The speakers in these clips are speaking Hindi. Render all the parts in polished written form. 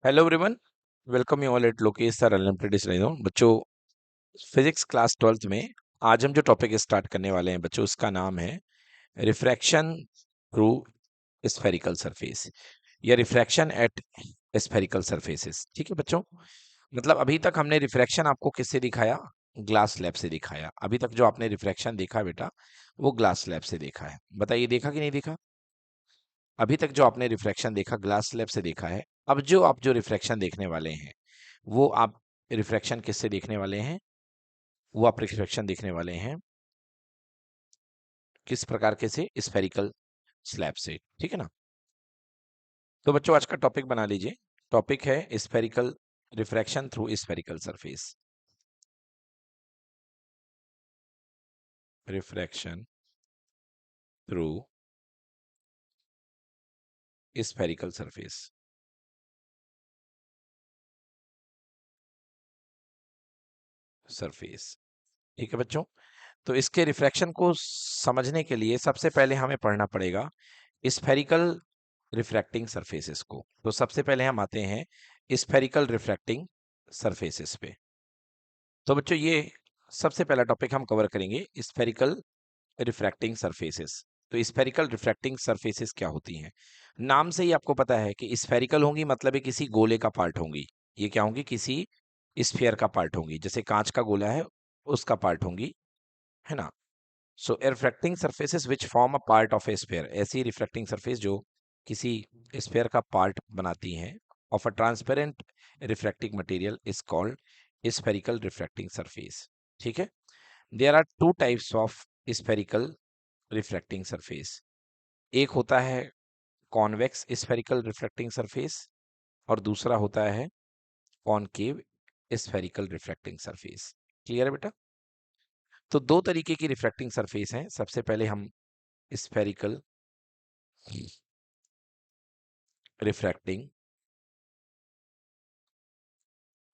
Hello everyone, welcome you all at Lokesh sir unlimited study. बच्चों, फिजिक्स क्लास 12th में आज हम जो टॉपिक स्टार्ट करने वाले हैं बच्चों, उसका नाम है रिफ्रैक्शन थ्रू स्फेरिकल सरफेस या रिफ्रैक्शन एट स्फेरिकल सरफेसेस। ठीक है बच्चों, मतलब अभी तक हमने रिफ्रैक्शन आपको किससे दिखाया? ग्लास स्लैब से दिखाया। अभी तक जो आपने रिफ्रैक्शन देखा बेटा, वो ग्लास स्लैब से देखा है। बताइए, देखा कि नहीं देखा? अभी तक जो आपने रिफ्रैक्शन देखा ग्लास स्लैब से देखा है। अब जो आप जो रिफ्रैक्शन देखने वाले हैं, वो आप रिफ्रैक्शन किससे देखने वाले हैं? वो आप रिफ्रैक्शन देखने वाले हैं किस प्रकार के से? स्फेरिकल स्लैब से। ठीक है ना? तो बच्चों, आज का टॉपिक बना लीजिए। टॉपिक है spherical refraction through spherical surface. Refraction through spherical surface. Surface. ठीक है बच्चों, तो इसके रिफ्रैक्शन को समझने के लिए सबसे पहले हमें पढ़ना पड़ेगा स्फेरिकल रिफ्रैक्टिंग सरफेसेस को। तो सबसे पहले हम आते हैं स्फेरिकल रिफ्रैक्टिंग सरफेसेस पे। तो बच्चों, ये सबसे पहला टॉपिक हम कवर करेंगे, स्फेरिकल रिफ्रैक्टिंग सरफेसेस। तो स्फेरिकल रिफ्रैक्टिंग सरफेसेस क्या होती हैं? नाम से ही आपको पता है कि स्फेरिकल होंगी, मतलब है किसी गोले का पार्ट होंगी। ये क्या होंगी? किसी स्फीयर का पार्ट होंगी। जैसे कांच का गोला है, उसका पार्ट होंगी, है ना? So refracting surfaces which form a part of a sphere, ऐसी रिफ्रैक्टिंग सरफेस जो किसी स्फीयर का पार्ट बनाती हैं, of a transparent refracting material is called spherical refracting surface. ठीक है? There are two types of spherical refracting surface. एक होता है कॉन्वेक्स स्फेरिकल रिफ्रैक्टिंग सरफेस, और दूसरा होता है concave spherical refracting surface. Clear है बेटा? तो दो तरीके की रिफ्रैक्टिंग सरफेस हैं। सबसे पहले हम स्फेरिकल रिफ्रैक्टिंग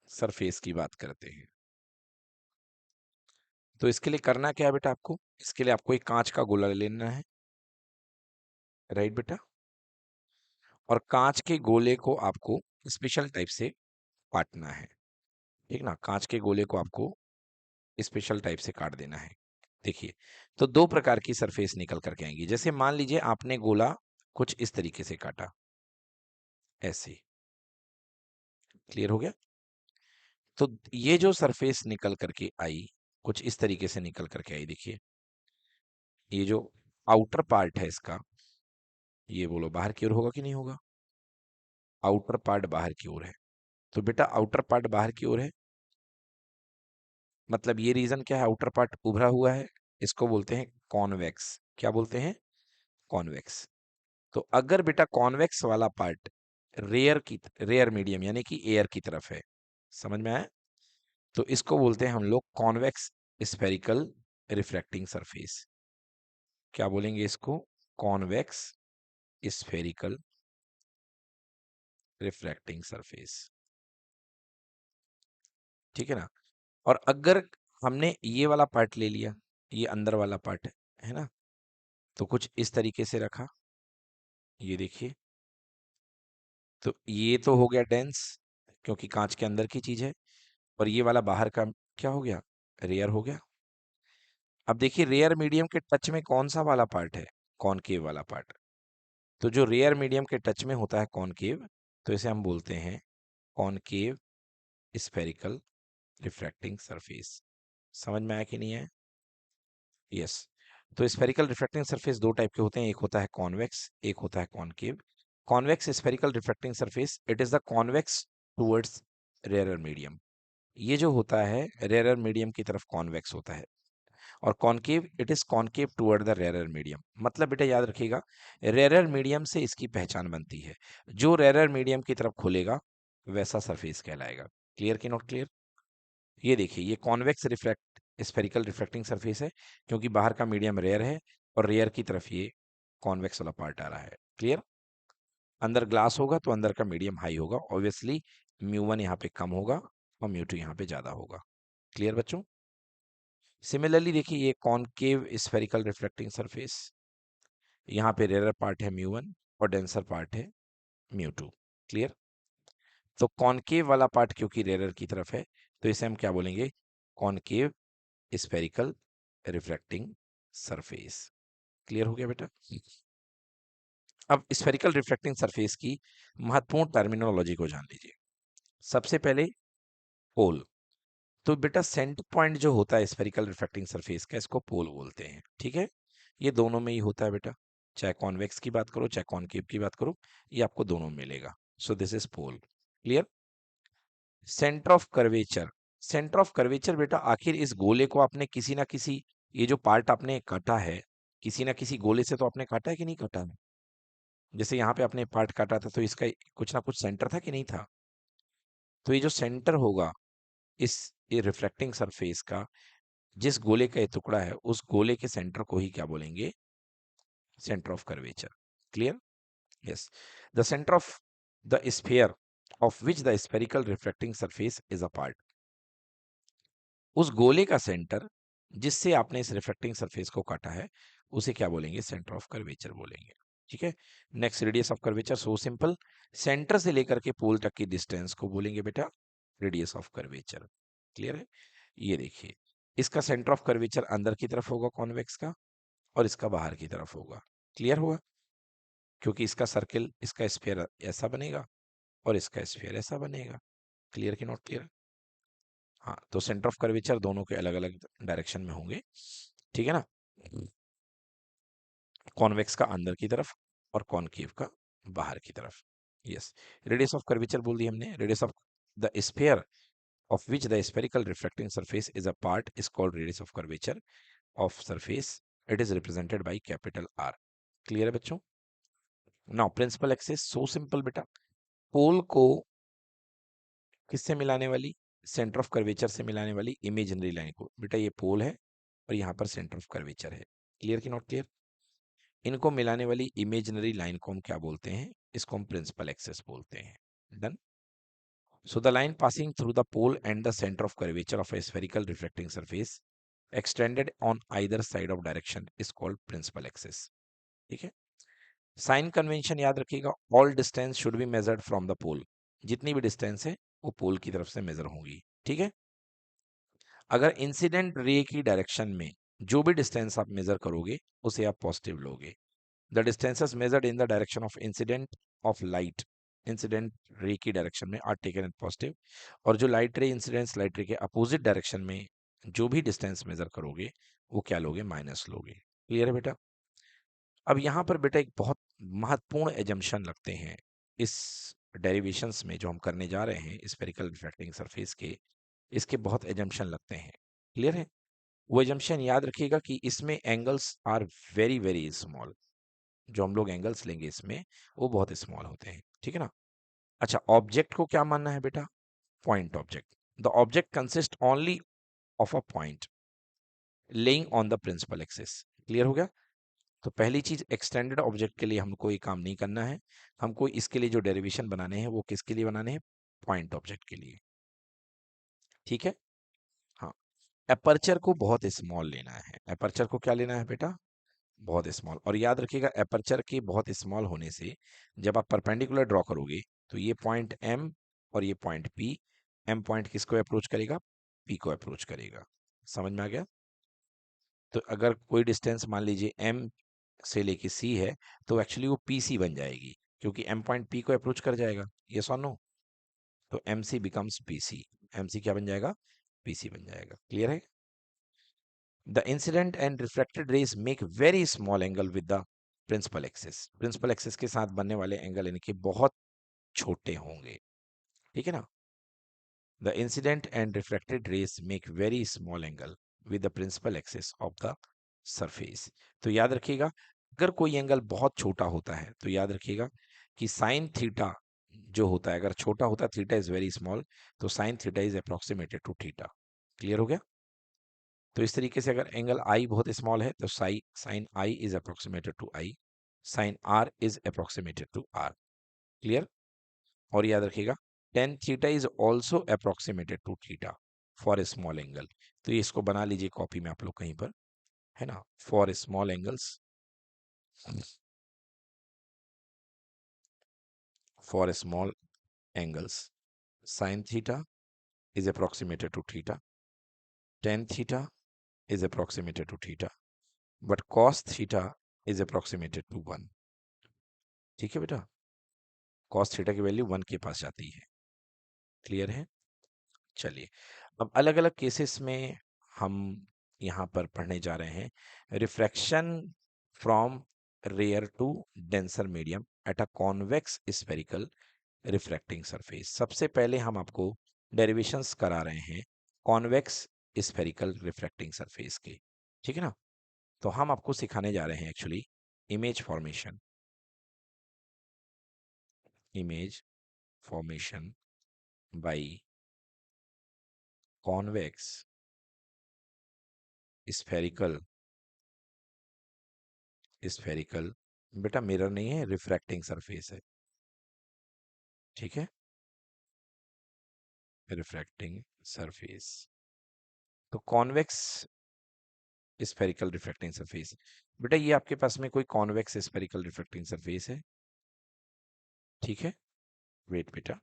सरफेस की बात करते हैं। तो इसके लिए करना क्या है बेटा आपको? इसके लिए आपको एक कांच का गोला लेना है, राइट बेटा? और कांच के गोले को आपको स्पेशल टाइप से काटना है। ठीक ना? कांच के गोले को आपको स्पेशल टाइप से काट देना है। देखिए, तो दो प्रकार की सरफेस निकल करके आएंगी। जैसे मान लीजिए आपने गोला कुछ इस तरीके से काटा, ऐसे। क्लियर हो गया? तो ये जो सरफेस निकल करके आई, कुछ इस तरीके से निकल करके आई। देखिए, ये जो आउटर पार्ट है इसका, ये बोलो बाहर की ओर होगा कि नहीं होगा? आउटर पार्ट बाहर की ओर है। तो बेटा, आउटर पार्ट बाहर की ओर है, मतलब ये रीजन क्या है? आउटर पार्ट उभरा हुआ है। इसको बोलते हैं कॉन्वेक्स। क्या बोलते हैं? कॉन्वेक्स। तो अगर बेटा कॉन्वेक्स वाला पार्ट रेयर मीडियम यानी कि एयर की तरफ है, समझ में आया? तो इसको बोलते हैं हम लोग कॉन्वेक्स स्फेरिकल रिफ्रैक्टिंग सरफेस। क्या बोलेंगे इसको? Convex spherical refracting surface. ठीक है ना? और अगर हमने ये वाला पार्ट ले लिया, ये अंदर वाला पार्ट है ना, तो कुछ इस तरीके से रखा, ये देखिए, तो ये तो हो गया डेंस, क्योंकि कांच के अंदर की चीज है। और ये वाला बाहर का क्या हो गया? रेयर हो गया। अब देखिए, रेयर मीडियम के टच में कौन सा वाला पार्ट है? कॉनकेव वाला पार्ट। तो जो रेयर मीडियम के टच में होता है कॉनकेव, तो इसे हम बोलते हैं कॉनकेव स्फेरिकल रिफ्रैक्टिंग सरफेस। समझ में आया कि नहीं है? यस। तो स्फेरिकल रिफ्रैक्टिंग सरफेस दो टाइप के होते हैं, एक होता है कॉन्वेक्स, एक होता है concave. Convex spherical refracting surface, it is the convex towards rare medium. ये जो होता है रेयर मीडियम की तरफ कॉन्वेक्स होता है। और concave, it is concave toward the rare medium. मतलब बेटा याद रखिएगा, रेयर मीडियम से इसकी पहचान बनती है। जो रेयर मीडियम की तरफ खुलेगा, वैसा सरफेस कहलाएगा। क्लियर कि नॉट क्लियर? ये देखिए, ये convex refract spherical refracting surface है, क्योंकि बाहर का मीडियम रेयर है और रेयर की तरफ ये कॉन्वेक्स वाला पार्ट आ रहा है। क्लियर? अंदर ग्लास होगा तो अंदर का मीडियम हाई होगा, ऑब्वियसली म्यू1 यहाँ पे कम होगा और म्यू2 यहाँ पे ज्यादा होगा। क्लियर बच्चों? सिमिलरली देखिए, ये कॉनकेव स्फेरिकल रिफ्लेक्टिंग सरफेस, यहाँ पे रेयर पार्ट है म्यू1 और डेंसर पार्ट है म्यू2। क्लियर? तो कॉनकेव वाला पार्ट क्योंकि रेयर की तरफ है, तो इसे हम क्या बोलेंगे, concave spherical refracting surface. Clear हो गया बेटा? अब स्फेरिकल रिफ्रैक्टिंग सरफेस की महत्वपूर्ण टर्मिनोलॉजी को जान लीजिए। सबसे पहले पोल। तो बेटा सेंटर पॉइंट जो होता है स्फेरिकल रिफ्रैक्टिंग सरफेस का, इसको पोल बोलते हैं। ठीक है, ये दोनों में ही होता है बेटा, चाहे कॉन्वेक्स की बात करो चाहे कॉनकेव की बात करो, ये आपको दोनों में मिलेगा। So this is pole. Clear? Centre of curvature. Centre of curvature बेटा, आखिर इस गोले को आपने किसी ना किसी, ये जो पार्ट आपने काटा है, किसी ना किसी गोले से तो आपने काटा है कि नहीं काटा है? जैसे यहाँ पे आपने पार्ट काटा था, तो इसका कुछ ना कुछ सेंटर था कि नहीं था? तो ये जो सेंटर होगा इस ये रिफ्लेक्टिंग सरफेस का, जिस गोले का ये टुकड़ा है, उस गोले के सेंटर को ही क्या बोलेंगे, centre of curvature. Clear? Yes. The centre of the sphere of which the spherical reflecting surface is a part. उस गोले का सेंटर जिससे आपने इस रिफ्लेक्टिंग सरफेस को काटा है, उसे क्या बोलेंगे, सेंटर ऑफ कर्वेचर बोलेंगे। ठीक है। Next, radius of curvature. So simple, centre से लेकर के पोल तक की डिस्टेंस को बोलेंगे बेटा रेडियस ऑफ कर्वेचर। क्लियर है? ये देखिए, इसका सेंटर ऑफ कर्वेचर अंदर की तरफ होगा कॉन्वेक्स का, और इसका बाहर की तरफ होगा। क्लियर हुआ? क्योंकि इसका सर्किल, इसका स्फीयर ऐसा बनेगा और इसका स्फीयर ऐसा बनेगा। क्लियर कि नॉट क्लियर? हाँ, तो सेंटर ऑफ कर्वेचर दोनों के अलग अलग डायरेक्शन में होंगे। ठीक है ना? कॉन्वेक्स का अंदर की तरफ और कॉनकेव का बाहर की तरफ। यस। रेडियस ऑफ कर्वेचर बोल दी हमने। Radius of the sphere of which the spherical reflecting surface is a part is called radius of curvature of surface. It is represented by capital R. Clear है बच्चों? Now principal axis, so simple बेटा, पोल को किससे मिलाने वाली, सेंटर ऑफ कर्वेचर से मिलाने वाली इमेजिनरी लाइन को। बेटा ये पोल है और यहाँ पर सेंटर ऑफ कर्वेचर है। क्लियर कि नॉट क्लियर? इनको मिलाने वाली इमेजिनरी लाइन को हम क्या बोलते हैं, इसको हम प्रिंसिपल एक्सिस बोलते हैं। Done? So the line passing through the pole and the center of curvature of a spherical reflecting surface extended on either side of direction is called principal axis. ठीक है? साइन कन्वेंशन याद रखिएगा, all distance should be measured from the pole. जितनी भी डिस्टेंस है वो पोल की तरफ से मेजर होंगी। ठीक है? अगर इंसिडेंट रे की डायरेक्शन में जो भी डिस्टेंस आप मेजर करोगे उसे आप पॉजिटिव लोगे। The distances measured in the direction of incident of light, incident ray की डायरेक्शन में आर टेकन एट पॉजिटिव। और जो लाइट रे इंसिडेंस लाइट रे के अपोजिट डायरेक्शन में जो भी डिस्टेंस मेजर करोगे वो क्या लोगे, माइनस लोगे। क्लियर है बेटा? अब यहाँ पर बेटा एक बहुत महत्वपूर्ण एजम्पशन लगते हैं इस डेरिवेशंस में जो हम करने जा रहे हैं स्फेरिकल रिफ्रैक्टिंग सरफेस के, इसके बहुत एजम्पशन लगते हैं। क्लियर है? वो एजम्पशन याद रखिएगा कि इसमें angles are very very small. जो हम लोग एंगल्स लेंगे इसमें वो बहुत स्मॉल होते हैं। ठीक है ना? अच्छा, ऑब्जेक्ट को क्या मानना है बेटा, point object. The object consist only of a point lying on the principal axis. Clear हो गया? तो पहली चीज, एक्सटेंडेड ऑब्जेक्ट के लिए हमको ये काम नहीं करना है, हमको इसके लिए जो डेरिवेशन बनाने हैं वो किसके लिए बनाने हैं, पॉइंट ऑब्जेक्ट के लिए। ठीक है? हाँ। एपर्चर को बहुत स्मॉल लेना है। एपर्चर को क्या लेना है बेटा, बहुत स्मॉल। और याद रखिएगा एपर्चर के बहुत स्मॉल होने से जब आप परपेंडिकुलर ड्रॉ करोगे तो ये पॉइंट एम और ये पॉइंट पी, एम पॉइंट किसको अप्रोच करेगा, पी को अप्रोच करेगा। समझ में आ गया? तो अगर कोई डिस्टेंस मान लीजिए एम से लेके सी है, तो एक्चुअली वो पी सी बन जाएगी, क्योंकि एम पॉइंट पी को अप्रोच कर जाएगा। यस और नो? तो M C becomes P C. M C क्या बन जाएगा, पी सी बन जाएगा। क्लियर है? The incident and refracted rays make very small angle with the principal axis. Principal axis के साथ बनने वाले एंगल यानी कि बहुत छोटे होंगे। ठीक है ना? The incident and refracted rays make very small angle with the principal axis of the surface. तो याद रखिएगा, अगर कोई एंगल बहुत छोटा होता है तो याद रखिएगा कि साइन थीटा जो होता है, अगर छोटा होता है, थीटा इज वेरी स्मॉल, तो sine theta is approximated to theta. Clear हो गया? तो इस तरीके से अगर एंगल आई बहुत स्मॉल है तो sine I is approximated to I, sine R is approximated to R. Clear? और याद रखिएगा tan theta is also approximated to theta for a small angle. तो ये इसको बना लीजिए कॉपी में आप लोग कहीं पर, है ना, for small angles, for small angles sin theta is approximated to theta, tan theta is approximated to theta, but cos theta is approximated to 1. ठीक है बेटा, cos थीटा की वैल्यू 1 के पास जाती है। क्लियर है? चलिए, अब अलग अलग केसेस में हम यहाँ पर पढ़ने जा रहे हैं refraction from rare to denser medium at a convex spherical refracting surface. सबसे पहले हम आपको डेरिवेशंस करा रहे हैं कॉन्वेक्स स्फेरिकल रिफ्रैक्टिंग सरफेस के। ठीक है ना? तो हम आपको सिखाने जा रहे हैं actually image formation, image formation by convex spherical, spherical बेटा मिरर नहीं है, रिफ्रैक्टिंग सरफेस है। ठीक है, रिफ्रैक्टिंग सरफेस। तो कॉन्वेक्स स्फेरिकल रिफ्रैक्टिंग सरफेस, बेटा ये आपके पास में कोई कॉन्वेक्स स्फेरिकल रिफ्रैक्टिंग सरफेस है। ठीक है, वेट बेटा,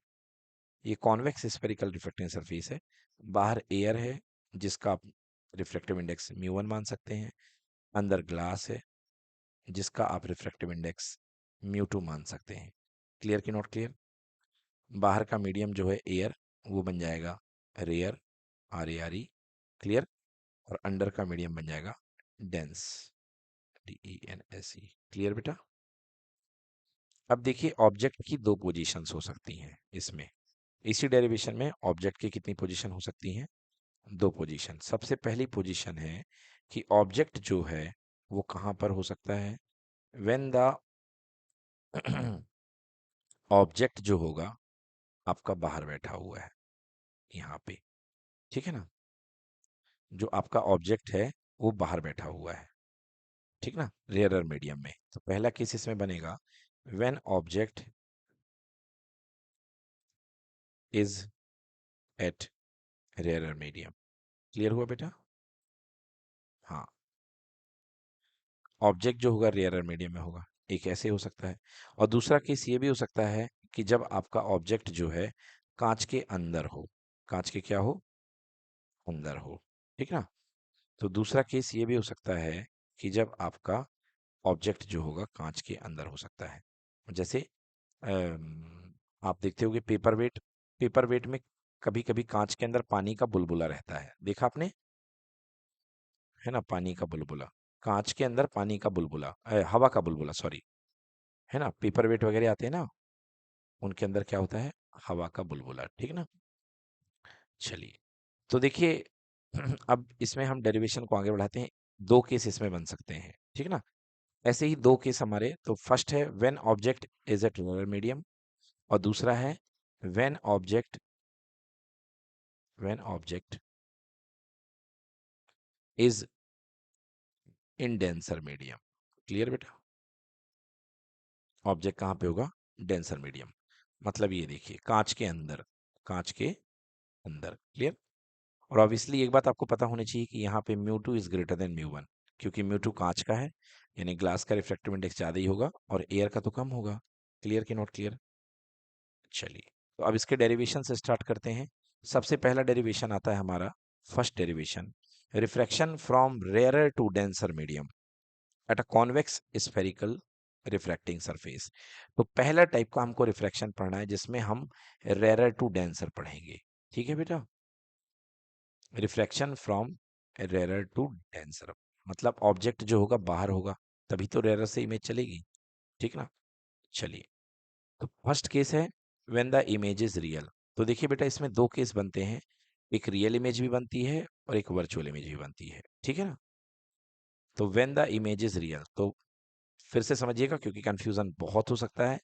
ये कॉन्वेक्स स्फेरिकल रिफ्रैक्टिंग सरफेस है। बाहर एयर है जिसका आप रिफ्रैक्टिव इंडेक्स म्यू 1 मान सकते हैं, अंदर ग्लास है जिसका आप रिफ्रैक्टिव इंडेक्स म्यू 2 मान सकते हैं। क्लियर कि नॉट क्लियर? बाहर का मीडियम जो है एयर, वो बन जाएगा rare, R A R E, clear, और अंडर का मीडियम बन जाएगा dense, D E N S E. Clear बेटा? अब देखिए ऑब्जेक्ट की दो पोजीशंस हो सकती हैं इसमें, इसी डेरिवेशन में ऑब्जेक्ट की कितनी पोजीशन हो सकती हैं? दो पोजीशन। सबसे पहली पोजीशन है कि ऑब्जेक्ट जो है वो कहाँ पर हो सकता है? व्हेन द ऑब्जेक्ट जो होगा आपका बाहर बैठा हुआ है यहाँ पे। ठीक है ना? जो आपका ऑब्जेक्ट है वो बाहर बैठा हुआ है, ठीक ना, रेयरर मीडियम में। तो पहला केस इसमें बनेगा when object is at rarer medium. Clear हुआ बेटा? हाँ, ऑब्जेक्ट जो होगा रेयरर मीडियम में होगा, एक ऐसे हो सकता है। और दूसरा केस ये भी हो सकता है कि जब आपका ऑब्जेक्ट जो है कांच के अंदर हो, कांच के क्या हो? अंदर हो। ठीक ना? तो दूसरा केस ये भी हो सकता है कि जब आपका ऑब्जेक्ट जो होगा कांच के अंदर हो सकता है। जैसे आप देखते होगे पेपर वेट, पेपर वेट में कभी कभी कांच के अंदर पानी का बुलबुला रहता है, देखा आपने? है ना, पानी का बुलबुला, कांच के अंदर पानी का बुलबुला, हवा का बुलबुला सॉरी, है ना, पेपर वेट वगैरह आते हैं ना, उनके अंदर क्या होता है? हवा का बुलबुला। ठीक ना? चलिए, तो देखिए अब इसमें हम डेरिवेशन को आगे बढ़ाते हैं। दो केस इसमें बन सकते हैं, ठीक ना? ऐसे ही दो केस हमारे, तो फर्स्ट है when object is at lower medium, और दूसरा है when object, when object is in denser medium. Clear बेटा? ऑब्जेक्ट कहाँ पे होगा? Denser medium. मतलब ये देखिए कांच के अंदर, कांच के अंदर। क्लियर? और ऑब्वियसली एक बात आपको पता होनी चाहिए कि यहाँ पे mu 2 is greater than mu 1, क्योंकि म्यू 2 कांच का है, यानी ग्लास का रिफ्रैक्टिव इंडेक्स ज़्यादा ही होगा और एयर का तो कम होगा। क्लियर कि नॉट क्लियर? चलिए, तो अब इसके डेरिवेशन से स्टार्ट करते हैं। सबसे पहला डेरिवेशन आता है हमारा, first derivation, refraction from rarer to denser medium at a convex spherical refracting surface. तो पहला टाइप का हमको रिफ्रैक्शन पढ़ना है जिसमें हम रेयरर टू डेंसर पढ़ेंगे। ठीक है बेटा? Refraction from rarer to denser, मतलब ऑब्जेक्ट जो होगा बाहर होगा, तभी तो रेयरर से इमेज चलेगी। ठीक ना? चलिए, तो फर्स्ट केस है when the image is real. तो देखिए बेटा इसमें दो केस बनते हैं, एक रियल इमेज भी बनती है और एक वर्चुअल इमेज भी बनती है। ठीक है ना? तो when the image is real, तो फिर से समझिएगा क्योंकि कंफ्यूजन बहुत हो सकता है।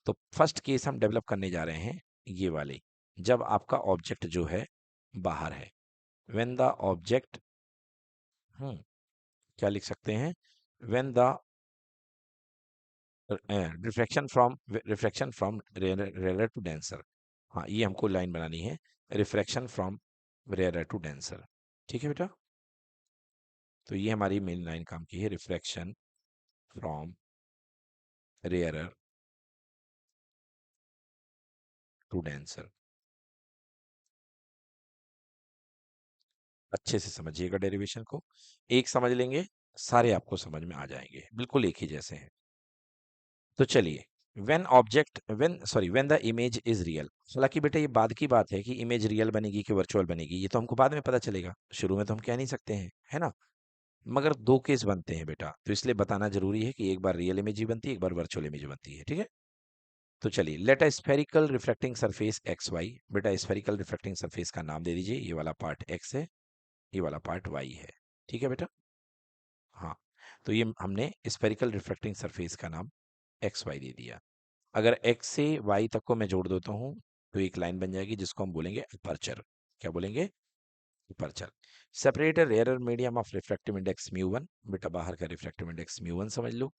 तो फर्स्ट केस हम डेवलप करने जा रहे हैं ये वाले, जब आपका ऑब्जेक्ट जो है बाहर है, व्हेन द ऑब्जेक्ट, क्या लिख सकते हैं? When the refraction from rare to denser. हाँ, ये हमको लाइन बनानी है, refraction from rare to denser. ठीक है बेटा? तो ये हमारी मेन लाइन काम की है, refraction from rare to denser. अच्छे से समझिएगा डेरिवेशन को। एक समझ लेंगे, सारे आपको समझ में आ जाएंगे, बिल्कुल एक ही जैसे हैं। तो चलिए, when the image is real. हालांकि बेटा ये बाद की बात है कि इमेज रियल बनेगी कि वर्चुअल बनेगी, ये तो हमको बाद में पता चलेगा, शुरू में तो हम कह नहीं सकते हैं, है ना। मगर दो केस बनते हैं बेटा, तो इसलिए बताना जरूरी है कि एक बार रियल इमेज ही बनती है, एक बार वर्चुअल इमेज बनती है, ठीक है। तो चलिए, let a spherical reflecting surface X Y. बेटा स्फेरिकल रिफ्लेक्टिंग सरफेस का नाम दे दीजिए, ये वाला पार्ट एक्स है, ये वाला पार्ट वाई है, ठीक है बेटा। हाँ, तो ये हमने स्फेरिकल रिफ्लेक्टिंग सरफेस का नाम एक्स वाई दे दिया। अगर एक्स से वाई तक को मैं जोड़ देता हूँ, तो एक लाइन बन जाएगी जिसको हम बोलेंगे अपर्चर। क्या बोलेंगे? Aperture. Separate rarer medium of refractive index mu one. बेटा बाहर का रिफ्रैक्टिव इंडेक्स म्यू वन समझ लो,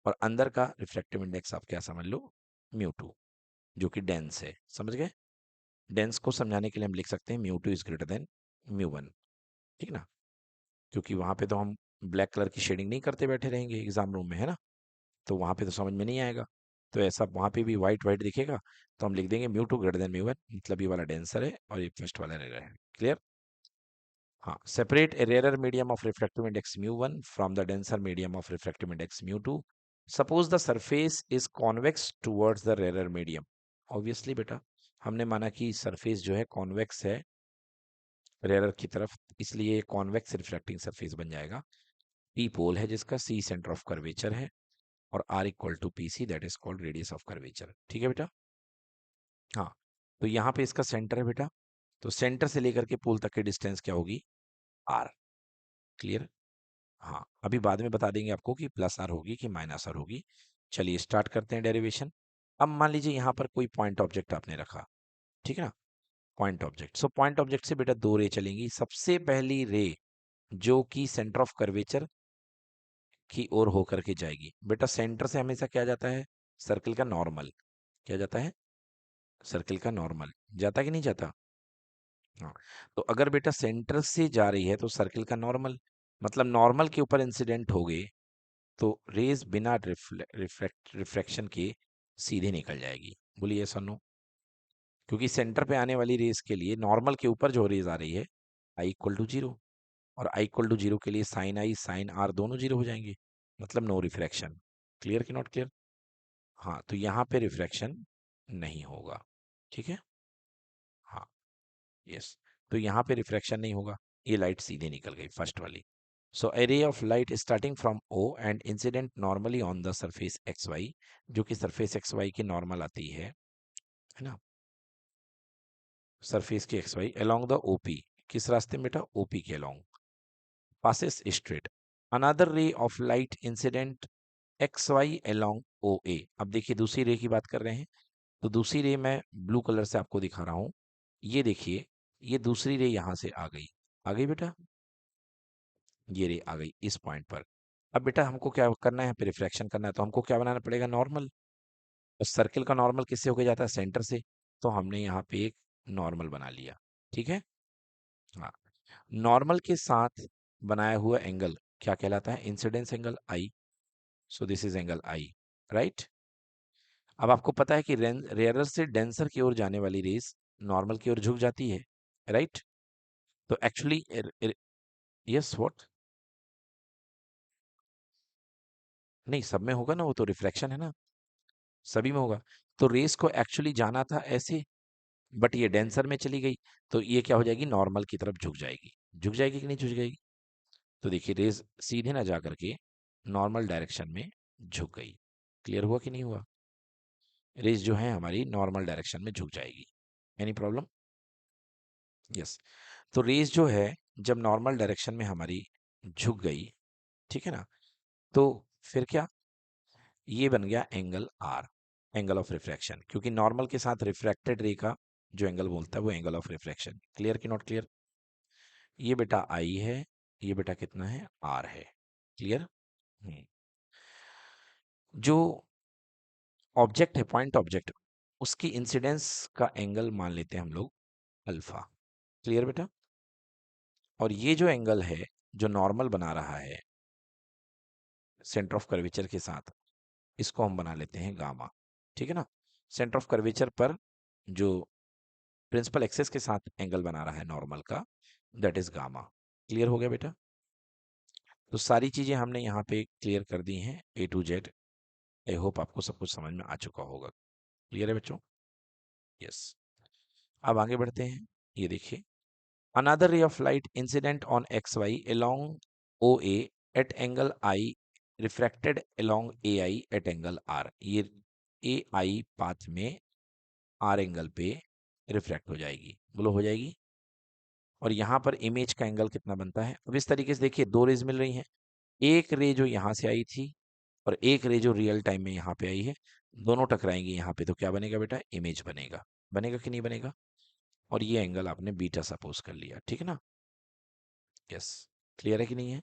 और अंदर का रिफ्रैक्टिव इंडेक्स आप क्या समझ लो? म्यू टू, जो कि डेंस है, समझ गए। डेंस को समझाने के लिए हम लिख सकते हैं mu two is greater than mu one, ठीक ना। क्योंकि वहां पे तो हम ब्लैक कलर की शेडिंग नहीं करते बैठे रहेंगे एग्जाम रूम में, है ना, तो वहां पे तो समझ में नहीं आएगा। तो ऐसा वहां पे भी वाइट वाइट दिखेगा, तो हम लिख देंगे mu two greater than mu one, मतलब ये वाला डेंसर है और ये फर्स्ट वाला रेयर है। क्लियर? हाँ, separate a rare medium of refractive index mu one from the denser medium of refractive index mu two. Suppose the surface is convex towards the rare medium. Obviously बेटा, हमने माना कि सरफेस जो है कॉन्वेक्स है रेयर की तरफ, इसलिए कॉन्वेक्स रिफ्रैक्टिंग सरफेस बन जाएगा। पी पोल है जिसका, सी सेंटर ऑफ कर्वेचर है, और R equal to P C, that is called radius of curvature, ठीक है बेटा। हाँ, तो यहाँ पे इसका सेंटर है बेटा, तो सेंटर से लेकर के पोल तक की डिस्टेंस क्या होगी? आर। क्लियर? हाँ, अभी बाद में बता देंगे आपको कि प्लस आर होगी कि माइनस आर होगी। चलिए स्टार्ट करते हैं डेरिवेशन। अब मान लीजिए यहाँ पर कोई पॉइंट ऑब्जेक्ट आपने रखा, ठीक है ना। Point object, so point object से बेटा दो रे चलेंगी। सबसे पहली रे जो कि सेंटर ऑफ कर्वेचर की ओर होकर के जाएगी, बेटा सेंटर से हमेशा क्या जाता है? सर्कल का नॉर्मल। क्या जाता है? सर्कल का नॉर्मल। जाता कि नहीं जाता? हाँ, तो अगर बेटा सेंटर से जा रही है तो सर्कल का नॉर्मल, मतलब नॉर्मल के ऊपर इंसिडेंट हो गए, तो रेज बिना रिफ्रैक्शन के सीधे निकल जाएगी। बोलिए यस और नो। क्योंकि सेंटर पे आने वाली रेज के लिए नॉर्मल के ऊपर जो रेज आ रही है, आई इक्वल टू जीरो, और आई इक्वल टू जीरो के लिए साइन आई साइन आर दोनों जीरो हो जाएंगे, मतलब नो रिफ्रैक्शन। क्लियर कि नॉट क्लियर? हाँ, तो यहाँ पे रिफ्रैक्शन नहीं होगा, ठीक है। हाँ, यस, तो यहाँ पे रिफ्रैक्शन नहीं होगा, ये लाइट सीधे निकल गई फर्स्ट वाली। सो a ray of light starting from O and incident normally on the surface XY, जो कि सरफेस XY की नॉर्मल आती है ना, सरफेस की XY along the OP। किस रास्ते में बेटा? OP के along passes straight another ray of light incident XY along OA। अब देखिए दूसरी रे की बात कर रहे हैं, तो दूसरी रे मैं ब्लू कलर से आपको दिखा रहा हूं। ये देखिए, ये दूसरी रे यहां से आ गई, आ गई बेटा, ये रे आ गई इस पॉइंट पर। अब बेटा हमको क्या करना है? यहाँ पे रिफ्रैक्शन करना है, तो हमको क्या बनाना पड़ेगा? नॉर्मल। तो सर्किल का नॉर्मल किससे होके जाता है? सेंटर से। तो हमने यहाँ पे एक नॉर्मल बना लिया, ठीक है। हाँ, नॉर्मल के साथ बनाया हुआ एंगल क्या कहलाता है? Incidence angle I. So this is angle I, right. अब आपको पता है कि रेयरर से डेंसर की ओर जाने वाली रेस नॉर्मल की ओर झुक जाती है, राइट। तो एक्चुअली, यस व्हाट? नहीं, सब में होगा ना, वो तो रिफ्लेक्शन है ना, सभी में होगा। तो रेस को एक्चुअली जाना था ऐसे, बट ये डेंसर में चली गई, तो ये क्या हो जाएगी? नॉर्मल की तरफ झुक जाएगी। झुक जाएगी कि नहीं झुक जाएगी? तो देखिए रेस सीधे ना जा करके नॉर्मल डायरेक्शन में झुक गई। क्लियर हुआ कि नहीं हुआ? रेस जो है हमारी नॉर्मल डायरेक्शन में झुक जाएगी। Any problem? यस। तो रेस जो है जब नॉर्मल डायरेक्शन में हमारी झुक गई, ठीक है ना, तो फिर क्या? ये बन गया angle R, angle of refraction, क्योंकि नॉर्मल के साथ रिफ्रैक्टेड रे का जो एंगल बोलता है वो एंगल ऑफ रिफ्रैक्शन। क्लियर कि नॉट क्लियर? ये बेटा आई है, ये बेटा कितना है? आर है। क्लियर? जो ऑब्जेक्ट है, पॉइंट ऑब्जेक्ट, उसकी इंसिडेंस का एंगल मान लेते हैं हम लोग अल्फा। क्लियर बेटा? और ये जो एंगल है जो नॉर्मल बना रहा है सेंटर ऑफ कर्वेचर के साथ, इसको हम बना लेते हैं गामा, ठीक है ना। सेंटर ऑफ कर्वेचर पर जो प्रिंसिपल एक्सेस के साथ एंगल बना रहा है नॉर्मल का, दैट इज गामा। क्लियर हो गया बेटा? तो सारी चीजें हमने यहाँ पे क्लियर कर दी हैं A to Z। I hope आपको सब कुछ समझ में आ चुका होगा। क्लियर है बच्चों? यस। अब आगे बढ़ते हैं। ये देखिए, another ray of light incident on X Y along OA at angle I refracted along AI at angle R। ये AI पाथ में R एंगल पे रिफ्रैक्ट हो जाएगी। बोलो हो जाएगी। और यहाँ पर इमेज का एंगल कितना बनता है? अब इस तरीके से देखिए, दो रेज मिल रही हैं। एक रे जो यहाँ से आई थी और एक रे जो रियल टाइम में यहाँ पे आई है, दोनों टकराएंगी यहाँ पे, तो क्या बनेगा बेटा? इमेज बनेगा। बनेगा कि नहीं बनेगा? और ये एंगल आपने बीटा सपोज कर लिया, ठीक है ना? यस। क्लियर है कि नहीं है?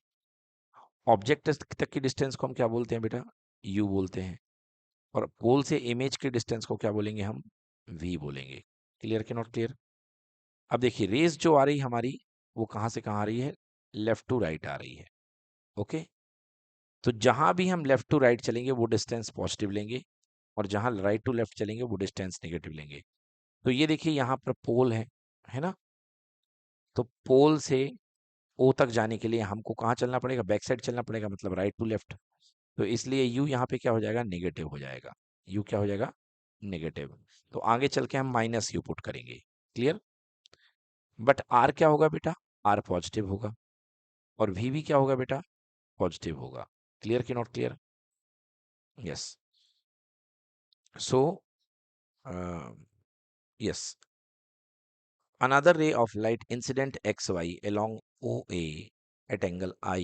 ऑब्जेक्ट तक की डिस्टेंस को हम क्या बोलते हैं बेटा? यू बोलते हैं। और पोल से इमेज की डिस्टेंस को क्या बोलेंगे हम? वी बोलेंगे। क्लियर कि नॉट क्लियर? अब देखिए, रेज जो आ रही हमारी, वो कहाँ से कहाँ आ रही है? लेफ्ट टू राइट आ रही है। ओके। तो जहां भी हम लेफ्ट टू राइट चलेंगे वो डिस्टेंस पॉजिटिव लेंगे, और जहां राइट टू लेफ्ट चलेंगे वो डिस्टेंस नेगेटिव लेंगे। तो ये देखिए, यहाँ पर पोल है ना? तो पोल से ओ तक जाने के लिए हमको कहाँ चलना पड़ेगा? बैक साइड चलना पड़ेगा, मतलब राइट टू लेफ्ट। तो इसलिए यू यहाँ पे क्या हो जाएगा? नेगेटिव हो जाएगा। यू क्या हो जाएगा? नेगेटिव। तो आगे चल के हम माइनस यू पुट करेंगे। क्लियर? बट आर क्या होगा बेटा? आर पॉजिटिव होगा। और वी भी क्या होगा बेटा? पॉजिटिव होगा। क्लियर कि not clear? Yes. So yes, another ray of light incident xy along OA at angle I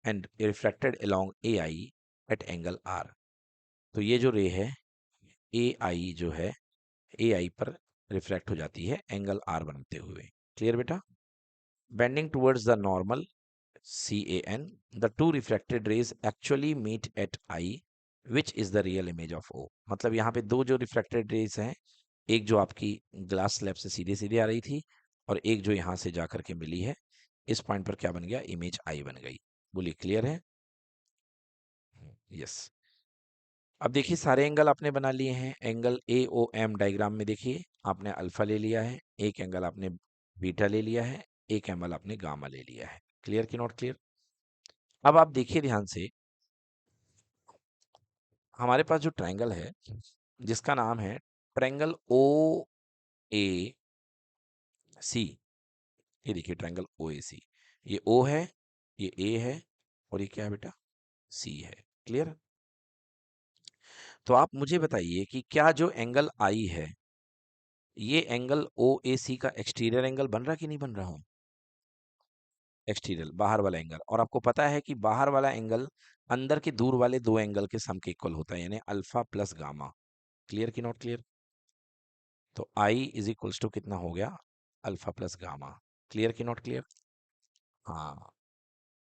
and refracted along AI at angle R। तो ये जो रे है AI जो है, AI पर रिफ्रैक्ट हो जाती है एंगल R बनते हुए। क्लियर बेटा? Bending towards the normal CAN, the two refracted rays actually meet at I, which is the real image of O। मतलब यहाँ पे दो जो रिफ्रैक्टेड रेज हैं, एक जो आपकी ग्लास स्लैब से सीधे सीधे आ रही थी, और एक जो यहाँ से जा करके मिली है, इस पॉइंट पर क्या बन गया? इमेज आई बन गई। बोलिए क्लियर है? यस। अब देखिए, सारे एंगल आपने बना लिए हैं। एंगल AOM डायग्राम में देखिए, आपने अल्फा ले लिया है, एक एंगल आपने बीटा ले लिया है, एक एंगल आपने गामा ले लिया है। क्लियर कि नॉट क्लियर? अब आप देखिए ध्यान से, हमारे पास जो ट्रायंगल है जिसका नाम है ट्रायंगल OAC। ये देखिए, ट्रायंगल OAC। ये O है, ये A है, और ये क्या है बेटा? C है। क्लियर? तो आप मुझे बताइए कि क्या जो एंगल I है, ये एंगल OAC का एक्सटीरियर एंगल बन रहा कि नहीं बन रहा है? एक्सटीरियर, बाहर वाला एंगल। और आपको पता है कि बाहर वाला एंगल अंदर के दूर वाले दो एंगल के सम के इक्वल होता है, यानी अल्फा प्लस गामा। क्लियर कि नॉट क्लियर? तो I इज इक्वल्स टू कितना हो गया? Alpha plus gamma. क्लियर कि नॉट क्लियर? हाँ।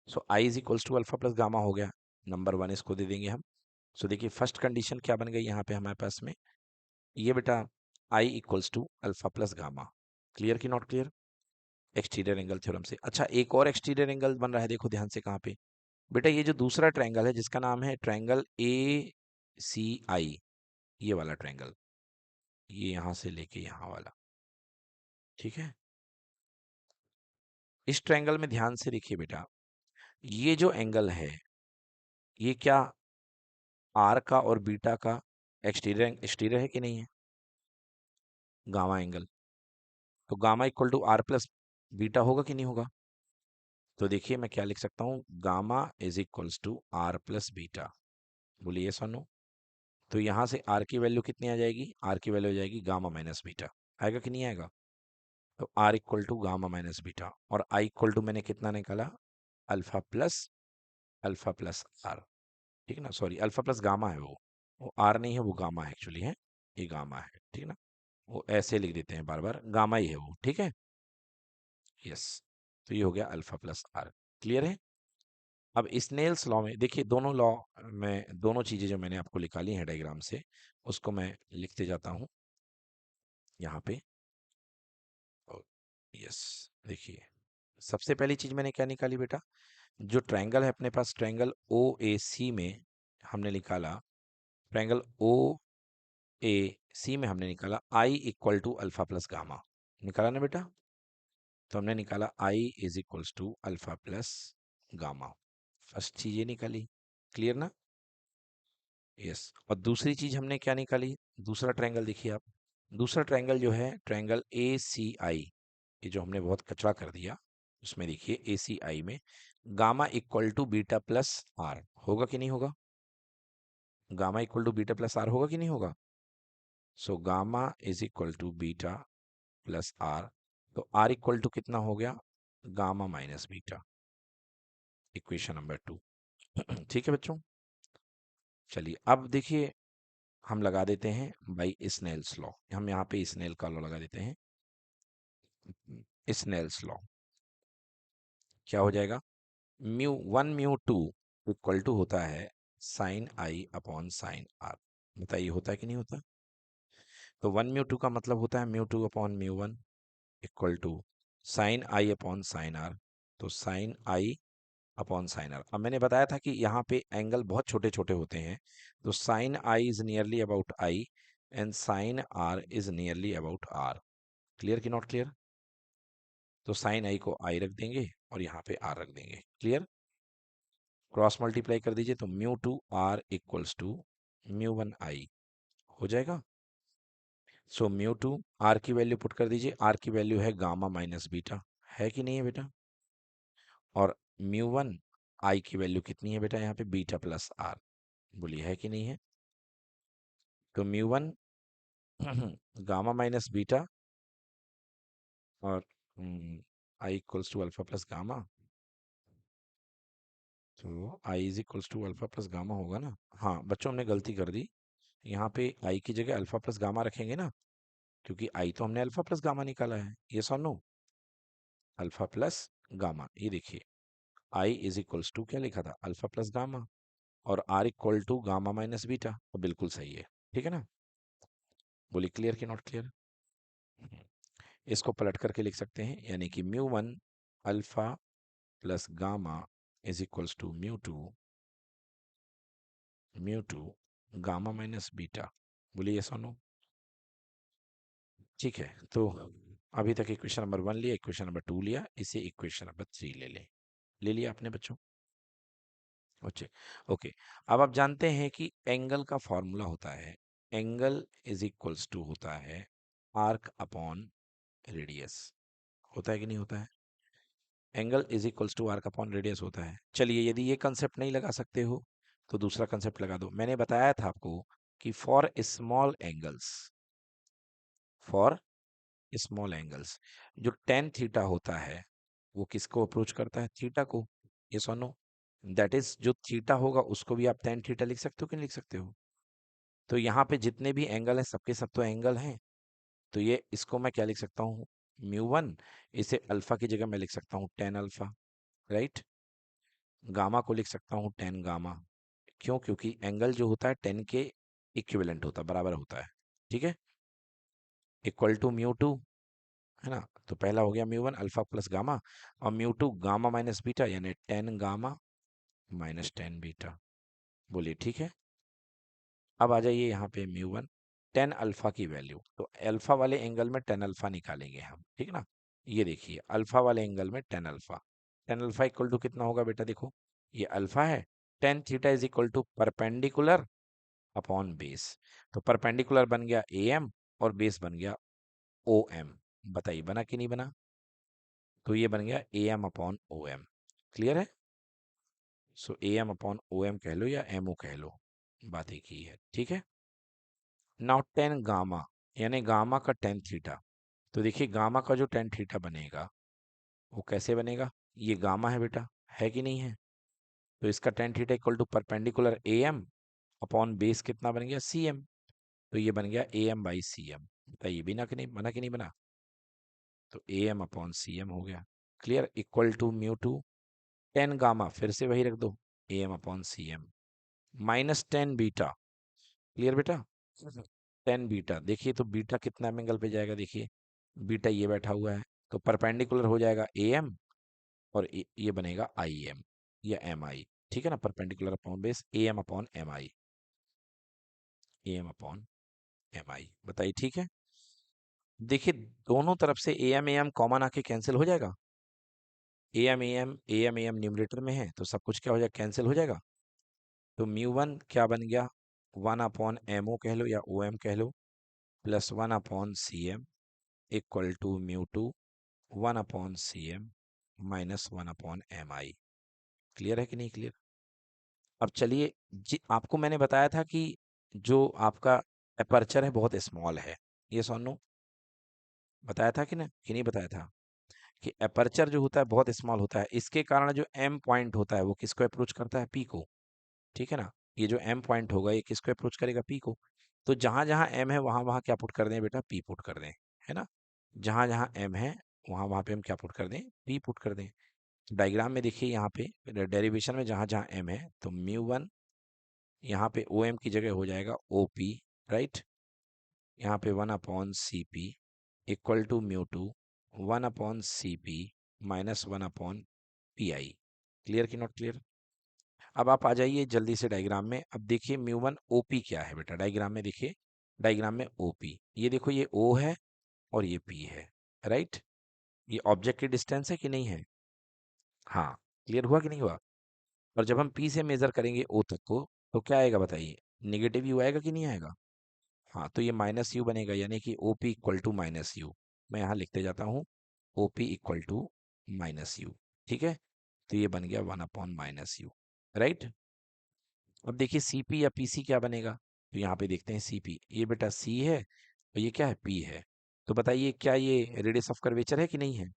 So I is equals to alpha plus gamma हो गया। नंबर वन इसको दे देंगे हम। सो देखिए, फर्स्ट कंडीशन क्या बन गई यहाँ पे हमारे पास में? ये बेटा, I equals to alpha plus gamma. Clear कि not clear? Exterior angle theorem से। अच्छा, एक और एक्सटीरियर एंगल बन रहा है, देखो ध्यान से कहाँ पे बेटा? ये जो दूसरा ट्रायंगल है जिसका नाम है ट्रायंगल ACI, ये वाला ट्रायंगल, ये यहाँ से लेके यहाँ वाला, ठीक है? इस ट्रायंगल में ध्यान से देखिए बेटा, ये जो एंगल है, ये क्या आर का और बीटा का एक्सटीरियर एक्सटीरियर है कि नहीं है? Gamma angle. तो gamma equal to R plus beta होगा कि नहीं होगा? तो देखिए, मैं क्या लिख सकता हूँ? Gamma is equals to R plus beta. बोलिए यस और नो। तो यहाँ से आर की वैल्यू कितनी आ जाएगी? आर की वैल्यू हो जाएगी गामा माइनस बीटा। आएगा कि नहीं आएगा? तो R equal to gamma minus beta, और आई इक्वल टू मैंने कितना निकाला? Alpha plus R. ठीक है ना? सॉरी, अल्फा प्लस गामा है वो आर नहीं है, वो गामा है एक्चुअली है। ये गामा है, ठीक है ना? वो ऐसे लिख देते हैं बार बार, गामा ही है वो, ठीक है? यस। तो ये हो गया अल्फा प्लस आर। क्लियर है? अब स्नेल्स लॉ में देखिए, दोनों लॉ में दोनों चीजें जो मैंने आपको निकाली हैं डायग्राम से, उसको मैं लिखते जाता हूँ यहाँ पे। यस। देखिए, सबसे पहली चीज मैंने क्या निकाली बेटा? जो ट्रायंगल है अपने पास, ट्रायंगल OAC में हमने निकाला, ट्रायंगल OAC में हमने निकाला I equal to alpha plus gamma. निकाला ना बेटा? तो हमने निकाला I is equals to alpha plus gamma. First चीज ये निकाली, क्लियर ना? यस। और दूसरी चीज हमने क्या निकाली? दूसरा ट्रायंगल देखिए आप, दूसरा ट्रायंगल जो है ट्रायंगल ए सी आई, ये जो हमने बहुत कचरा कर दिया, उसमें देखिए ए सी आई में gamma equal to beta plus R होगा कि नहीं होगा? Gamma equal to beta plus R होगा कि नहीं होगा? So gamma is equal to beta plus R, तो आर इक्वल टू कितना हो गया? Gamma minus beta, equation number 2। ठीक है बच्चों, चलिए अब देखिए हम लगा देते हैं बाई स्नेल्स लॉ, हम यहाँ पे स्नेल का लॉ लगा देते हैं। स्नेल्स लॉ क्या हो जाएगा? Mu one mu two equal to होता है sine I upon sine R. बताइए होता है कि नहीं होता? तो वन म्यू टू का मतलब होता है mu two upon mu one equal to sine I upon sine R. तो sine I upon sine R, अब मैंने बताया था कि यहाँ पे एंगल बहुत छोटे छोटे होते हैं, तो sine I is nearly about I and sine R is nearly about R. Clear कि नॉट क्लियर? तो साइन आई को आई रख देंगे और यहाँ पे आर रख देंगे, क्लियर? क्रॉस मल्टीप्लाई कर दीजिए तो mu two R equals to mu one I हो जाएगा। सो म्यू टू आर की वैल्यू पुट कर दीजिए, आर की वैल्यू है गामा माइनस बीटा, है कि नहीं है बेटा? और म्यू वन आई की वैल्यू कितनी है बेटा यहाँ पे? Beta plus R. बोलिए है कि नहीं है? तो mu one gamma minus beta और I equals to alpha plus gamma, तो I is equals to alpha plus gamma होगा ना? हाँ बच्चों हमने गलती कर दी, यहाँ पे आई की जगह अल्फा प्लस गामा रखेंगे ना, क्योंकि आई तो हमने अल्फा प्लस गामा निकाला है, ये so no alpha plus gamma. ये देखिए आई इज इक्वल्स टू क्या लिखा था? अल्फा प्लस गामा, और R equal to gamma minus beta, तो बिल्कुल सही है, ठीक है ना? बोलिए क्लियर कि नॉट क्लियर? इसको पलट करके लिख सकते हैं, यानी कि mu one alpha plus gamma is equals to mu two gamma minus beta. बोलिए यस और नो? ठीक है, तो अभी तक इक्वेशन नंबर 1 लिया, इक्वेशन नंबर 2 लिया, इसे इक्वेशन नंबर 3 ले लिया आपने बच्चों? Okay okay. अब आप जानते हैं कि एंगल का फॉर्मूला होता है, एंगल इज इक्वल्स टू होता है आर्क अपॉन रेडियस। होता है कि नहीं होता है? Angle is equals to arc upon radius होता है। चलिए यदि ये कंसेप्ट नहीं लगा सकते हो तो दूसरा कंसेप्ट लगा दो। मैंने बताया था आपको कि फॉर स्मॉल एंगल्स जो टेन थीटा होता है वो किसको अप्रोच करता है? थीटा को। ये सुनो, दैट इज जो थीटा होगा उसको भी आप टेन थीटा लिख सकते हो कि नहीं लिख सकते हो? तो यहाँ पे जितने भी एंगल हैं सबके सब तो एंगल हैं, तो ये इसको मैं क्या लिख सकता हूँ? म्यू वन, इसे अल्फा की जगह मैं लिख सकता हूँ टेन अल्फा, राइट? गामा को लिख सकता हूँ टेन गामा। क्यों? क्योंकि एंगल जो होता है टेन के इक्विवेलेंट होता है, बराबर होता है, ठीक है? इक्वल टू म्यू टू, है ना? तो पहला हो गया mu one alpha plus gamma, और mu two gamma minus beta, यानी ten gamma minus ten beta. बोलिए ठीक है? अब आ जाइए यहाँ पे म्यू वन टेन अल्फा की वैल्यू, तो अल्फा वाले एंगल में टेन अल्फा निकालेंगे हम, ठीक है ना? ये देखिए अल्फा वाले एंगल में टेन अल्फा इक्वल टू कितना होगा बेटा? देखो ये अल्फा है, tan theta is equal to perpendicular upon base, तो परपेंडिकुलर बन गया ए एम और बेस बन गया ओ एम। बताइए बना कि नहीं बना? तो ये बन गया A M upon O M. Clear है? So A M upon O M कह लो या एम ओ कह लो, बात एक ही है, ठीक है? नाउ टेन गामा, यानी गामा का टेन थीटा, तो देखिए गामा का जो टेन थीटा बनेगा वो कैसे बनेगा? ये गामा है बेटा, है कि नहीं है? तो इसका tan theta equal to perpendicular A M upon base कितना बन गया? सी एम, तो ये बन गया A M by C M. बताइए बिना कि नहीं बना कि नहीं बना? तो A M upon C M हो गया, clear? Equal to mu two tan gamma, फिर से वही रख दो A M upon C M minus ten beta. Clear बेटा? टेन बीटा, देखिए तो बीटा कितना एंगल पे जाएगा? देखिए बीटा ये बैठा हुआ है, तो परपेंडिकुलर हो जाएगा ए एम और ये बनेगा आई एम या एम आई, ठीक है ना? Perpendicular upon base A M upon M I, A M upon M I. बताइए ठीक है? देखिए दोनों तरफ से ए एम कॉमन आके कैंसिल हो जाएगा। ए एम न्यूमरेटर में है तो सब कुछ क्या हो जाएगा, कैंसिल हो जाएगा। तो म्यू वन क्या बन गया, 1/mo कह लो या ओ एम कह लो, plus 1/cm equal to mu two 1/cm minus 1/mi। Clear है कि नहीं क्लियर? अब चलिए जी, आपको मैंने बताया था कि जो आपका अपर्चर है बहुत स्मॉल है, ये सोनो बताया था कि नहीं बताया था कि अपर्चर जो होता है बहुत स्मॉल होता है, इसके कारण जो एम पॉइंट होता है वो किसको अप्रोच करता है, पी को। ठीक है ना, ये जो एम पॉइंट होगा ये किसको अप्रोच करेगा, पी को। तो जहां जहां एम है वहां वहां क्या पुट कर दें बेटा, पी पुट कर दें, है ना। जहां जहां एम है वहां वहां पे हम क्या पुट कर दें, पी पुट कर दें। डायग्राम में देखिए यहाँ पे डेरिवेशन में जहां जहां एम है तो म्यू वन यहाँ पे ओ एम की जगह हो जाएगा ओ पी, राइट। यहाँ पे 1/cp equal to mu two 1/cp minus 1/pi। Clear कि नॉट क्लियर? अब आप आ जाइए जल्दी से डायग्राम में। अब देखिए म्यू वन ओपी क्या है बेटा, डायग्राम में देखिए, डायग्राम में ओपी, ये देखो ये ओ है और ये पी है, राइट। ये ऑब्जेक्ट की डिस्टेंस है कि नहीं है? हाँ, क्लियर हुआ कि नहीं हुआ? और जब हम पी से मेजर करेंगे ओ तक को तो क्या आएगा बताइए, निगेटिव यू आएगा कि नहीं आएगा? हाँ, तो ये माइनस यू बनेगा, यानी कि O P equal to minus u. मैं यहाँ लिखते जाता हूँ, O P equal to minus u. ठीक है, तो ये बन गया 1/-यू, राइट। अब देखिए सीपी या पीसी क्या बनेगा, तो यहाँ पे देखते हैं सीपी, ये बेटा सी है और ये क्या है, पी है। तो बताइए क्या ये रेडियस ऑफ कर्वेचर है कि नहीं है?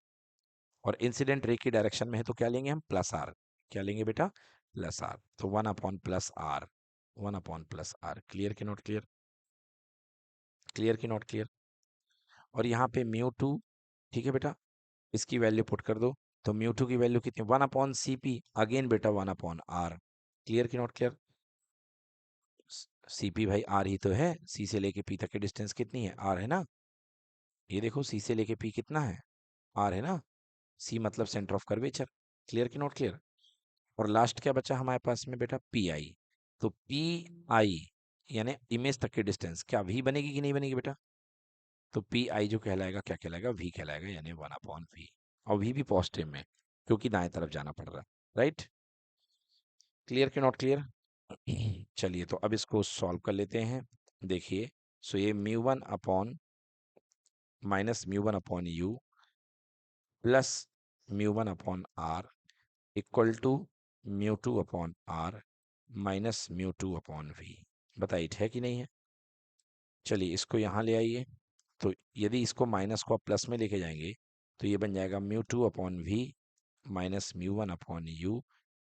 और इंसिडेंट रे की डायरेक्शन में है तो क्या लेंगे हम, प्लस आर। क्या लेंगे बेटा, प्लस आर। तो 1/+r, 1/+r। क्लियर कि नॉट क्लियर? क्लियर कि नॉट क्लियर? और यहाँ पे म्यू टू, ठीक है बेटा, इसकी वैल्यू पुट कर दो। तो म्यू टू की वैल्यू कितनी, 1/cp, अगेन बेटा 1/r। क्लियर कि नॉट क्लियर? सीपी भाई आर ही तो है, सी से लेके पी तक की डिस्टेंस कितनी है, आर है ना। ये देखो सी से लेके पी कितना है, आर है ना। सी मतलब सेंटर ऑफ कर्वेचर। क्लियर कि नॉट क्लियर? और लास्ट क्या बचा हमारे पास में बेटा, पी आई। तो पी आई यानी इमेज तक की डिस्टेंस क्या वी बनेगी कि नहीं बनेगी बेटा? तो पी आई जो कहलाएगा क्या कहलाएगा, वी कहलाएगा, यानी 1/v। और वी भी पॉजिटिव में क्योंकि दाएं तरफ जाना पड़ रहा है, राइट। क्लियर कि नॉट क्लियर? चलिए तो अब इसको सॉल्व कर लेते हैं। देखिए, सो ये mu one upon minus mu one upon u plus mu one upon R equal to mu two upon R minus mu two upon v. बताइए है कि नहीं है? चलिए इसको यहाँ ले आइए। तो यदि इसको माइनस को आप प्लस में लेके जाएंगे तो ये बन जाएगा mu two upon we minus mu one upon you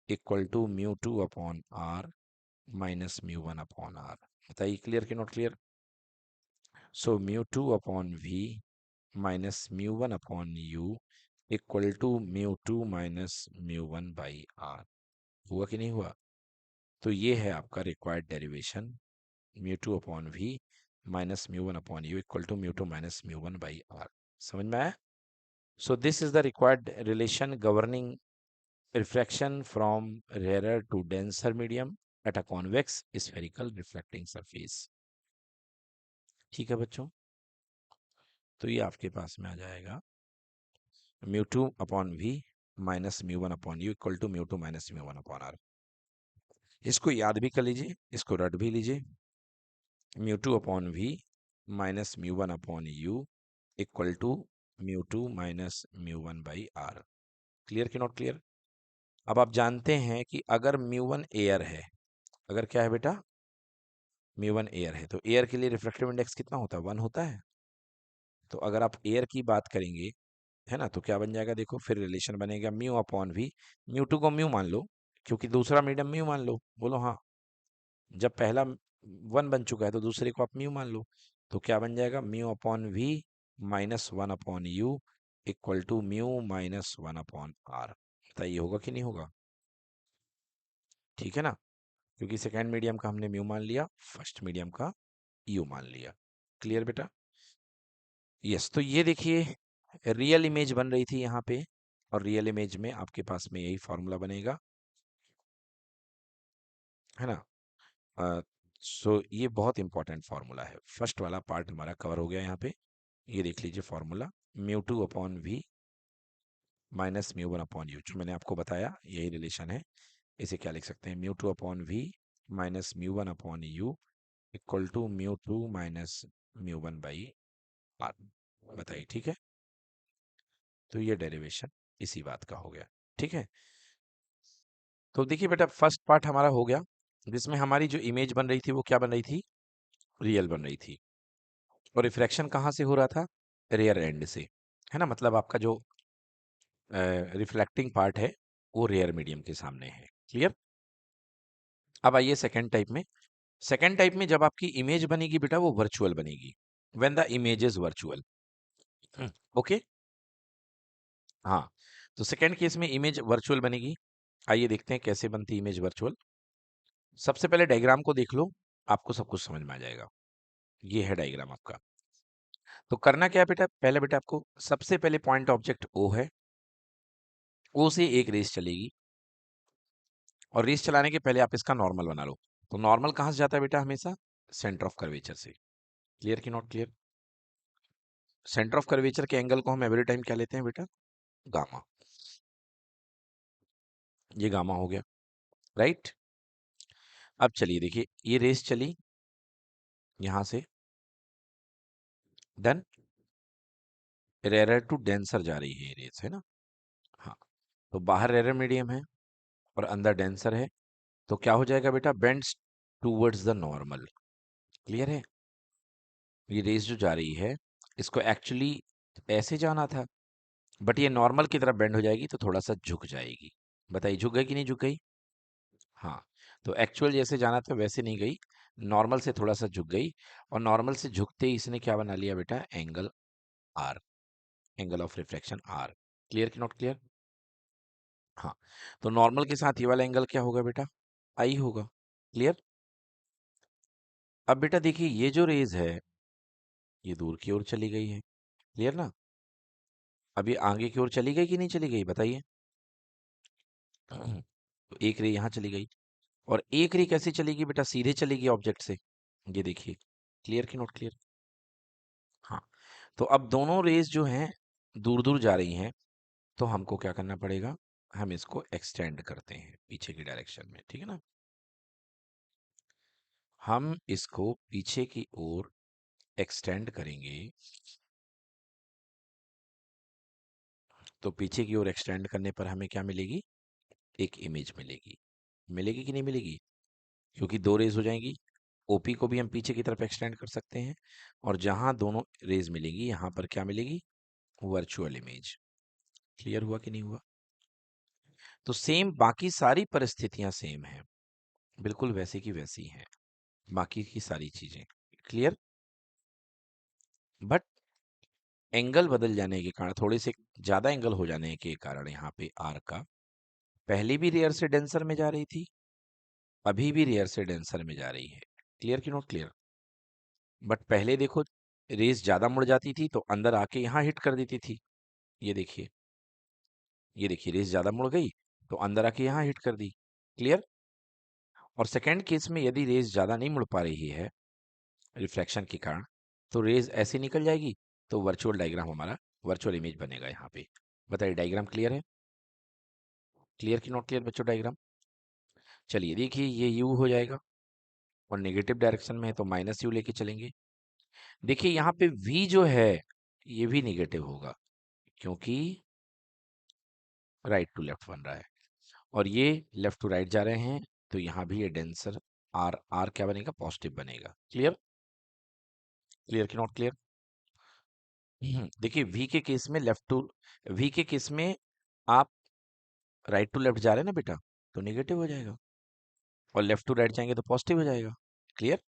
equal to mu two upon R minus mu one upon R. बताइए क्लियर कि not clear? So mu two upon we minus mu one upon you equal to mu two minus mu one by R. हुआ कि नहीं हुआ? तो ये है आपका required derivation, mu two upon we minus mu one upon you equal to mu two minus mu one by R. समझ में आया? So this is the required relation governing refraction from rarer to denser medium at a convex spherical reflecting surface। ठीक है बच्चों, तो ये आपके पास में आ जाएगा mu two upon we minus mu one upon you equal to mu two minus mu one upon R. इसको याद भी कर लीजिए, इसको रट भी लीजिए। Mu two upon we minus mu one upon you equal to mu two minus mu one by R. Clear कि नॉट क्लियर? अब आप जानते हैं कि अगर म्यू वन एयर है, अगर क्या है बेटा, म्यू वन एयर है, तो एयर के लिए रिफ्रैक्टिव इंडेक्स कितना होता है, 1 होता है। तो अगर आप एयर की बात करेंगे, है ना, तो क्या बन जाएगा, देखो फिर रिलेशन बनेगा mu upon v. Mu two को म्यू मान लो क्योंकि दूसरा मीडियम म्यू मान लो, बोलो हाँ। जब पहला 1 बन चुका है तो दूसरे को आप म्यू मान लो। तो क्या बन जाएगा, mu upon we minus 1 upon you equal to mu minus 1 upon R. बताइए होगा कि नहीं होगा? ठीक है ना, क्योंकि सेकेंड मीडियम का हमने म्यू मान लिया, फर्स्ट मीडियम का यू मान लिया। क्लियर बेटा? यस, तो ये देखिए रियल इमेज बन रही थी यहाँ पे, और रियल इमेज में आपके पास में यही फॉर्मूला बनेगा, है ना। सो ये बहुत इंपॉर्टेंट फॉर्मूला है। फर्स्ट वाला पार्ट हमारा कवर हो गया यहाँ पे। ये देख लीजिए formula, mu two upon we minus mu one upon u, जो मैंने आपको बताया यही रिलेशन है। इसे क्या लिख सकते हैं, mu two upon we minus mu one upon you equal to mu two minus mu one by R. बताइए ठीक है। तो ये डेरिवेशन इसी बात का हो गया। ठीक है, तो देखिए बेटा फर्स्ट पार्ट हमारा हो गया, जिसमें हमारी जो इमेज बन रही थी वो क्या बन रही थी, रियल बन रही थी। और रिफ्रैक्शन कहाँ से हो रहा था, रेयर एंड से, है ना, मतलब आपका जो रिफ्लेक्टिंग पार्ट है वो रेयर मीडियम के सामने है। क्लियर। अब आइए सेकेंड टाइप में। सेकेंड टाइप में जब आपकी इमेज बनेगी बेटा वो वर्चुअल बनेगी, when the image is virtual. Okay, हाँ, तो सेकेंड केस में इमेज वर्चुअल बनेगी। आइए देखते हैं कैसे बनती इमेज वर्चुअल। सबसे पहले डायग्राम को देख लो, आपको सब कुछ समझ में आ जाएगा। ये है डायग्राम आपका। तो करना क्या है बेटा, पहले बेटा आपको सबसे पहले पॉइंट ऑब्जेक्ट ओ है, ओ से एक रेस चलेगी, और रेस चलाने के पहले आप इसका नॉर्मल बना लो। तो नॉर्मल कहाँ से जाता है बेटा, हमेशा सेंटर ऑफ कर्वेचर से। क्लियर कि not clear. Centre of curvature के एंगल को हम एवरी टाइम क्या लेते हैं बेटा, गामा। ये गामा हो गया, राइट। अब चलिए देखिए, ये रेस चली यहां से, डन, रेयर टू डेंसर जा रही है ये रेस, है ना। हाँ, तो बाहर रेयर मीडियम है और अंदर डेंसर है, तो क्या हो जाएगा बेटा, bends towards the normal. Clear है। ये रेस जो जा रही है, इसको एक्चुअली ऐसे जाना था, बट ये नॉर्मल की तरफ बेंड हो जाएगी तो थोड़ा सा झुक जाएगी। बताइए झुक गई कि नहीं झुक गई। हाँ, तो एक्चुअल जैसे जाना था वैसे नहीं गई, नॉर्मल से थोड़ा सा झुक गई, और नॉर्मल से झुकते ही इसने क्या बना लिया बेटा, angle R, angle of reflection R. Clear कि नॉट क्लियर। हाँ, तो नॉर्मल के साथ ये वाला एंगल क्या होगा बेटा, आई होगा। क्लियर। अब बेटा देखिए ये जो रेज है ये दूर की ओर चली गई है। क्लियर ना। अभी आगे की ओर चली गई कि नहीं चली गई, बताइए। तो एक रे यहाँ चली गई, और एक रे कैसे चलेगी बेटा, सीधे चलेगी ऑब्जेक्ट से। ये देखिए, क्लियर कि नॉट क्लियर। हाँ, तो अब दोनों रेज जो हैं दूर दूर जा रही हैं, तो हमको क्या करना पड़ेगा, हम इसको एक्सटेंड करते हैं पीछे की डायरेक्शन में, ठीक है ना। हम इसको पीछे की ओर एक्सटेंड करेंगे, तो पीछे की ओर एक्सटेंड करने पर हमें क्या मिलेगी, एक इमेज मिलेगी। मिलेगी कि नहीं मिलेगी, क्योंकि दो रेज हो जाएंगी। ओपी को भी हम पीछे की तरफ एक्सटेंड कर सकते हैं, और जहां दोनों रेज मिलेगी यहां पर क्या मिलेगी, वर्चुअल इमेज। क्लियर हुआ कि नहीं हुआ। तो सेम बाकी सारी परिस्थितियां सेम हैं, बिल्कुल वैसी की वैसी हैं, बाकी की सारी चीजें। क्लियर। बट एंगल बदल जाने के कारण, थोड़े से ज्यादा एंगल हो जाने के कारण यहाँ पे आर का, पहले भी रेयर से डेंसर में जा रही थी, अभी भी रेयर से डेंसर में जा रही है। क्लियर कि नॉट क्लियर। बट पहले देखो, रेस ज्यादा मुड़ जाती थी तो अंदर आके यहाँ हिट कर देती थी। ये देखिए, ये देखिए रेस ज्यादा मुड़ गई तो अंदर आके यहाँ हिट कर दी। क्लियर। और सेकंड केस में यदि रेस ज्यादा नहीं मुड़ पा रही है रिफ्रैक्शन के कारण, तो रेज ऐसे निकल जाएगी, तो वर्चुअल डायग्राम हमारा, वर्चुअल इमेज बनेगा यहाँ पे। बताइए डायग्राम क्लियर है। क्लियर कि नॉट क्लियर बच्चों डायग्राम। चलिए देखिए, ये यू हो जाएगा, और नेगेटिव डायरेक्शन में है तो माइनस यू लेके चलेंगे। देखिए यहाँ पे v जो है ये भी नेगेटिव होगा, क्योंकि राइट टू लेफ्ट बन रहा है, और ये लेफ्ट टू राइट जा रहे हैं, तो यहाँ भी ये डेंसर आर, आर क्या बनेगा, पॉजिटिव बनेगा। क्लियर। क्लियर कि नॉट क्लियर। देखिए v के केस में लेफ्ट टू, v के केस में आप राइट टू लेफ्ट जा रहे हैं ना बेटा, तो नेगेटिव हो जाएगा, और लेफ्ट टू राइट जाएंगे तो पॉजिटिव हो जाएगा। क्लियर।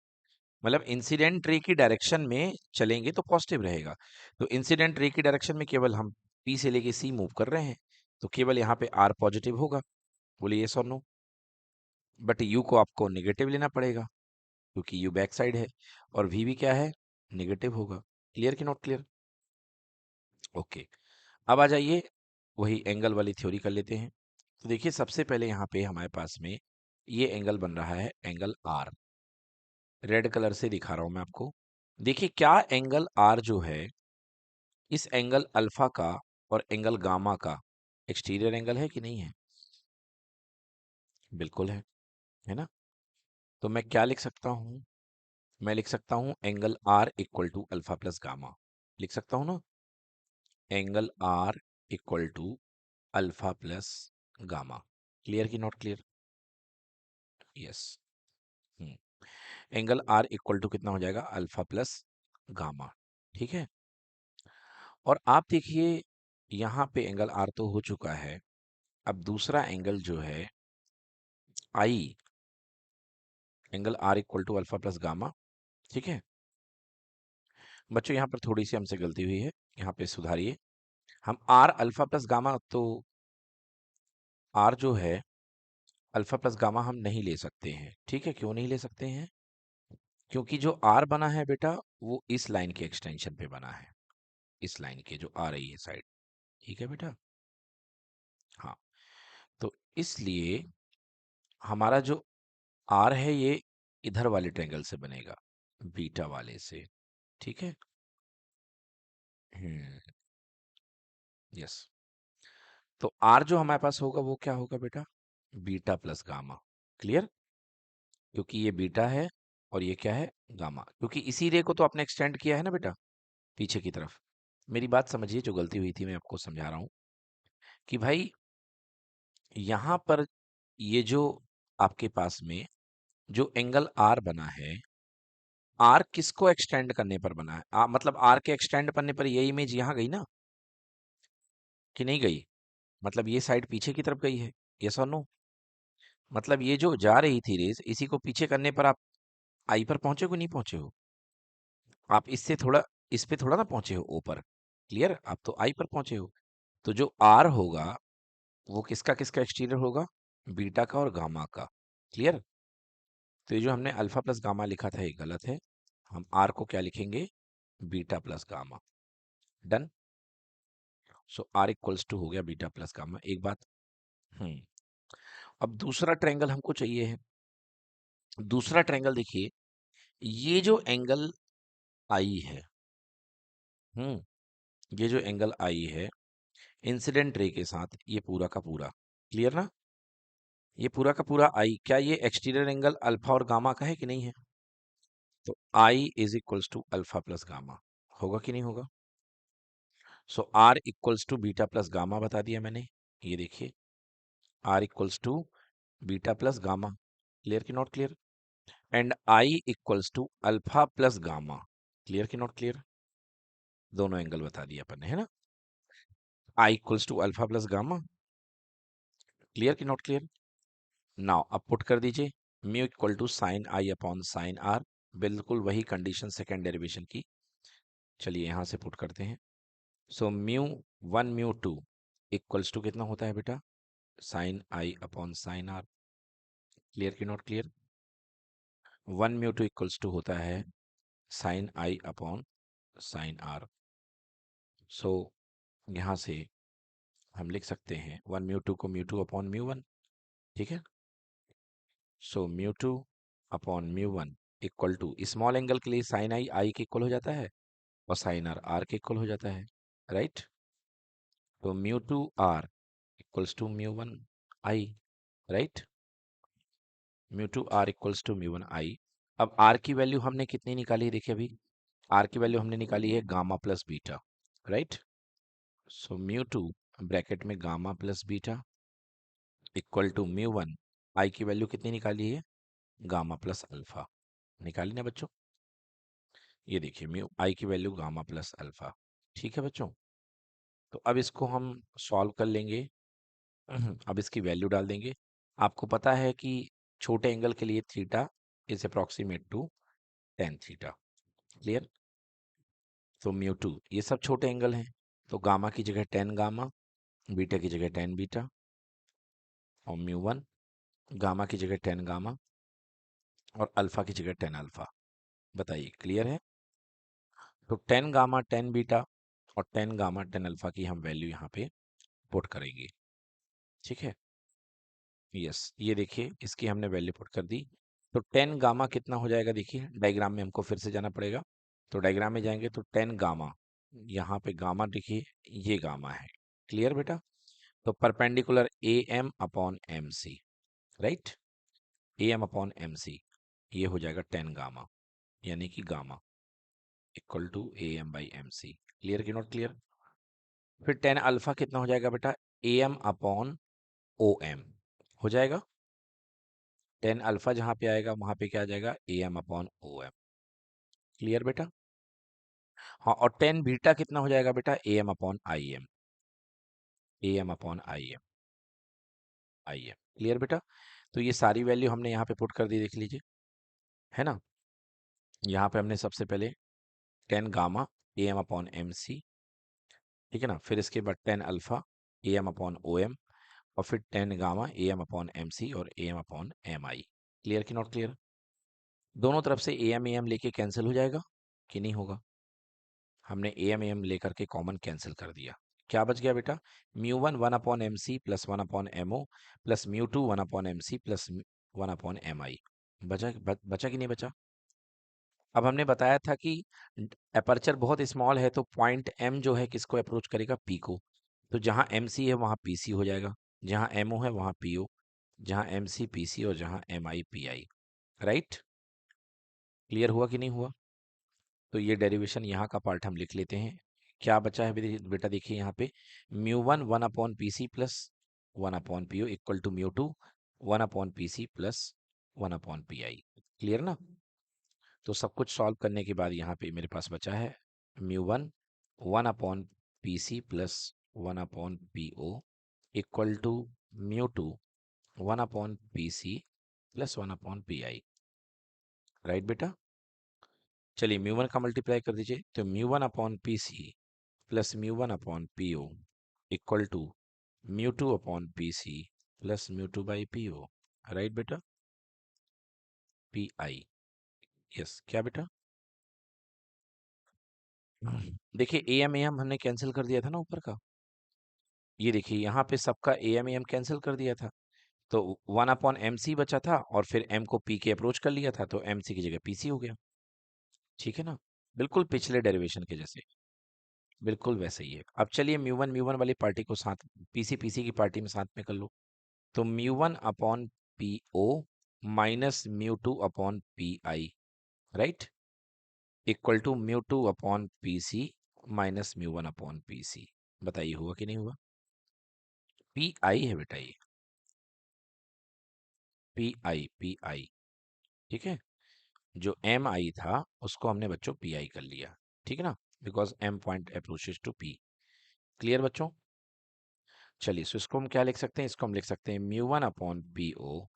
मतलब इंसिडेंट रे की डायरेक्शन में चलेंगे तो पॉजिटिव रहेगा, तो इंसिडेंट रे की डायरेक्शन में केवल हम पी से लेके सी मूव कर रहे हैं, तो केवल यहाँ पे आर पॉजिटिव होगा। बोलिए यस और नो। बट यू को आपको नेगेटिव लेना पड़ेगा, क्योंकि यू बैक साइड है, और वी भी क्या है, नेगेटिव होगा। क्लियर कि नॉट क्लियर। ओके, अब आ जाइए वही एंगल वाली थ्योरी कर लेते हैं। तो देखिए सबसे पहले यहाँ पे हमारे पास में ये एंगल बन रहा है, एंगल आर, रेड कलर से दिखा रहा हूं मैं आपको। देखिए क्या एंगल आर जो है इस एंगल अल्फा का और एंगल गामा का एक्सटीरियर एंगल है कि नहीं है? बिल्कुल है ना? तो मैं क्या लिख सकता हूँ? मैं लिख सकता हूँ angle R equal to alpha plus gamma. लिख सकता हूँ ना? Angle R equal to alpha plus gamma. Clear कि not clear? Yes. Angle R equal to कितना हो जाएगा? Alpha plus gamma. ठीक है। और आप देखिए यहाँ पे एंगल आर तो हो चुका है। अब दूसरा एंगल जो है I, angle R equal to alpha plus gamma. ठीक है बच्चों, यहाँ पर थोड़ी सी हमसे गलती हुई है, यहाँ पे सुधारिए। हम आर अल्फा प्लस गामा, तो आर जो है अल्फा प्लस गामा हम नहीं ले सकते हैं। ठीक है, क्यों नहीं ले सकते हैं? क्योंकि जो आर बना है बेटा, वो इस लाइन के एक्सटेंशन पे बना है, इस लाइन के जो आ रही है साइड। ठीक है बेटा। हाँ, तो इसलिए हमारा जो आर है ये इधर वाले ट्रायंगल से बनेगा, बीटा वाले से। ठीक है। यस। तो आर जो हमारे पास होगा वो क्या होगा बेटा? Beta plus gamma. क्लियर? क्योंकि ये बीटा है और ये क्या है? गामा। क्योंकि इसी रे को तो आपने एक्सटेंड किया है ना बेटा, पीछे की तरफ। मेरी बात समझिए, जो गलती हुई थी मैं आपको समझा रहा हूं कि भाई यहां पर ये जो आपके पास में जो एंगल आर बना है, आर किसको एक्सटेंड करने पर बना है? मतलब आर के एक्सटेंड करने पर ये इमेज यहां गई ना, कि नहीं गई? मतलब ये साइड पीछे की तरफ गई है। यस और नो? मतलब ये जो जा रही थी रेस, इसी को पीछे करने पर आप आई पर पहुंचे हो कि नहीं पहुंचे हो? आप इससे थोड़ा, इस पे थोड़ा ना पहुंचे हो ऊपर। क्लियर? आप तो आई पर पहुंचे हो। तो जो आर होगा वो किसका किसका एक्सटीरियर होगा? बीटा का और गामा का। क्लियर? तो ये जो हमने अल्फा प्लस गामा लिखा था ये गलत है। हम आर को क्या लिखेंगे? Beta plus gamma. Done. So R equals to हो गया बीटा प्लस गामा। एक बात। हम्म अब दूसरा ट्रायंगल हमको चाहिए है। दूसरा ट्रायंगल देखिए, ये जो एंगल आई है, ये जो एंगल आई है इंसिडेंट रे के साथ, ये पूरा का पूरा, क्लियर ना? ये पूरा का पूरा आई, क्या ये एक्सटीरियर एंगल अल्फा और गामा का है कि नहीं है? तो I is equals to alpha plus gamma. होगा कि नहीं होगा? So R equals to beta plus gamma बता दिया मैंने। ये देखिए, R equals to beta plus gamma. Clear कि not clear? And I equals to alpha plus gamma. Clear कि नॉट क्लियर? दोनों एंगल बता दिया अपन ने, है ना? I equals to alpha plus gamma. Clear कि नॉट क्लियर? नाउ अब पुट कर दीजिए, mu equal to sine I upon sine R. बिल्कुल वही कंडीशन सेकेंड डेरिवेशन की। चलिए यहां से पुट करते हैं। So mu one mu two equals to कितना होता है बेटा? Sine I upon sine R. Clear कि not clear? One mu two equals to होता है sine I upon sine R. So यहां से हम लिख सकते हैं वन म्यू टू को mu two upon mu one. ठीक है। So mu two upon mu one equal to, small angle के लिए साइन आई आई के इक्वल हो जाता है और साइन आर आर के इक्वल हो जाता है। राइट? तो mu two R equals to mu one I. Right? Mu two R equals to mu one I. अब आर की वैल्यू हमने कितनी निकाली है? देखिए अभी आर की वैल्यू हमने निकाली है gamma plus beta. Right? So mu two bracket में gamma plus beta equal to mu one, I की वैल्यू कितनी निकाली है? Gamma plus alpha. निकाली ना बच्चों? ये देखिए म्यू आई की वैल्यू गामा प्लस अल्फा। ठीक है बच्चों। तो अब इसको हम सॉल्व कर लेंगे। अब इसकी वैल्यू डाल देंगे। आपको पता है कि छोटे एंगल के लिए theta is approximate to tan theta. Clear? तो म्यू टू, ये सब छोटे एंगल हैं, तो गामा की जगह टेन गामा, बीटा की जगह टेन बीटा, और म्यू वन गामा की जगह टेन गामा और अल्फा की जगह टेन अल्फा। बताइए क्लियर है? तो टेन गामा टेन बीटा और टेन गामा टेन अल्फा की हम वैल्यू यहाँ पे पुट करेंगे। ठीक है। यस, ये देखिए इसकी हमने वैल्यू पुट कर दी। तो टेन गामा कितना हो जाएगा? देखिए डायग्राम में हमको फिर से जाना पड़ेगा। तो डायग्राम में जाएंगे तो टेन गामा यहाँ पे गामा देखिए, ये गामा है। क्लियर बेटा? तो perpendicular A M upon M C, right? A M upon M C, ये हो जाएगा 10 गामा, यानी कि gamma equal to A M by M C. Clear कि नॉट क्लियर? फिर 10 अल्फा कितना हो जाएगा बेटा? A M upon O M हो जाएगा। 10 अल्फा जहां पे आएगा वहां पे क्या आ जाएगा? A M upon O M. Clear बेटा? हाँ, और 10 बीटा कितना हो जाएगा बेटा? A M upon I M, A M upon I M. Clear बेटा? तो ये सारी वैल्यू हमने यहाँ पे पुट कर दी, देख लीजिए, है ना? यहाँ पे हमने सबसे पहले 10 gamma A M upon M C, ठीक है ना? फिर इसके बाद 10 alpha A M upon O M, और फिर 10 gamma A M upon M C और A M upon M I. Clear कि नॉट क्लियर? दोनों तरफ से ए एम लेके कैंसिल हो जाएगा कि नहीं होगा? हमने ए एम लेकर के कॉमन कैंसिल कर दिया। क्या बच गया बेटा? Mu one 1 upon M C plus 1 upon M O plus mu two 1 upon M C plus 1 upon M I. बचा कि नहीं बचा? अब हमने बताया था कि अपर्चर बहुत स्मॉल है, तो पॉइंट एम जो है किसको अप्रोच करेगा? पी को। तो जहां एम सी है वहां पी सी हो जाएगा, जहां एम ओ है वहां पी ओ, जहां एम सी पी सी और जहां M I P I. Right? Clear हुआ कि नहीं हुआ? तो ये डेरिवेशन यहाँ का पार्ट हम लिख लेते हैं। क्या बचा है बेटा? देखिए यहाँ पे mu one 1 upon P C plus 1 upon P O equal to mu two 1 upon P C plus 1 upon P I. Clear ना? तो सब कुछ सॉल्व करने के बाद यहाँ पे मेरे पास बचा है mu one 1 upon P C plus 1 upon P O equal to mu two 1 upon P C plus 1 upon P I. Right बेटा? चलिए म्यू वन का मल्टीप्लाई कर दीजिए, तो mu one upon P C plus mu one upon P O equal to mu two upon P C plus mu two by P O. Right बेटा? P I. यस, क्या बेटा? देखिए ए एम हमने कैंसिल कर दिया था ना ऊपर का। ये देखिए यहाँ पे सबका ए एम कैंसिल कर दिया था, तो 1 अपॉन एम सी बचा था, और फिर एम को पी के अप्रोच कर लिया था, तो एम सी की जगह पी सी हो गया। ठीक है ना? बिल्कुल पिछले डेरिवेशन के जैसे, बिल्कुल वैसे ही है। अब चलिए म्यू वन वाली पार्टी को साथ पीसी की पार्टी में साथ में कर लो। तो mu one upon P O minus mu two upon P I, right? Equal to mu two upon P C minus mu one upon P C. बताइए हुआ कि नहीं हुआ? पी आई है बेटा, ये पी आई। ठीक है? जो एम आई था उसको हमने बच्चों पी आई कर लिया। ठीक है ना? Because M point approaches to P. Clear बच्चों? चलिए, सो इसको हम क्या लिख सकते हैं? इसको हम लिख सकते हैं mu one upon P O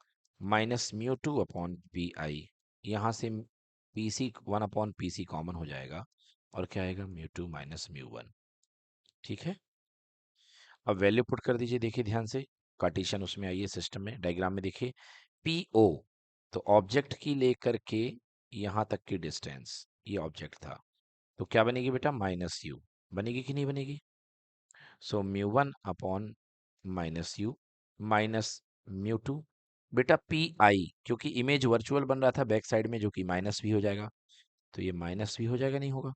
minus mu two upon P I. यहाँ से P C 1 upon P C common हो जाएगा, और क्या आएगा? Mu two minus mu one. ठीक है? अब वैल्यू पुट कर दीजिए, देखिए ध्यान से। कार्टेशियन उसमें आइए, सिस्टम में, डायग्राम में देखिए। पी ओ, तो ऑब्जेक्ट की लेकर के यहाँ तक की डिस्टेंस, ये ऑब्जेक्ट था, तो क्या बनेगी बेटा? Minus you. बनेगी कि नहीं बनेगी? सो mu one upon minus you minus mu to. बेटा पी आई, क्योंकि इमेज वर्चुअल बन रहा था बैक साइड में, जो कि माइनस भी हो जाएगा, तो ये माइनस भी हो जाएगा, नहीं होगा?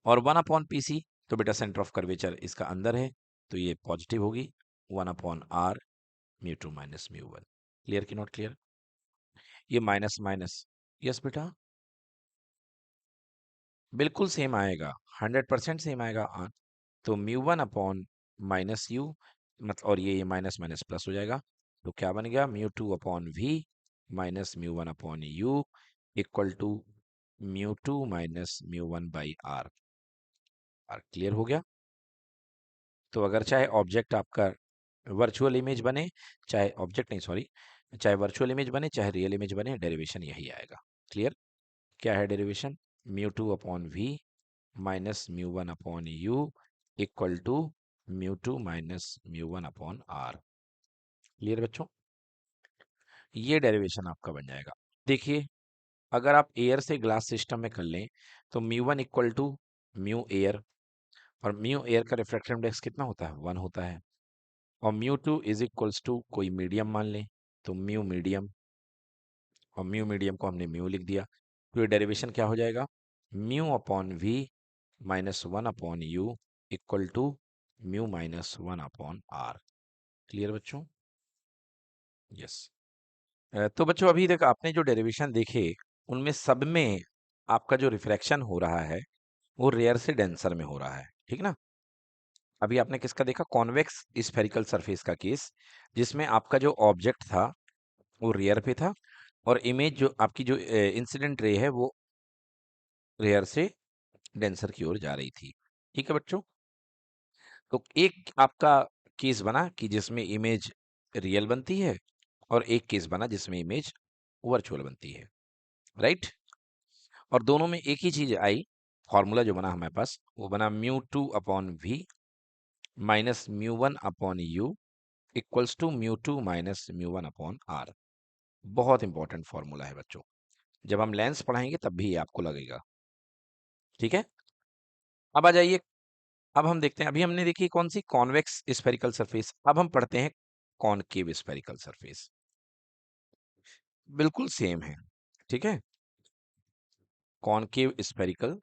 और 1 अपॉन पी सी, तो बेटा सेंटर ऑफ कर्वेचर इसका अंदर है, तो ये पॉजिटिव होगी। 1 upon R mu two minus mu one. Clear कि नॉट क्लियर? ये माइनस माइनस, यस बेटा, बिल्कुल सेम आएगा, 100% सेम आएगा। तो mu one upon minus U, मतलब, और ये माइनस माइनस प्लस हो जाएगा, तो क्या बन गया? Mu two upon we minus mu one upon you equal to mu two minus mu one by R. R clear हो गया? तो अगर चाहे ऑब्जेक्ट आपका वर्चुअल इमेज बने, चाहे ऑब्जेक्ट नहीं, सॉरी, चाहे वर्चुअल इमेज बने चाहे रियल इमेज बने, डेरिवेशन यही आएगा। क्लियर? क्या है derivation? Mu two upon we minus mu one upon you equal to mu two minus mu one upon R. Clear बच्चों? ये डेरिवेशन आपका बन जाएगा। देखिए, अगर आप एयर से ग्लास सिस्टम में कर लें, तो mu one equal to mu air, और म्यू एयर का रिफ्रैक्शन इंडेक्स कितना होता है? 1 होता है। और mu two is equals to कोई मीडियम मान लें, तो म्यू मीडियम, और म्यू मीडियम को हमने म्यू लिख दिया, तो ये डेरिवेशन क्या हो जाएगा? Mu upon V -1/u equal to mu -1/r। Clear बच्चों? यस। तो बच्चों अभी तक आपने जो डेरिवेशन देखे उनमें सब में आपका जो रिफ्रैक्शन हो रहा है वो रेयर से डेंसर में हो रहा है, ठीक ना? अभी आपने किसका देखा? कॉन्वेक्स स्फेरिकल सरफेस का केस, जिसमें आपका जो ऑब्जेक्ट था वो रेयर पे था और इमेज जो आपकी जो इंसिडेंट रे है वो रेयर से डेंसर की ओर जा रही थी। ठीक है बच्चों? तो एक आपका केस बना कि जिसमें इमेज रियल बनती है और एक केस बना जिसमें इमेज वर्चुअल बनती है, राइट? और दोनों में एक ही चीज आई, फॉर्मूला जो बना हमारे पास वो बना μ2/v minus μ1/u equals to μ2 minus μ1/r। बहुत इंपॉर्टेंट फॉर्मूला है बच्चों, जब हम लेंस पढ़ाएंगे तब भी ये आपको लगेगा। ठीक है, अब आ जाइए। अब हम देखते हैं, अभी हमने देखी कौन सी? Convex spherical surface. अब हम पढ़ते हैं कॉनकेव स्फेरिकल सरफेस। बिल्कुल सेम है, ठीक है? Concave spherical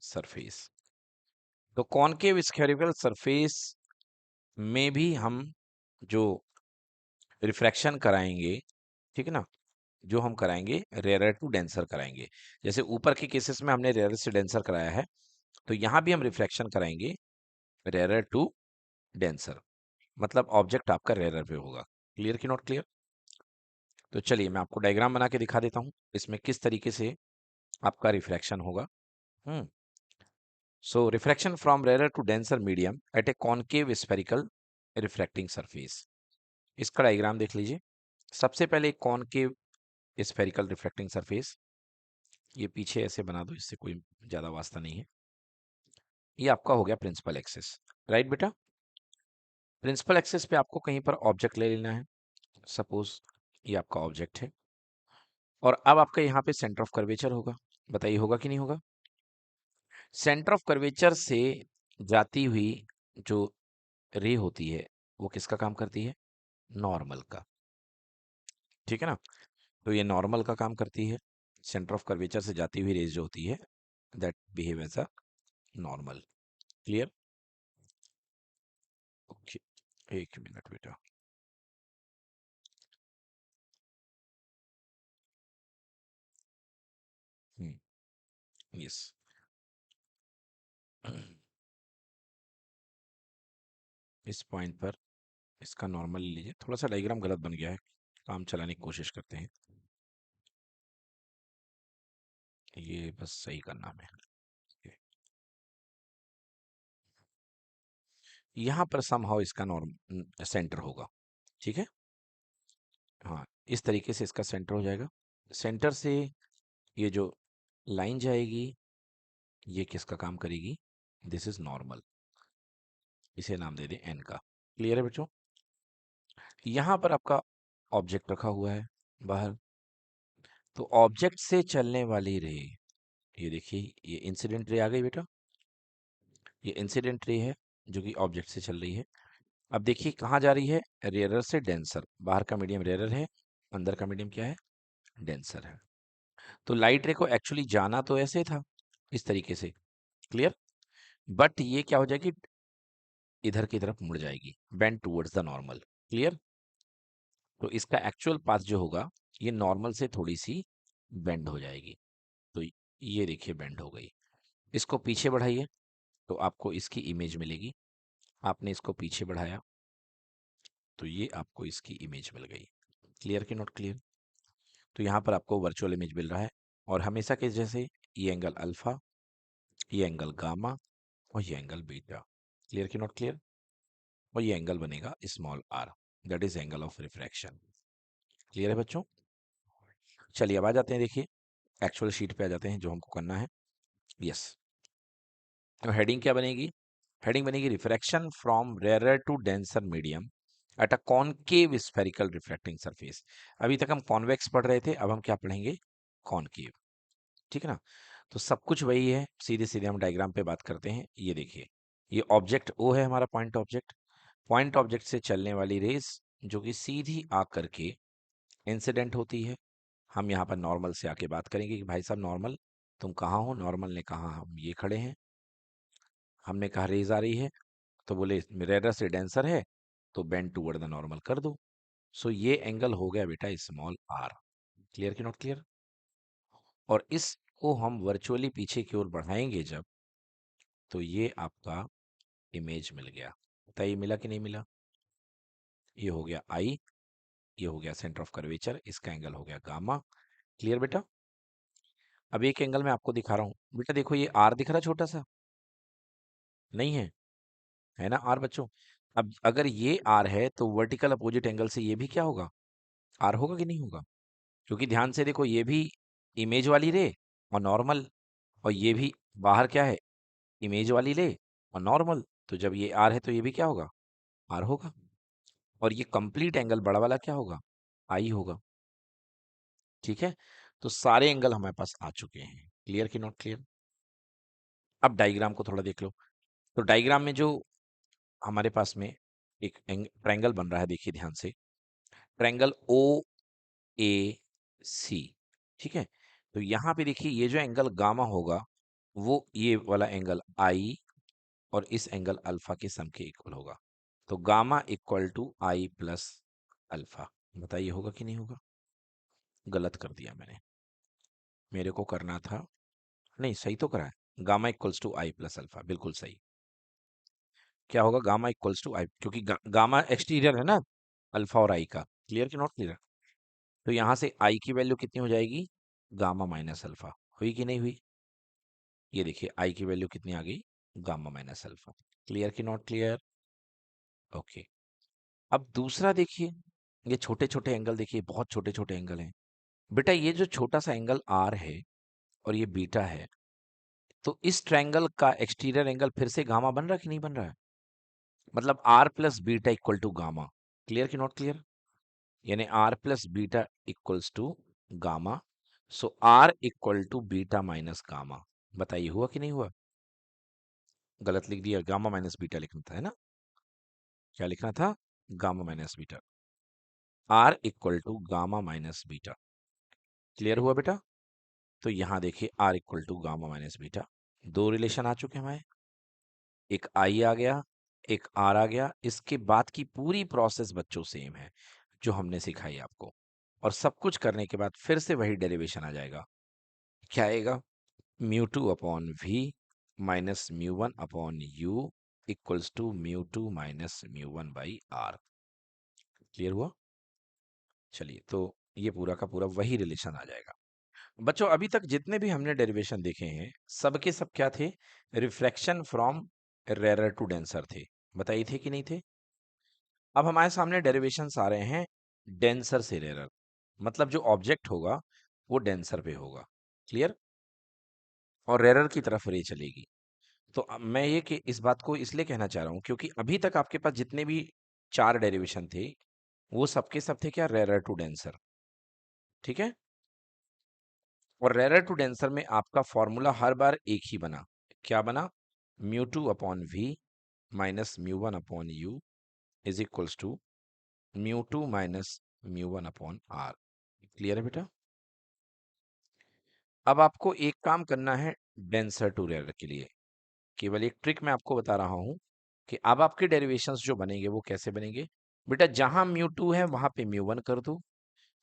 surface. तो कॉनकेव स्फेरिकल सरफेस में भी हम जो रिफ्रैक्शन कराएंगे, ठीक है ना, जो हम कराएंगे रेयर टू डेंसर कराएंगे। जैसे ऊपर के केसेस में हमने रेयर से डेंसर कराया है, तो यहां भी हम रिफ्रैक्शन कराएंगे रेयर टू डेंसर, मतलब ऑब्जेक्ट आपका रेयर पे होगा। क्लियर कि नॉट क्लियर? तो चलिए मैं आपको डायग्राम बना के दिखा देता हूं इसमें किस तरीके से आपका रिफ्रैक्शन होगा। Hmm so refraction from rare to denser medium at a concave spherical refracting surface. इसका डायग्राम देख लीजिए। सबसे पहले कॉनकेव स्फेरिकल रिफ्लेक्टिंग सरफेस, ये पीछे ऐसे बना दो, इससे कोई ज्यादा वास्ता नहीं है। ये आपका हो गया प्रिंसिपल एक्सिस, राइट बेटा? प्रिंसिपल एक्सिस पे आपको कहीं पर ऑब्जेक्ट ले लेना है। सपोज ये आपका ऑब्जेक्ट है और अब आपका यहाँ पे सेंटर ऑफ कर्वेचर होगा। बताइए होगा कि नहीं होगा? सेंटर ऑफ कर्वेचर से जाती हुई जो रे होती है वो किसका काम करती है? नॉर्मल का, ठीक है ना? तो ये नॉर्मल का काम करती है। सेंटर ऑफ कर्वेचर से जाती हुई रेज जो होती है that behave as a normal. Clear? Okay, एक मिनट बेटा। यस। इस पॉइंट पर इसका नॉर्मल ले लीजिए। थोड़ा सा डायग्राम गलत बन गया है, काम चलाने की कोशिश करते हैं। ये बस सही करना है। यहाँ पर समहाउ इसका नॉर्म सेंटर होगा, ठीक है? हाँ, इस तरीके से इसका सेंटर हो जाएगा। सेंटर से ये जो लाइन जाएगी ये किसका काम करेगी? दिस इज नॉर्मल, इसे नाम दे दें एन का। क्लियर है बच्चों? यहाँ पर आपका ऑब्जेक्ट रखा हुआ है बाहर, तो ऑब्जेक्ट से चलने वाली रे, ये देखिए ये इंसिडेंट रे आ गई बेटा। ये इंसिडेंट रे है जो कि ऑब्जेक्ट से चल रही है। अब देखिए कहाँ जा रही है? रेयरर से डेंसर। बाहर का मीडियम रेयरर है, अंदर का मीडियम क्या है? डेंसर है। तो लाइट रे को एक्चुअली जाना तो ऐसे था, इस तरीके से। क्लियर? बट ये क्या हो जाएगी? इधर की तरफ मुड़ जाएगी, bend towards the normal. Clear? तो इसका एक्चुअल पाथ जो होगा ये नॉर्मल से थोड़ी सी बेंड हो जाएगी। तो ये देखिए बेंड हो गई। इसको पीछे बढ़ाइए तो आपको इसकी इमेज मिलेगी। आपने इसको पीछे बढ़ाया तो ये आपको इसकी इमेज मिल गई। क्लियर कि नॉट क्लियर? तो यहाँ पर आपको वर्चुअल इमेज मिल रहा है और हमेशा के जैसे ये एंगल अल्फा, ये एंगल गामा और ये एंगल बीटा। क्लियर कि नॉट क्लियर? और ये एंगल बनेगा small R, that is angle of refraction. Clear है बच्चों? चलिए अब आ जाते हैं, देखिए एक्चुअल शीट पे आ जाते हैं जो हमको करना है। यस। तो हेडिंग क्या बनेगी? हेडिंग बनेगी refraction from rare to denser medium at a concave spherical refracting surface. अभी तक हम कॉन्वेक्स पढ़ रहे थे, अब हम क्या पढ़ेंगे? कॉनकेव। ठीक है ना? तो सब कुछ वही है, सीधे सीधे हम डायग्राम पे बात करते हैं। ये देखिए ये ऑब्जेक्ट ओ है हमारा, पॉइंट ऑब्जेक्ट। पॉइंट ऑब्जेक्ट से चलने वाली रेस जो कि सीधी आ करके इंसिडेंट होती है। हम यहाँ पर नॉर्मल से आके बात करेंगे कि भाई साहब नॉर्मल तुम कहाँ हो? नॉर्मल ने कहा हम ये खड़े हैं। हमने कहा रेज आ रही है, तो बोले रेरर से डेंसर है, तो बेंड टूवर्ड द नॉर्मल कर दो। सो ये एंगल हो गया बेटा स्मॉल आर। क्लियर कि नॉट क्लियर? और इसको हम वर्चुअली पीछे की ओर बढ़ाएंगे जब, तो ये आपका इमेज मिल गया। बताइए मिला कि नहीं मिला? ये हो गया आई, ये हो गया सेंटर ऑफ कर्वेचर, इसका एंगल हो गया गामा। क्लियर बेटा? अब एक एंगल मैं आपको दिखा रहा हूं बेटा, देखो ये आर दिख रहा छोटा सा, नहीं है? है ना आर बच्चों? अब अगर ये आर है तो वर्टिकल अपोजिट एंगल से ये भी क्या होगा? आर होगा कि नहीं होगा? क्योंकि ध्यान से देखो, ये भी इमेज वाली रे और नॉर्मल, और ये भी बाहर क्या है? इमेज वाली रे और नॉर्मल। तो जब ये आर है तो ये भी क्या होगा? आर होगा। और ये कंप्लीट एंगल बड़ा वाला क्या होगा? आई होगा। ठीक है? तो सारे एंगल हमारे पास आ चुके हैं। क्लियर कि नॉट क्लियर? अब डायग्राम को थोड़ा देख लो। तो डायग्राम में जो हमारे पास में एक ट्रायंगल बन रहा है, देखिए ध्यान से, ट्रायंगल ओ ए सी। ठीक है? तो यहाँ पे देखिए ये जो एंगल गामा होगा, वो ये वाला एंगल आई और इस एंगल अल्फा के सम के इक्वल होगा। तो gamma equal to I plus alpha. बताइए होगा कि नहीं होगा? गलत कर दिया मैंने, मेरे को करना था, नहीं सही तो करा है। Gamma equals to I plus alpha, बिल्कुल सही। क्या होगा? गामा इक्वल्स टू आई, क्योंकि गामा एक्सटीरियर है ना अल्फा और आई का। क्लियर कि नॉट क्लियर? तो यहां से आई की वैल्यू कितनी हो जाएगी? Gamma minus alpha. हुई कि नहीं हुई? ये देखिए आई की वैल्यू कितनी आ गई? Gamma minus alpha. क्लियर कि नॉट क्लियर? ओके। अब दूसरा देखिए, ये छोटे छोटे एंगल देखिए, बहुत छोटे छोटे एंगल हैं बेटा। ये जो छोटा सा एंगल आर है और ये बीटा है, तो इस ट्रायंगल का एक्सटीरियर एंगल फिर से गामा बन रहा है कि नहीं बन रहा है? मतलब R plus beta equal to gamma. Clear कि नॉट क्लियर? यानी R plus beta equals to gamma. So R equal to beta minus gamma. बताइए हुआ कि नहीं हुआ? गलत लिख दिया, गामा माइनस बीटा लिखना था, है ना? क्या लिखना था? Gamma minus beta. R equal to gamma minus beta. Clear हुआ बेटा? तो यहां देखिए R equal to gamma minus beta, दो रिलेशन आ चुके हैं हमारे। एक आई आ गया, एक आर आ गया। इसके बाद की पूरी प्रोसेस बच्चों सेम है जो हमने सिखाई आपको, और सब कुछ करने के बाद फिर से वही डेरिवेशन आ जाएगा। क्या आएगा? Mu two upon we minus mu one upon U equals to mu two minus mu one by R. Clear हुआ? चलिए, तो ये पूरा का पूरा वही रिलेशन आ जाएगा। बच्चों अभी तक जितने भी हमने डेरिवेशन देखे हैं, सब के सब क्या थे? Refraction from rarer to denser थे। बताइए थे कि नहीं थे? अब हमारे सामने डेरिवेशंस आ रहे हैं डेंसर से रेरर, मतलब जो ऑब्जेक्ट होगा वो डेंसर पे होगा। क्लियर? और रेरर की तरफ रे चलेगी। तो मैं ये कि इस बात को इसलिए कहना चाह रहा हूं क्योंकि अभी तक आपके पास जितने भी चार डेरिवेशन थे, वो सबके सब थे क्या? Rarer to denser. ठीक है? और रेरर टू डेंसर में आपका फॉर्मूला हर बार एक ही बना। क्या बना? Mu two upon we minus mu one upon U is equals to mu two minus mu one upon R. Clear है बेटा? अब आपको एक काम करना है डेंसर टू रेरर के लिए। केवल एक ट्रिक मैं आपको बता रहा हूं कि अब आपके डेरिवेशंस जो बनेंगे वो कैसे बनेंगे। बेटा जहां म्यू टू है वहां पे म्यू वन कर दो,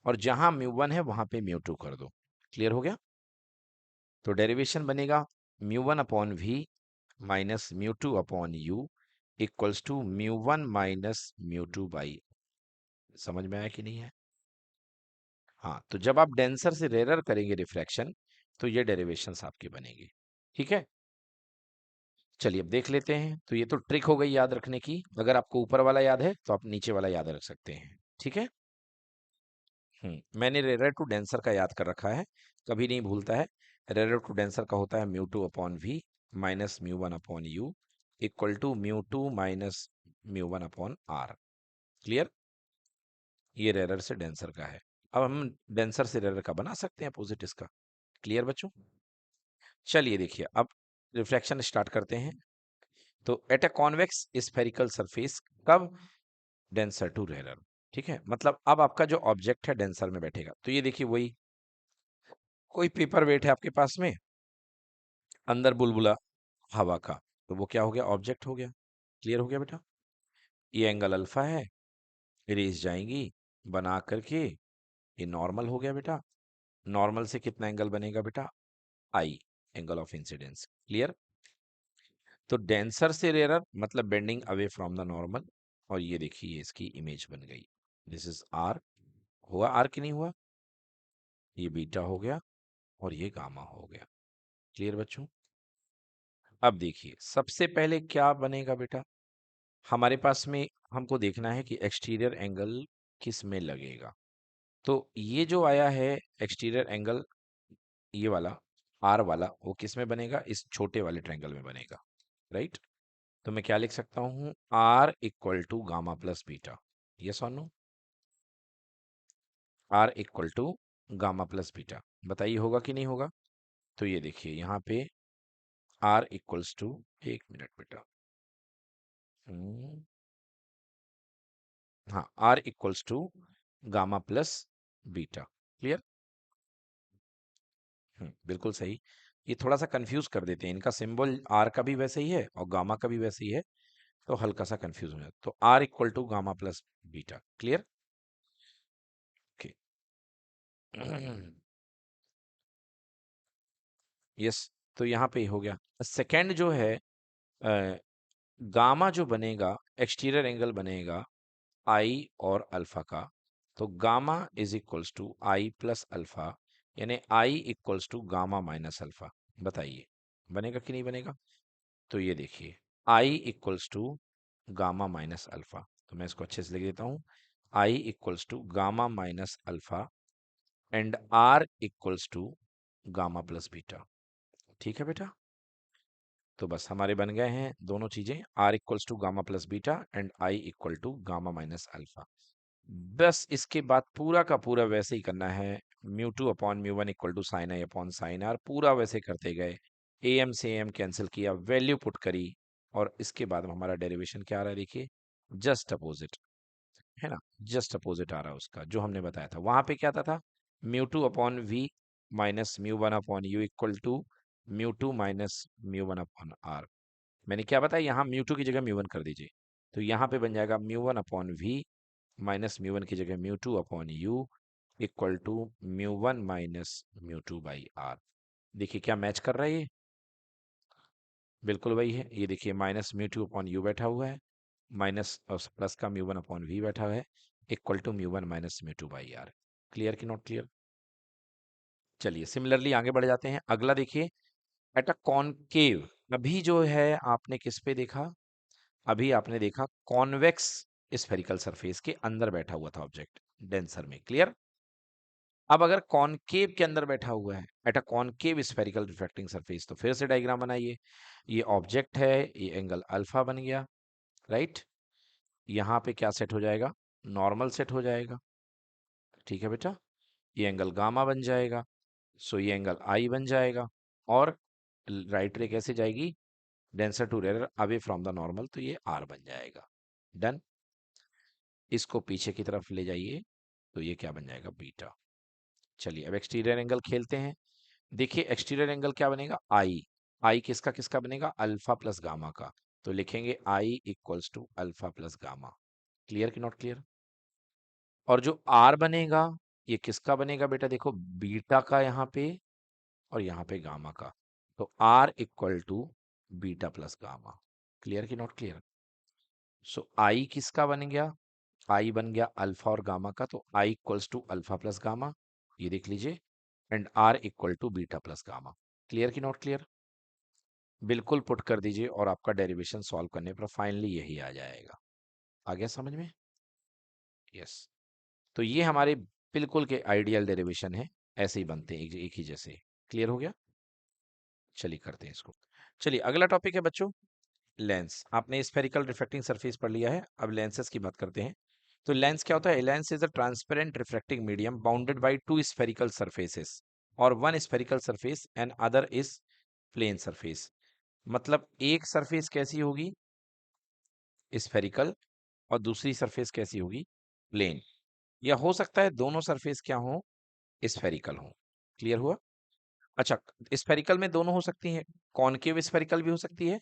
और जहां म्यू वन है वहां पे म्यू टू कर दो। क्लियर हो गया? तो डेरिवेशन बनेगा mu one upon we minus mu two upon U equals to mu one minus mu two by. समझ में आया कि नहीं है? हाँ, तो जब आप डेंसर से रेरर करेंगे रिफ्रैक्शन, तो ये डेरिवेशंस आपके बनेंगे। ठीक है? चलिए अब देख लेते हैं। तो ये तो ट्रिक हो गई याद रखने की। अगर आपको ऊपर वाला याद है तो आप नीचे वाला याद रख सकते हैं। ठीक है? मैंने रेरर टू डेंसर का याद कर रखा है, कभी नहीं भूलता है। रेरर टू डेंसर का होता है mu two upon we minus mu one upon you equal to mu two minus mu one upon R. Clear? ये रेरर से डेंसर का है। अब हम डेंसर से रेरर का बना सकते हैं अपोजिट इसका। क्लियर बच्चों? चलिए देखिए, अब रिफ्लेक्शन स्टार्ट करते हैं। तो at a convex spherical surface, कब? Denser to rarer. ठीक है? मतलब अब आपका जो ऑब्जेक्ट है डेंसर में बैठेगा। तो ये देखिए वही, कोई पेपर वेट है आपके पास में, अंदर बुलबुला हवा का, तो वो क्या हो गया, ऑब्जेक्ट हो गया। क्लियर हो गया बेटा। ये एंगल अल्फा है, रेज जाएंगी बना करके, ये नॉर्मल हो गया बेटा। नॉर्मल से कितना एंगल बनेगा बेटा, I, angle of incidence. Clear. तो डेंसर से रेयरर मतलब bending away from the normal. और ये देखिए इसकी इमेज बन गई। This is R. हुआ आर कि नहीं हुआ, ये बीटा हो गया और ये गामा हो गया। क्लियर बच्चों। अब देखिए सबसे पहले क्या बनेगा बेटा, हमारे पास में हमको देखना है कि एक्सटीरियर एंगल किस में लगेगा। तो ये जो आया है एक्सटीरियर एंगल, ये वाला आर वाला, वो किस में बनेगा, इस छोटे वाले ट्रायंगल में बनेगा। राइट। तो मैं क्या लिख सकता हूँ, R equal to gamma plus beta. Yes और no, R equal to gamma plus beta. बताइए होगा कि नहीं होगा। तो ये देखिए यहाँ पे आर इक्वल्स टू, एक मिनट बेटा, हाँ, R equals to gamma plus beta. Clear. बिल्कुल सही। ये थोड़ा सा कंफ्यूज कर देते हैं, इनका सिंबल आर का भी वैसे ही है और गामा का भी वैसे ही है, तो हल्का सा कंफ्यूज हो जाता। तो R equal to gamma plus beta. Clear. Okay. Yes. तो यहाँ पे हो गया। सेकंड जो है, गामा जो बनेगा, एक्सटीरियर एंगल बनेगा आई और अल्फा का। तो gamma is equals to I plus alpha, यानी I equals to gamma minus alpha. बताइए बनेगा कि नहीं बनेगा। तो ये देखिए I equals to gamma minus alpha. तो मैं इसको अच्छे से लिख देता हूँ, I equals to gamma minus alpha and R equals to gamma plus beta. ठीक है बेटा। तो बस हमारे बन गए हैं दोनों चीजें, R equals to gamma plus beta and I equal to gamma minus alpha. बस इसके बाद पूरा का पूरा वैसे ही करना है, mu two upon mu one equal to sine I upon sine R, पूरा वैसे करते गए। ए एम से एम कैंसिल किया, वैल्यू पुट करी, और इसके बाद हमारा डेरिवेशन क्या आ रहा है देखिए, जस्ट अपोजिट, है ना, जस्ट अपोजिट आ रहा है उसका जो हमने बताया था। वहां पे क्या था, mu two upon we minus mu one upon you equal to mu two minus mu one upon R. मैंने क्या बताया, यहाँ म्यू टू की जगह म्यू वन कर दीजिए, तो यहाँ पे बन जाएगा mu one upon we minus mu one की जगह mu two upon you equal to mu one minus mu two by R. देखिए क्या मैच कर रहा है ये, बिल्कुल वही है। ये देखिए minus mu two upon U बैठा हुआ है, माइनस प्लस का म्यू वन अपॉन वी बैठा हुआ है, equal to mu one minus mu two by R. Clear कि नॉट क्लियर। चलिए सिमिलरली आगे बढ़ जाते हैं। अगला देखिए, एट अ कॉनकेव। अभी जो है आपने किस पे देखा, अभी आपने देखा कॉन्वेक्स स्फेरिकल सरफेस के अंदर बैठा हुआ था ऑब्जेक्ट, डेंसर में। क्लियर। अब अगर कॉनकेव के अंदर बैठा हुआ है, eight a concave spherical reflecting surface, तो फिर से डायग्राम बनाइए। ये ऑब्जेक्ट है, ये एंगल अल्फा बन गया। राइट। यहाँ पे क्या सेट हो जाएगा, नॉर्मल सेट हो जाएगा। ठीक है बेटा। ये एंगल गामा बन जाएगा, सो ये एंगल आई बन जाएगा। और राइट रे कैसे जाएगी, denser to rare away from the normal, तो ये आर बन जाएगा। डन। इसको पीछे की तरफ ले जाइए, तो ये क्या बन जाएगा, बीटा। चलिए अब एक्सटीरियर एंगल खेलते हैं। देखिए एक्सटीरियर एंगल क्या बनेगा, आई। आई किसका किसका बनेगा, अल्फा प्लस गामा का। तो लिखेंगे I equals to alpha plus gamma. Clear कि नॉट क्लियर। और जो आर बनेगा, ये किसका बनेगा बेटा, देखो बीटा का यहाँ पे और यहाँ पे गामा का। तो R equal to beta plus gamma. Clear कि नॉट क्लियर। सो आई किसका बन गया, आई बन गया अल्फा और गामा का, तो I equals to alpha plus gamma, ये देख लीजिए, and R equal to beta plus gamma. Clear कि नॉट क्लियर। बिल्कुल पुट कर दीजिए और आपका डेरिवेशन सॉल्व करने पर फाइनली यही आ जाएगा। आ गया समझ में। यस। तो ये हमारे बिल्कुल के आइडियल डेरिवेशन है, ऐसे ही बनते हैं एक ही जैसे। क्लियर हो गया। चलिए करते हैं इसको। चलिए अगला टॉपिक है बच्चों, लेंस। आपने स्फेरिकल रिफ्लेक्टिंग सरफेस पढ़ लिया है, अब लेंसेज की बात करते हैं। तो लेंस क्या होता है, lens is a transparent reflecting medium bounded by two spherical surfaces, और one spherical surface and other is plane surface. मतलब एक सरफेस कैसी होगी, स्फेरिकल, और दूसरी सरफेस कैसी होगी, प्लेन। या हो सकता है दोनों सरफेस क्या हो, स्फेरिकल हो। क्लियर हुआ। अच्छा, स्फेरिकल में दोनों हो सकती हैं, कॉनकेव स्फेरिकल भी हो सकती है,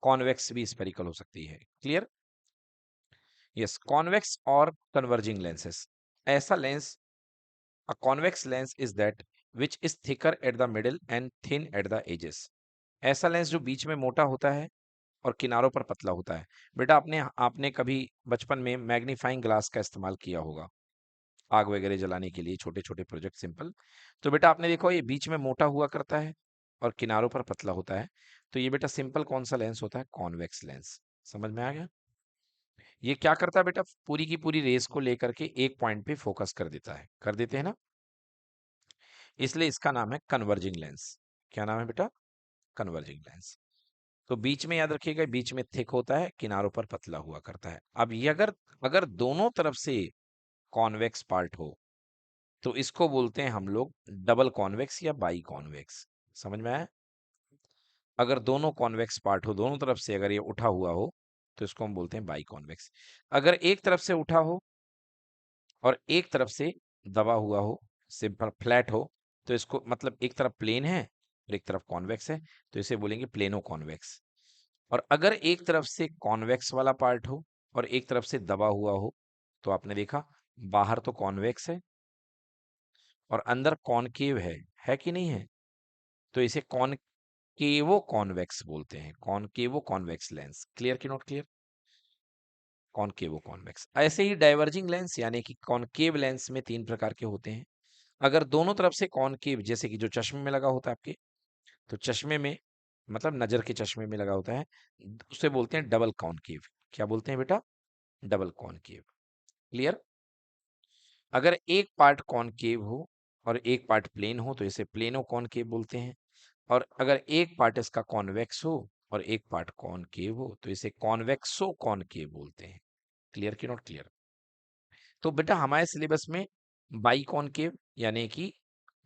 कॉन्वेक्स भी स्फेरिकल हो सकती है। क्लियर? यस, कॉन्वेक्स और कन्वर्जिंग लेंसेस। ऐसा lens, a convex lens is that which is thicker at the middle and thin at the edges। ऐसा लेंस जो बीच में मोटा होता है और किनारों पर पतला होता है। बेटा आपने आपने कभी बचपन में मैग्नीफाइंग ग्लास का इस्तेमाल किया होगा आग वगैरह जलाने के लिए, छोटे छोटे प्रोजेक्ट सिंपल। तो बेटा आपने देखो ये बीच में मोटा हुआ करता है और किनारों पर पतला होता है। तो ये बेटा सिंपल कौन सा लेंस होता है? Convex lens. समझ में आ गया? ये क्या करता है बेटा? पूरी की पूरी रेस को लेकर के एक पॉइंट पे फोकस कर देता है, कर देते हैं ना, इसलिए इसका नाम है कन्वर्जिंग लेंस। क्या नाम है बेटा? Converging lens. तो बीच में याद रखिएगा, बीच में थिक होता है, किनारों पर पतला हुआ करता है। अब ये अगर अगर दोनों तरफ से कॉन्वेक्स पार्ट हो तो इसको बोलते हैं हम लोग डबल कॉन्वेक्स या बाई कॉन्वेक्स। समझ में आया? अगर दोनों कॉन्वेक्स पार्ट हो, दोनों तरफ से अगर ये उठा हुआ हो तो इसको हम बोलते हैं बाई कॉन्वेक्स। अगर एक तरफ से उठा हो और एक तरफ से दबा हुआ हो, सिंपल फ्लैट हो, तो इसको मतलब एक तरफ प्लेन है और एक तरफ कॉन्वेक्स है, तो इसे बोलेंगे प्लेनो कॉन्वेक्स। और अगर एक तरफ से कॉन्वेक्स वाला पार्ट हो और एक तरफ से दबा हुआ हो, तो आपने देखा बाहर तो कॉन्वेक्स है और अंदर कॉनकेव है कि नहीं है? तो इसे कॉनकेवो कॉन्वेक्स बोलते हैं, कॉनकेवो कॉन्वेक्स लेंस। क्लियर कि नॉट क्लियर? कॉनकेवो कॉन्वेक्स। ऐसे ही डाइवर्जिंग लेंस यानी कि कॉनकेव लेंस में तीन प्रकार के होते हैं। अगर दोनों तरफ से कॉनकेव, जैसे कि जो चश्मे में लगा होता है आपके, तो चश्मे में मतलब नजर के चश्मे में लगा होता है, उसे बोलते हैं डबल कॉनकेव। क्या बोलते हैं बेटा? Double concave. क्लियर? अगर एक पार्ट कॉनकेव हो और एक पार्ट प्लेन हो तो इसे प्लेनो कॉनकेव बोलते हैं। और अगर एक पार्ट इसका कॉन्वेक्स हो और एक पार्ट कॉनकेव हो तो इसे कॉन्वेक्सो कॉनकेव बोलते हैं। क्लियर कि नॉट क्लियर? तो बेटा हमारे सिलेबस में बाई कॉनकेव यानी कि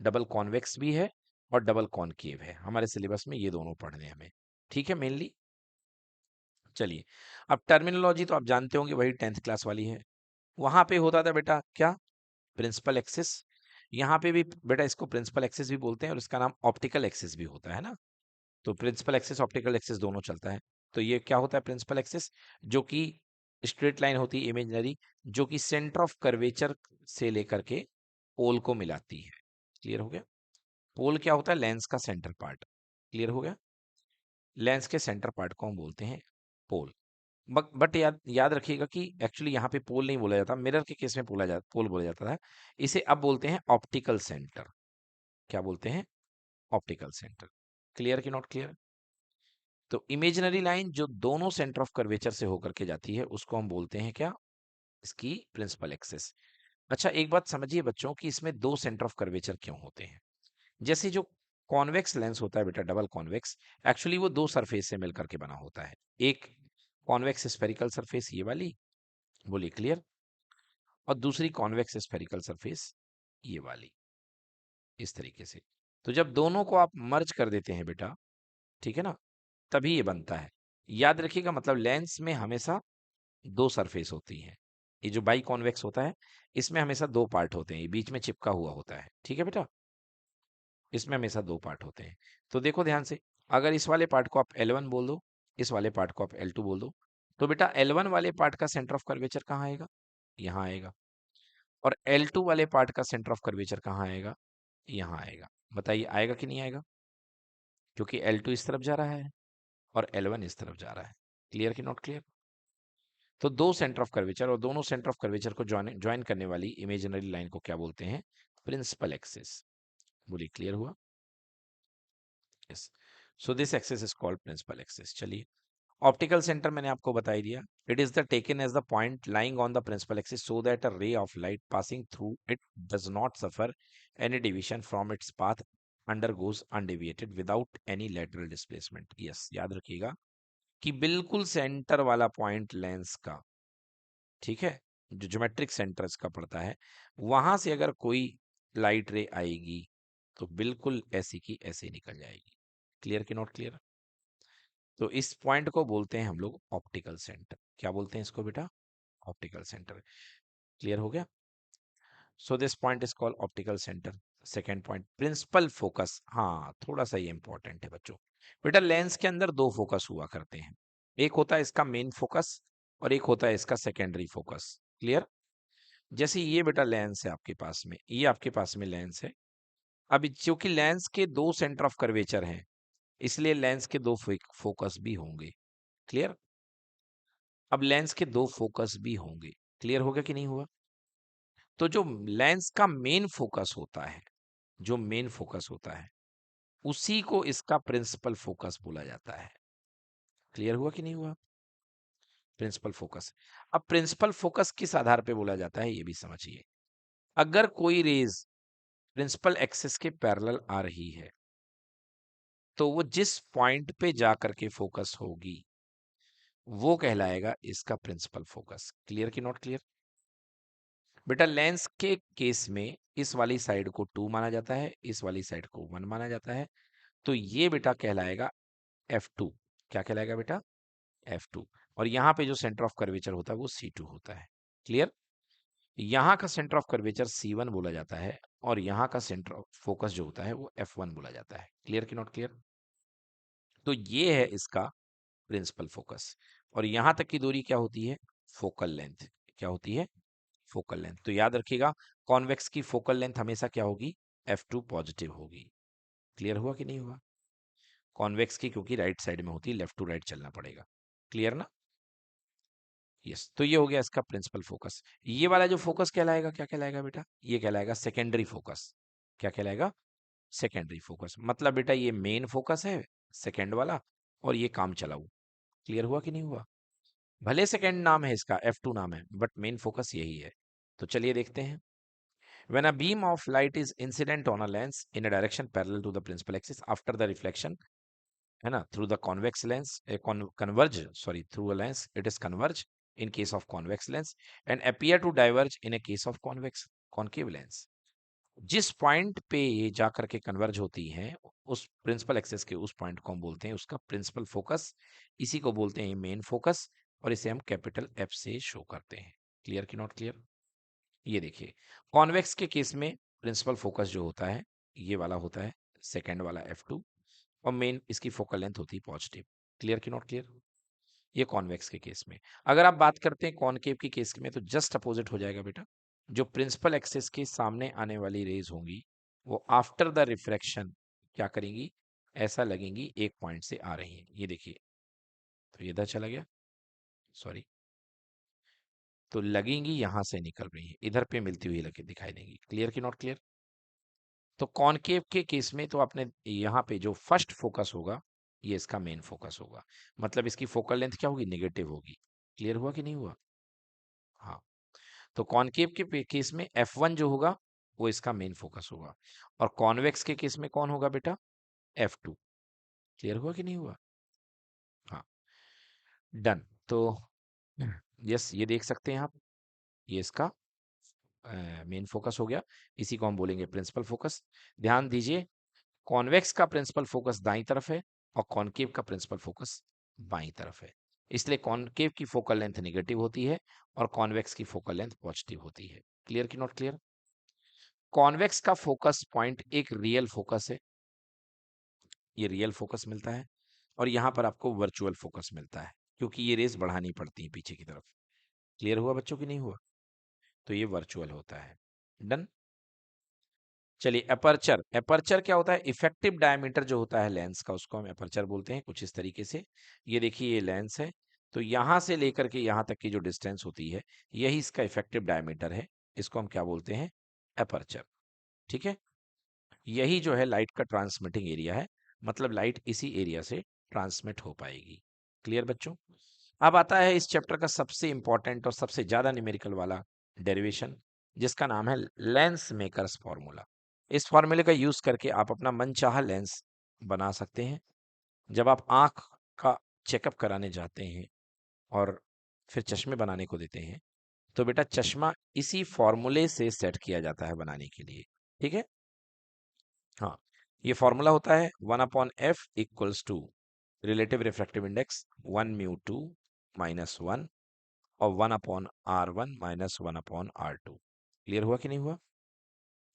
डबल कॉन्वेक्स भी है और डबल कॉनकेव है, हमारे सिलेबस में ये दोनों पढ़ने हैं हमें। ठीक है मेनली। चलिए, अब टर्मिनोलॉजी तो आप जानते होंगे, वही 10th क्लास वाली है। वहां पे होता था बेटा क्या? Principal axis. यहाँ पे भी बेटा इसको प्रिंसिपल एक्सिस भी बोलते हैं और इसका नाम ऑप्टिकल एक्सिस भी होता है ना। तो प्रिंसिपल एक्सिस ऑप्टिकल एक्सिस दोनों चलता है। तो ये क्या होता है? प्रिंसिपल एक्सिस जो कि स्ट्रेट लाइन होती है इमेजिनरी, जो कि सेंटर ऑफ कर्वेचर से लेकर के पोल को मिलाती है। क्लियर हो गया? पोल क्या होता है? लेंस का सेंटर पार्ट। क्लियर हो गया? लेंस के सेंटर पार्ट को हम बोलते हैं पोल। बट याद याद रखिएगा कि एक्चुअली यहाँ पे पोल नहीं बोला जाता, मिरर के केस में पोल बोला जाता है। इसे अब बोलते हैं ऑप्टिकल सेंटर। क्या बोलते हैं? Optical centre. क्लियर कि नॉट क्लियर? तो इमेजिनरी लाइन जो दोनों सेंटर ऑफ कर्वेचर से होकर के जाती है उसको हम बोलते हैं क्या? इसकी प्रिंसिपल एक्सिस। अच्छा एक बात समझिए बच्चों कि इसमें दो सेंटर ऑफ कर्वेचर क्यों होते हैं। जैसे जो कॉन्वेक्स लेंस होता है बेटा, डबल कॉन्वेक्स, एक्चुअली वो दो सरफेस से मिलकर के बना होता है। एक कॉन्वेक्स स्फेरिकल सरफेस ये वाली, बोलिए क्लियर, और दूसरी कॉन्वेक्स स्फेरिकल सरफेस ये वाली, इस तरीके से। तो जब दोनों को आप मर्ज कर देते हैं बेटा, ठीक है ना, तभी ये बनता है। याद रखिएगा मतलब लेंस में हमेशा दो सरफेस होती हैं। ये जो बाई कॉन्वेक्स होता है इसमें हमेशा दो पार्ट होते हैं, ये बीच में चिपका हुआ होता है। ठीक है बेटा? इसमें हमेशा दो पार्ट होते हैं। तो देखो ध्यान से, अगर इस वाले पार्ट को आप L1 बोल दो, इस वाले पार्ट को आप L2 बोल दो, तो बेटा L1 वाले पार्ट का सेंटर ऑफ कर्वेचर कहाँ आएगा? यहाँ आएगा। और L2 वाले पार्ट का सेंटर ऑफ कर्वेचर कहाँ आएगा? यहाँ आएगा। बताइए आएगा कि नहीं आएगा? क्योंकि L2 इस तरफ जा रहा है और L1 इस तरफ जा रहा है। क्लियर कि नॉट क्लियर? तो दो सेंटर ऑफ कर्वेचर और दोनों सेंटर ऑफ कर्वेचर को ज्वाइन करने वाली इमेजिनरी लाइन को क्या बोलते हैं? Principal axis. बोलिए क्लियर हुआ? Yes. So this axis is called principal axis. चलिए, ऑप्टिकल सेंटर मैंने आपको बता ही दिया। It is the taken as the point lying on the principal axis so that a ray of light passing through it does not suffer any deviation from its path, undergoes undeviated without any lateral displacement. Yes, याद रखिएगा कि बिल्कुल सेंटर वाला पॉइंट लेंस का, ठीक है, जो ज्योमेट्रिक सेंटर इसका पड़ता है, वहां से अगर कोई लाइट रे आएगी तो बिल्कुल ऐसी की ऐसे निकल जाएगी। क्लियर कि नॉट क्लियर? तो इस पॉइंट को बोलते हैं हम लोग ऑप्टिकल सेंटर। क्या बोलते हैं इसको बेटा? Optical centre. क्लियर हो गया? So this point is called optical centre. Second point principal focus. हाँ थोड़ा सा ये इंपॉर्टेंट है बच्चों। बेटा लेंस के अंदर दो फोकस हुआ करते हैं। एक होता है इसका मेन फोकस और एक होता है इसका सेकेंडरी फोकस। क्लियर? जैसे ये बेटा लेंस है आपके पास में, ये आपके पास में लेंस है। अब क्योंकि लेंस के दो सेंटर ऑफ कर्वेचर हैं, इसलिए लेंस के दो फोकस भी होंगे। क्लियर? अब लेंस के दो फोकस भी होंगे। क्लियर हो गया कि नहीं हुआ? तो जो लेंस का मेन फोकस होता है, जो मेन फोकस होता है, उसी को इसका प्रिंसिपल फोकस बोला जाता है। क्लियर हुआ कि नहीं हुआ? Principal focus. अब प्रिंसिपल फोकस किस आधार पे बोला जाता है, ये भी समझिए। अगर कोई रेज प्रिंसिपल एक्सिस के पैरेलल आ रही है, तो वो जिस पॉइंट पे जा करके फोकस होगी, वो कहलाएगा इसका प्रिंसिपल फोकस। क्लियर कि नॉट क्लियर? बेटा लेंस के केस में इस वाली साइड को 2 माना जाता है, इस वाली साइड को 1 माना जाता है। तो ये बेटा कहलाएगा F2। क्या कहलाएगा बेटा? F2। और यहाँ पे जो सेंटर ऑफ कर्वेचर होता है वो C2 होता है। क्लियर? यहाँ का सेंटर ऑफ कर्वेचर C1 बोला जाता है और यहाँ का सेंटर ऑफ फोकस जो होता है वो F1 बोला जाता है। क्लियर कि नॉट क्लियर? तो ये है इसका प्रिंसिपल फोकस। और यहाँ तक की दूरी क्या होती है? Focal length. क्या होती है? Focal length. तो याद रखिएगा, कॉन्वेक्स की फोकल लेंथ हमेशा क्या होगी? F2 पॉजिटिव होगी। क्लियर हुआ कि नहीं हुआ? कॉन्वेक्स की क्योंकि राइट साइड में होती है, लेफ्ट टू राइट चलना पड़ेगा। क्लियर ना? यस। तो ये हो गया इसका प्रिंसिपल फोकस। ये वाला जो फोकस कहलाएगा, क्या कहलाएगा बेटा? ये कहलाएगा सेकेंडरी फोकस। क्या कहलाएगा? Secondary focus. मतलब बेटा ये मेन फोकस है सेकेंड वाला, और ये काम चलाऊ। क्लियर हुआ कि नहीं हुआ? भले सेकेंड नाम है इसका, F2 नाम है, बट मेन फोकस यही है। तो चलिए देखते हैं। When a beam of light is incident on a lens in a direction parallel to the principal axis after the reflection, है ना, through the convex lens, converge, sorry, through a lens, it is converge in case of convex lens and appear to diverge in a case of convex concave lens। जिस पॉइंट पे ये जा करके कन्वर्ज होती हैं, उस प्रिंसिपल एक्सेस के उस पॉइंट को हम बोलते हैं उसका प्रिंसिपल फोकस। इसी को बोलते हैं मेन फोकस, और इसे हम कैपिटल F से शो करते हैं। क्लियर कि नॉट क्लियर? ये देखिए, कॉन्वेक्स के केस में प्रिंसिपल फोकस जो होता है, ये वाला होता है, सेकेंड वाला F2, और मेन इसकी फोकल लेंथ होती है पॉजिटिव। क्लियर कि नॉट क्लियर? ये कॉन्वेक्स के केस में। अगर आप बात करते हैं कॉनकेव की केस में, तो जस्ट अपोजिट हो जाएगा बेटा। जो प्रिंसिपल एक्सिस के सामने आने वाली रेज होंगी, वो आफ्टर द रिफ्रैक्शन क्या करेंगी? ऐसा लगेंगी एक पॉइंट से आ रही है। ये देखिए, तो ये इधर चला गया, सॉरी, तो लगेंगी यहां से निकल रही है, इधर पे मिलती हुई लगे दिखाई देंगी। क्लियर कि नॉट क्लियर? तो कॉनकेव के केस में तो आपने यहाँ पे जो फर्स्ट फोकस होगा, ये इसका मेन फोकस होगा। मतलब इसकी फोकल लेंथ क्या होगी? नेगेटिव होगी। क्लियर हुआ कि नहीं हुआ? हाँ। तो कॉनकेव के केस में F1 जो होगा वो इसका मेन फोकस होगा, और कॉन्वेक्स के केस में कौन होगा बेटा? F2। क्लियर हुआ कि नहीं हुआ? हाँ। डन। तो यस, ये देख सकते हैं आप, ये इसका मेन फोकस हो गया। इसी को हम बोलेंगे प्रिंसिपल फोकस। ध्यान दीजिए, कॉन्वेक्स का प्रिंसिपल फोकस दाईं तरफ है और कॉनकेव का प्रिंसिपल फोकस बाईं तरफ है। इसलिए कॉनकेव की फोकल लेंथ नेगेटिव होती है और कॉन्वेक्स की फोकल लेंथ पॉजिटिव होती है। क्लियर कि नॉट क्लियर? कॉन्वेक्स का फोकस पॉइंट एक रियल फोकस है, ये रियल फोकस मिलता है, और यहाँ पर आपको वर्चुअल फोकस मिलता है, क्योंकि ये रेस बढ़ानी पड़ती है पीछे की तरफ। क्लियर हुआ बच्चों कि नहीं हुआ? तो ये वर्चुअल होता है। डन। चलिए, अपर्चर। अपर्चर क्या होता है? इफेक्टिव डायमीटर जो होता है लेंस का, उसको हम अपर्चर बोलते हैं, कुछ इस तरीके से। ये देखिए, ये लेंस है, तो यहां से लेकर के यहां तक की जो डिस्टेंस होती है, यही इसका इफेक्टिव डायमीटर है। इसको हम क्या बोलते हैं? अपर्चर। ठीक है? यही जो है लाइट का ट्रांसमिटिंग एरिया है, मतलब लाइट इसी एरिया से ट्रांसमिट हो पाएगी। क्लियर बच्चों? अब आता है इस चैप्टर का सबसे इंपॉर्टेंट और सबसे ज्यादा न्यूमेरिकल वाला डेरिवेशन, जिसका नाम है लेंस मेकर्स फॉर्मूला। इस फॉर्मूले का यूज करके आप अपना मनचाहा लेंस बना सकते हैं। जब आप आंख का चेकअप कराने जाते हैं और फिर चश्मे बनाने को देते हैं, तो बेटा चश्मा इसी फॉर्मूले से सेट किया जाता है बनाने के लिए। ठीक है? हाँ। ये फॉर्मूला होता है 1/f equals to relative refractive index 1 μ2 -1, और 1/r1 -1/r2। क्लियर हुआ कि नहीं हुआ?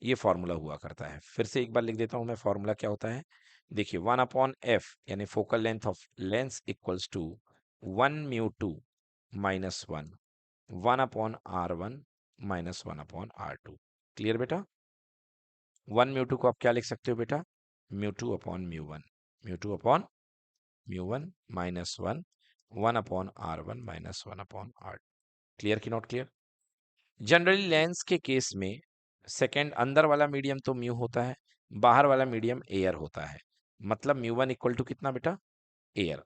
ये फॉर्मूला हुआ करता है। फिर से एक बार लिख देता हूं मैं, फॉर्मूला क्या होता है। देखिए, 1/f यानी focal length of lens equals to 1 mu two minus 1, 1/r1 माइनस 1/r2। क्लियर बेटा? 1 म्यू टू को आप क्या लिख सकते हो बेटा? Mu two upon mu one, mu two upon mu one minus 1, 1/r1 minus 1/r। Clear कि नॉट क्लियर? जनरली लेंस के केस में सेकेंड अंदर वाला मीडियम तो म्यू होता है, बाहर वाला मीडियम एयर होता है। मतलब म्यू वन इक्वल टू कितना बेटा? एयर।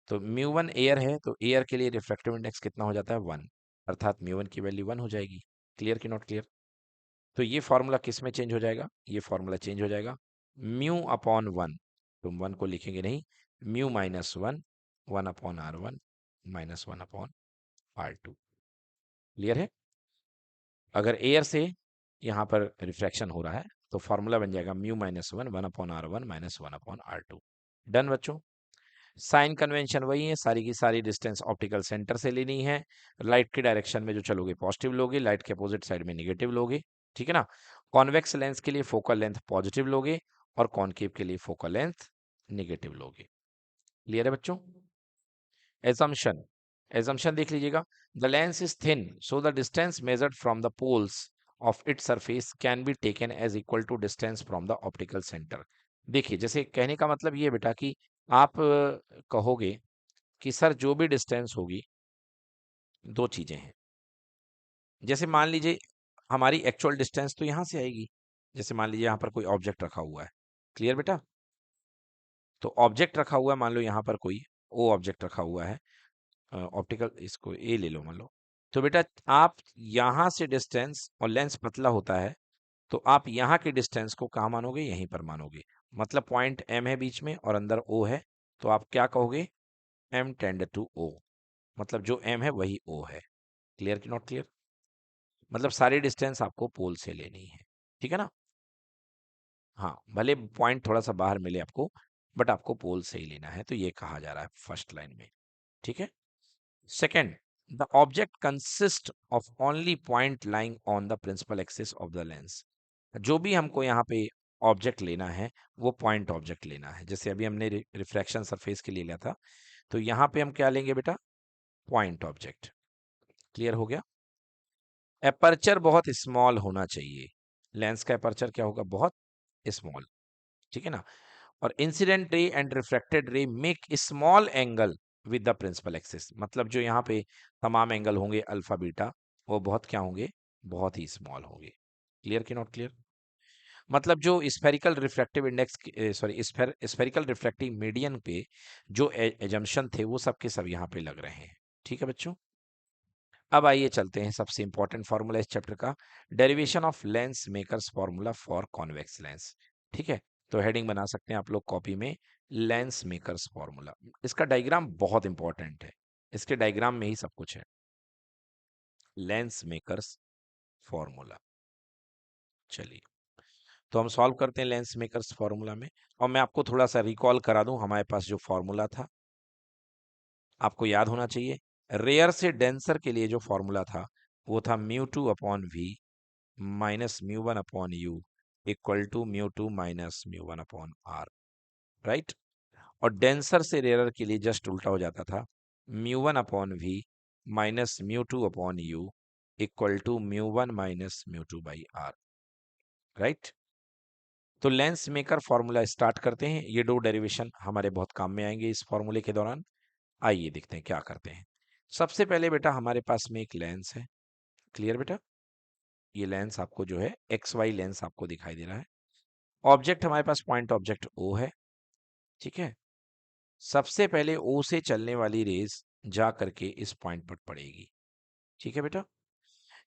तो म्यू वन एयर है, तो एयर के लिए रिफ्रैक्टिव इंडेक्स कितना हो जाता है? 1, अर्थात म्यू वन की वैल्यू 1 हो जाएगी। क्लियर कि नॉट क्लियर? तो ये फॉर्मूला किस में चेंज हो जाएगा? ये फॉर्मूला चेंज हो जाएगा म्यू अपॉन 1, तुम 1 को लिखेंगे नहीं, म्यू माइनस 1, 1/r1 माइनस 1/r2। क्लियर है? अगर एयर से यहाँ पर रिफ्रैक्शन हो रहा है तो फॉर्मूला बन जाएगा म्यू माइनस 1, 1/r1 माइनस 1/r2। डन बच्चों? साइन कन्वेंशन वही है, सारी की सारी डिस्टेंस ऑप्टिकल सेंटर से लेनी है। लाइट के डायरेक्शन में जो चलोगे पॉजिटिव लोगे, लाइट के अपोजिट साइड में निगेटिव लोगे। ठीक है ना? कॉन्वेक्स लेंस के लिए फोकल लेंथ पॉजिटिव लोगे और कॉनकेव के लिए फोकल लेंथ निगेटिव लोगे। क्लियर है बच्चों? एजम्पशन, एजम्पशन देख लीजिएगा। The lens is thin so the distance measured from the poles of its surface can be taken as equal to distance from the optical centre. देखिए, जैसे कहने का मतलब ये बेटा कि आप कहोगे कि सर जो भी डिस्टेंस होगी, दो चीजें हैं। जैसे मान लीजिए हमारी एक्चुअल डिस्टेंस तो यहां से आएगी। जैसे मान लीजिए यहाँ पर कोई ऑब्जेक्ट रखा हुआ है। क्लियर बेटा? तो ऑब्जेक्ट रखा हुआ है, मान लो यहाँ पर कोई ओ ऑब्जेक्ट रखा हुआ है, ऑप्टिकल इसको ए ले लो मान लो। तो बेटा आप यहां से डिस्टेंस, और लेंस पतला होता है, तो आप यहाँ की डिस्टेंस को कहाँ मानोगे? यहीं पर मानोगे। मतलब पॉइंट एम है बीच में और अंदर ओ है, तो आप क्या कहोगे? M tend to O. मतलब जो एम है वही ओ है। क्लियर कि नॉट क्लियर? मतलब सारी डिस्टेंस आपको पोल से लेनी है। ठीक है ना? हाँ, भले पॉइंट थोड़ा सा बाहर मिले आपको, बट आपको पोल से ही लेना है, तो ये कहा जा रहा है फर्स्ट लाइन में। ठीक है? Second, the object consist of only point lying on the principal axis of the lens. जो भी हमको यहाँ पे ऑब्जेक्ट लेना है वो पॉइंट ऑब्जेक्ट लेना है। जैसे अभी हमने रिफ्रैक्शन सरफेस के लिए लिया था, तो यहाँ पे हम क्या लेंगे बेटा? Point object. क्लियर हो गया? एपर्चर बहुत स्मॉल होना चाहिए। लेंस का एपर्चर क्या होगा? बहुत स्मॉल। ठीक है ना? और incident ray and refracted ray make small angle with the principal axis. मतलब जो यहाँ पे तमाम एंगल होंगे अल्फा बीटा, वो बहुत क्या होंगे? बहुत ही स्मॉल होंगे। क्लियर कि नॉट क्लियर? मतलब जो spherical refractive index, sorry spherical refractive median पे जो एजम्पशन थे वो सब के सब यहाँ पे लग रहे हैं। ठीक है बच्चों? अब आइए चलते हैं सबसे इंपॉर्टेंट फॉर्मूला इस चैप्टर का, derivation of lens makers formula for convex lens. ठीक है? तो हेडिंग बना सकते हैं आप लोग कॉपी में, लेंस मेकर्स फॉर्मूला। इसका डायग्राम बहुत इंपॉर्टेंट है, इसके डायग्राम में ही सब कुछ है। लेंस मेकर्स फॉर्मूला, चलिए तो हम सॉल्व करते हैं लेंस मेकर्स फॉर्मूला में। और मैं आपको थोड़ा सा रिकॉल करा दूं, हमारे पास जो फॉर्मूला था आपको याद होना चाहिए। रेयर से डेंसर के लिए जो फॉर्मूला था वो था mu two upon we minus mu one upon you equal to mu two minus mu one upon R. Right? और डेंसर से रेयर के लिए जस्ट उल्टा हो जाता था, mu one upon we minus mu two upon you equal to mu one minus mu two by R. Right? तो लेंस मेकर फॉर्मूला स्टार्ट करते हैं। ये दो डेरिवेशन हमारे बहुत काम में आएंगे इस फॉर्मूले के दौरान। आइए देखते हैं क्या करते हैं। सबसे पहले बेटा हमारे पास में एक लेंस है। क्लियर बेटा? ये लेंस आपको जो है एक्स वाई लेंस आपको दिखाई दे रहा है। ऑब्जेक्ट हमारे पास पॉइंट ऑब्जेक्ट ओ है। ठीक है? सबसे पहले ओ से चलने वाली रेज जा करके इस पॉइंट पर पड़ेगी। ठीक है बेटा?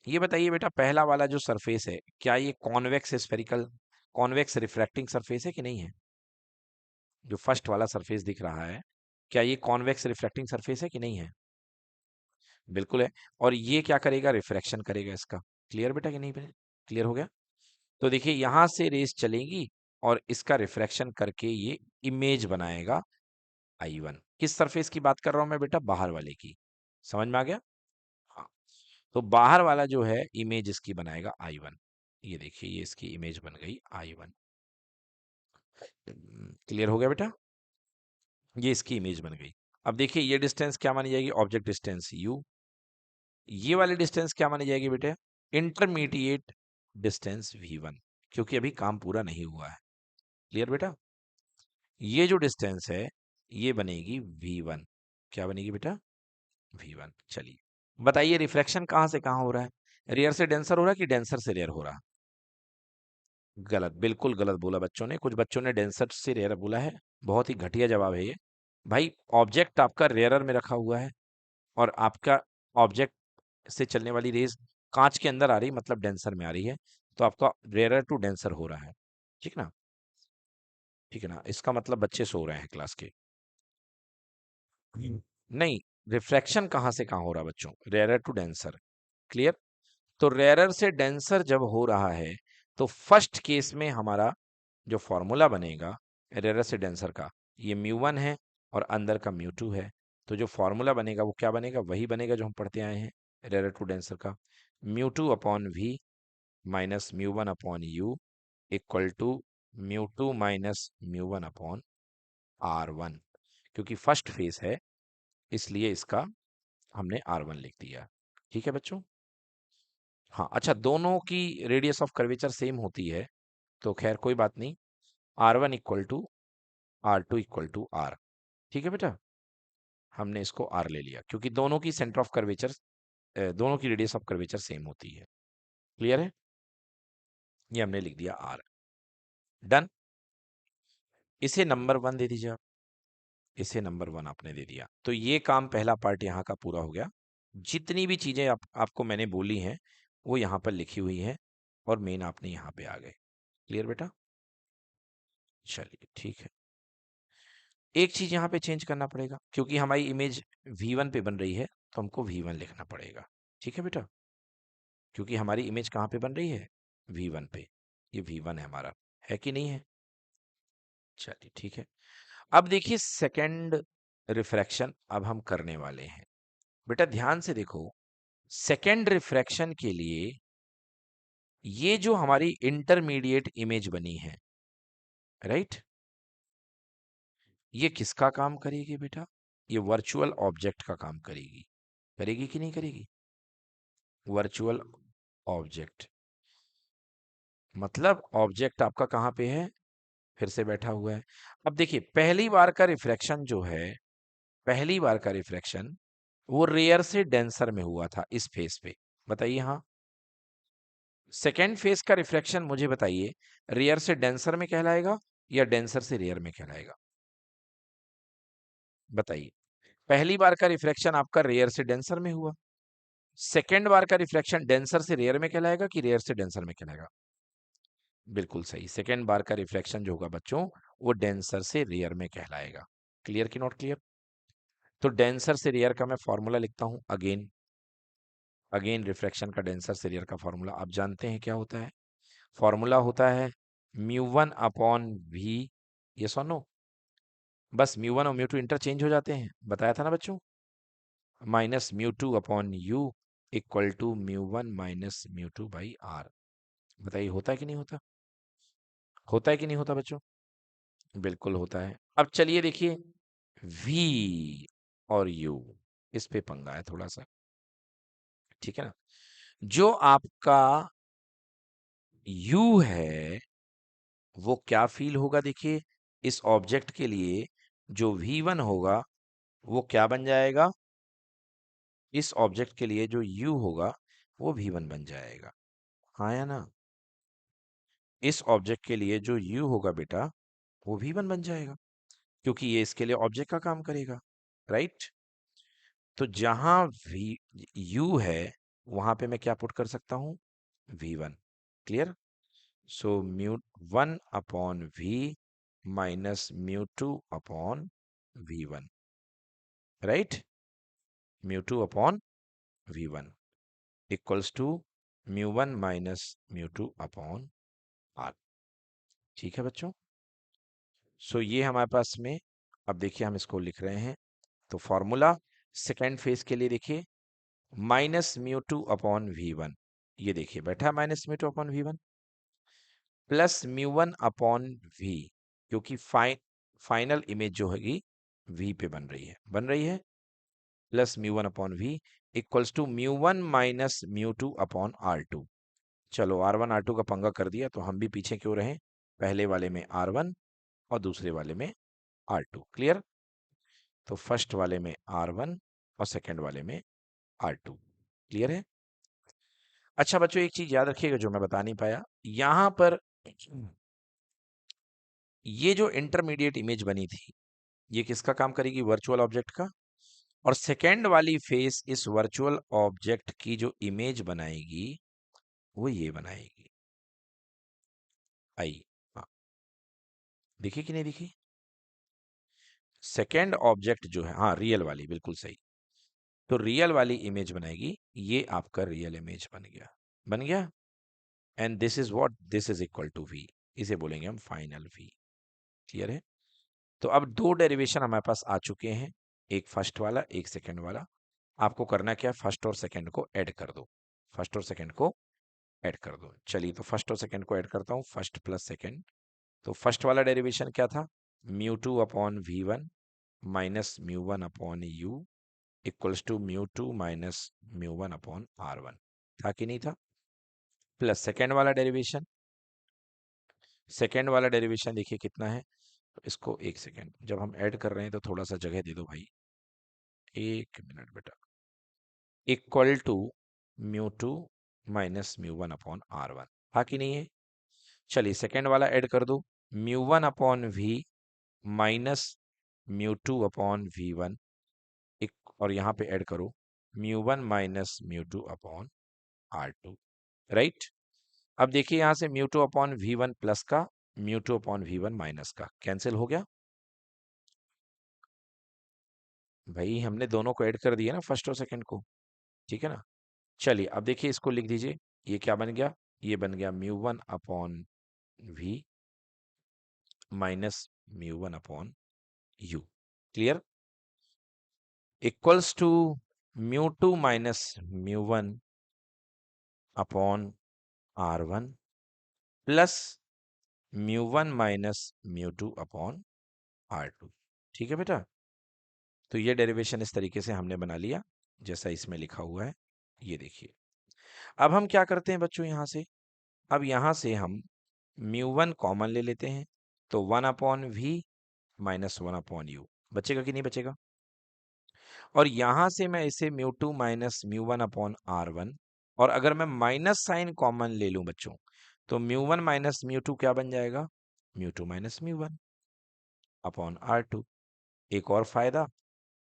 ये बताइए बेटा, पहला वाला जो सरफेस है क्या ये convex spherical, convex refracting surface है कि नहीं है? जो फर्स्ट वाला सरफेस दिख रहा है, क्या ये कॉन्वेक्स रिफ्रैक्टिंग सरफेस है कि नहीं है? बिल्कुल है। और ये क्या करेगा? रिफ्रैक्शन करेगा इसका। क्लियर बेटा कि नहीं? क्लियर हो गया? तो देखिए यहां से रेस चलेगी और इसका रिफ्रैक्शन करके ये इमेज बनाएगा I1। किस सरफेस की बात कर रहा हूं मैं बेटा? बाहर वाले की। समझ में आ गया? हाँ। तो बाहर वाला जो है इमेज इसकी बनाएगा I1। ये देखिए ये इसकी इमेज बन गई I1। क्लियर हो गया बेटा? ये इसकी इमेज बन गई। अब देखिए ये डिस्टेंस क्या मानी जाएगी, ऑब्जेक्ट डिस्टेंस u। ये वाली डिस्टेंस क्या मानी जाएगी बेटे, इंटरमीडिएट डिस्टेंस v1, क्योंकि अभी काम पूरा नहीं हुआ है। क्लियर बेटा, ये जो डिस्टेंस है ये बनेगी v1। क्या बनेगी बेटा, v1। चलिए बताइए रिफ्रैक्शन कहां से कहां हो रहा है, रेयर से डेंसर हो रहा है कि डेंसर से रेयर हो रहा है? गलत, बिल्कुल गलत बोला बच्चों ने। कुछ बच्चों ने डेंसर से रेयर बोला है, बहुत ही घटिया जवाब है ये। भाई ऑब्जेक्ट आपका रेयरर में रखा हुआ है और आपका ऑब्जेक्ट से चलने वाली रेज कांच के अंदर आ रही, मतलब डेंसर में आ रही है, तो आपका रेयरर टू डेंसर हो रहा है। ठीक ना, ठीक है ना, इसका मतलब बच्चे सो रहे हैं क्लास के। नहीं, रिफ्रैक्शन कहां से कहां हो रहा है बच्चों, रेयरर टू डेंसर। क्लियर, तो रेयरर से डेंसर जब हो रहा है तो फर्स्ट केस में हमारा जो फॉर्मूला बनेगा रेयरर से डेंसर का, ये म्यू1 है और अंदर का म्यू2 है। तो जो फॉर्मूला बनेगा वो क्या बनेगा, वही बनेगा जो हम पढ़ते आए हैं रेयरर टू डेंसर का, mu two upon we minus mu one upon you equal to mu two minus mu one upon r1। क्योंकि फर्स्ट फेज है इसलिए इसका हमने r1 लिख दिया। ठीक है बच्चों, हाँ अच्छा, दोनों की रेडियस ऑफ कर्वेचर सेम होती है तो खैर कोई बात नहीं, r1 equal to r2 equal to r। ठीक है बेटा, हमने इसको r ले लिया क्योंकि दोनों की सेंटर ऑफ कर्वेचर, दोनों की रेडियस ऑफ कर्वेचर सेम होती है। क्लियर है, ये हमने लिख दिया r। डन, इसे नंबर 1 दे दीजिए आप, इसे नंबर 1 आपने दे दिया। तो ये काम पहला पार्ट यहाँ का पूरा हो गया। जितनी भी चीजें आपको मैंने बोली हैं वो यहाँ पर लिखी हुई हैं और मेन आपने यहाँ पे आ गए। क्लियर बेटा, चलिए ठीक है। एक चीज यहाँ पे चेंज करना पड़ेगा क्योंकि हमारी इमेज v1 पे बन रही है, तो हमको v1 लिखना पड़ेगा। ठीक है बेटा, क्योंकि हमारी इमेज कहाँ पे बन रही है, v1 पे, ये v1 है हमारा, है कि नहीं है? चलिए ठीक है। अब देखिए सेकंड रिफ्रैक्शन अब हम करने वाले हैं। बेटा ध्यान से देखो, सेकंड रिफ्रैक्शन के लिए ये जो हमारी इंटरमीडिएट इमेज बनी है, राइट, ये किसका काम करेगी बेटा, ये वर्चुअल ऑब्जेक्ट का काम करेगी। करेगी कि नहीं करेगी, वर्चुअल ऑब्जेक्ट, मतलब ऑब्जेक्ट आपका कहाँ पे है, फिर से बैठा हुआ है। अब देखिए पहली बार का रिफ्रैक्शन जो है, पहली बार का रिफ्रैक्शन वो रेयर से डेंसर में हुआ था इस फेस पे, बताइए हाँ। सेकेंड फेज का रिफ्रैक्शन मुझे बताइए, रेयर से डेंसर में कहलाएगा या डेंसर से रेयर में कहलाएगा, बताइए। पहली बार का रिफ्रैक्शन आपका रेयर से डेंसर में हुआ, सेकेंड बार का रिफ्रैक्शन डेंसर से रेयर में कहलाएगा कि रेयर से डेंसर में कहलाएगा? बिल्कुल सही, सेकेंड बार का रिफ्रैक्शन जो होगा बच्चों वो डेंसर से रेयर में कहलाएगा। क्लियर कि नॉट क्लियर? तो डेंसर से रेयर का मैं फॉर्मूला लिखता हूं, अगेन अगेन रिफ्रैक्शन का डेंसर से रेयर का फॉर्मूला आप जानते हैं क्या होता है, फॉर्मूला होता है म्यू1 अपॉन वी, ये सुनो, बस म्यू1 और म्यू2 इंटरचेंज हो जाते हैं, बताया था ना बच्चों, minus mu two upon you equal to mu one minus mu two by R. बताइए होता है कि नहीं होता, होता है कि नहीं होता बच्चों? बिल्कुल होता है। अब चलिए देखिए v और u, इस पे पंगा है थोड़ा सा, ठीक है ना। जो आपका u है वो क्या फील होगा, देखिए इस ऑब्जेक्ट के लिए जो v1 होगा वो क्या बन जाएगा, इस ऑब्जेक्ट के लिए जो u होगा वो v1 बन जाएगा, हाँ या ना। इस ऑब्जेक्ट के लिए जो u होगा बेटा वो v1 बन जाएगा क्योंकि ये इसके लिए ऑब्जेक्ट का काम करेगा, राइट। तो जहां v u है वहां पे मैं क्या पुट कर सकता हूं, v1। Clear, so mu one upon v minus mu two upon v1, right, mu two upon v1 equals to mu one minus mu two upon r। ठीक है बच्चों, सो ये हमारे पास में, अब देखिए हम इसको लिख रहे हैं, तो फॉर्मूला सेकेंड फेज के लिए देखिए माइनस म्यू2 अपॉन v1, ये देखिए बैठा minus mu two upon v1 plus mu one upon v, क्योंकि फाइनल इमेज जो होगी वी पे बन रही है plus mu one upon V equals to mu one minus mu two upon R two. चलो आर वन आर टू का पंगा कर दिया तो हम भी पीछे क्यों रहे, पहले वाले में आर वन और दूसरे वाले में आर टू। क्लियर? तो फर्स्ट वाले में आर वन और सेकेंड वाले में आर टू। क्लियर है? अच्छा बच्चों एक चीज याद रखिएगा जो मैं बता नहीं पाया, यहां पर ये जो इंटरमीडिएट इमेज बनी थी ये किसका काम करेगी, वर्चुअल ऑब्जेक्ट का। और सेकेंड वाली फेस इस वर्चुअल ऑब्जेक्ट की जो इमेज बनाएगी वो ये बनाएगी आई। हाँ, दिखी कि नहीं दिखी? सेकेंड ऑब्जेक्ट जो है, हाँ रियल वाली, बिल्कुल सही। तो रियल वाली इमेज बनाएगी, ये आपका रियल इमेज बन गया, बन गया। And this is what, this is equal to V, इसे बोलेंगे हम फाइनल वी। क्लियर है? तो अब दो डेरिवेशन हमारे पास आ चुके हैं, एक फर्स्ट वाला एक सेकंड वाला। आपको करना क्या है, फर्स्ट और सेकंड को ऐड कर दो, फर्स्ट और सेकंड को ऐड कर दो। चलिए तो फर्स्ट और सेकंड को ऐड करता हूँ, फर्स्ट प्लस सेकंड। तो फर्स्ट वाला डेरिवेशन क्या था, mu two upon V one minus mu one upon U equals to mu two minus mu one upon R one. था कि नहीं था? प्लस सेकेंड वाला डेरिवेशन, सेकेंड वाला डेरिवेशन देखिए कितना है। तो इसको एक सेकेंड, जब हम ऐड कर रहे हैं तो थोड़ा सा जगह दे दो भाई, एक मिनट बेटा। Equal to mu two minus mu one upon R one. था कि नहीं है? चलिए सेकेंड वाला ऐड कर दो, mu one upon we minus mu two upon V one, एक और यहाँ पे ऐड करो mu one minus mu two upon R two. Right? अब देखिए यहाँ से mu two upon V one plus का mu two upon V one minus का कैंसिल हो गया। भाई हमने दोनों को ऐड कर दिया ना, फर्स्ट और सेकंड को। ठीक है ना? चलिए अब देखिए इसको लिख दीजिए, ये क्या बन गया, ये बन गया mu one upon we minus mu one upon U. Clear? Equals to mu two minus mu one upon R one plus mu one minus mu two upon R two. ठीक है बेटा? तो ये डेरिवेशन इस तरीके से हमने बना लिया जैसा इसमें लिखा हुआ है, ये देखिए। अब हम क्या करते हैं बच्चों, यहां से, अब यहां से हम म्यू वन कॉमन ले लेते हैं, तो one upon we minus one upon U बचेगा कि नहीं बचेगा। और यहां से मैं इसे mu two minus mu one upon R one, और अगर मैं माइनस साइन कॉमन ले लूं बच्चों, तो mu one minus mu two क्या बन जाएगा, mu two minus mu one upon R two. एक और फायदा,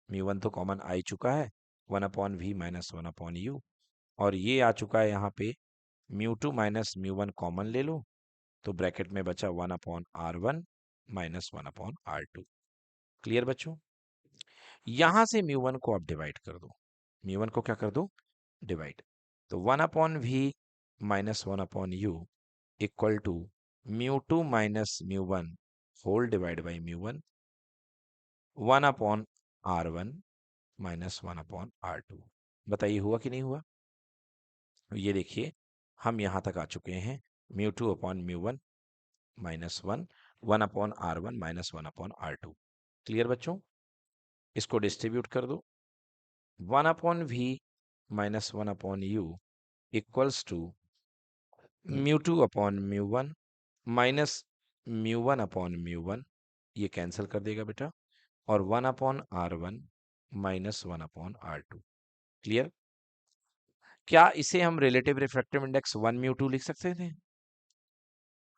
म्यू वन तो कॉमन आ ही चुका है, one upon we minus one upon U, और ये आ चुका है यहाँ पे mu two minus mu one common ले लो, तो ब्रैकेट में बचा one upon R one minus one upon R two. Clear बच्चों? यहां से म्यू वन को आप डिवाइड कर दो, म्यू वन को क्या कर दो, डिवाइड। तो one upon we minus one upon you equal to mu two minus mu one whole divide by mu one, one upon R one minus one upon R two. बताइए हुआ कि नहीं हुआ? ये देखिए हम यहां तक आ चुके हैं, mu two upon mu one minus one, one upon R one minus one upon R two. Clear बच्चों? इसको डिस्ट्रीब्यूट कर दो, one upon we minus one upon U equals to mu two upon mu one minus mu one upon mu one, ये कैंसिल कर देगा बेटा, और one upon R one minus one upon R two. Clear? क्या इसे हम relative refractive index one mu to लिख सकते थे?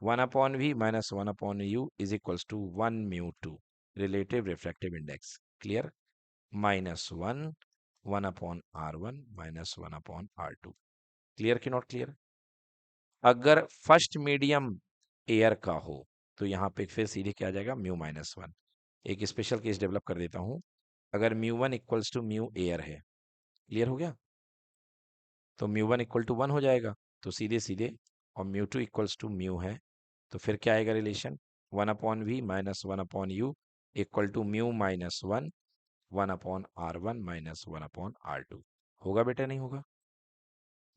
One upon we minus one upon U is equals to one mu two relative refractive index. Clear? Minus one, one upon R one minus one upon R two. Clear कि नॉट क्लियर? अगर फर्स्ट मीडियम एयर का हो तो यहाँ पे फिर सीधे क्या आ जाएगा, म्यू माइनस वन। एक स्पेशल केस डेवलप कर देता हूँ, अगर mu one equals to mu air है, क्लियर हो गया, तो mu one equal to one हो जाएगा, तो सीधे सीधे, और mu two equals to mu है, तो फिर क्या आएगा relation, one upon we minus one upon you equal to mu minus one, one upon R one minus one upon R two. होगा बेटा नहीं होगा?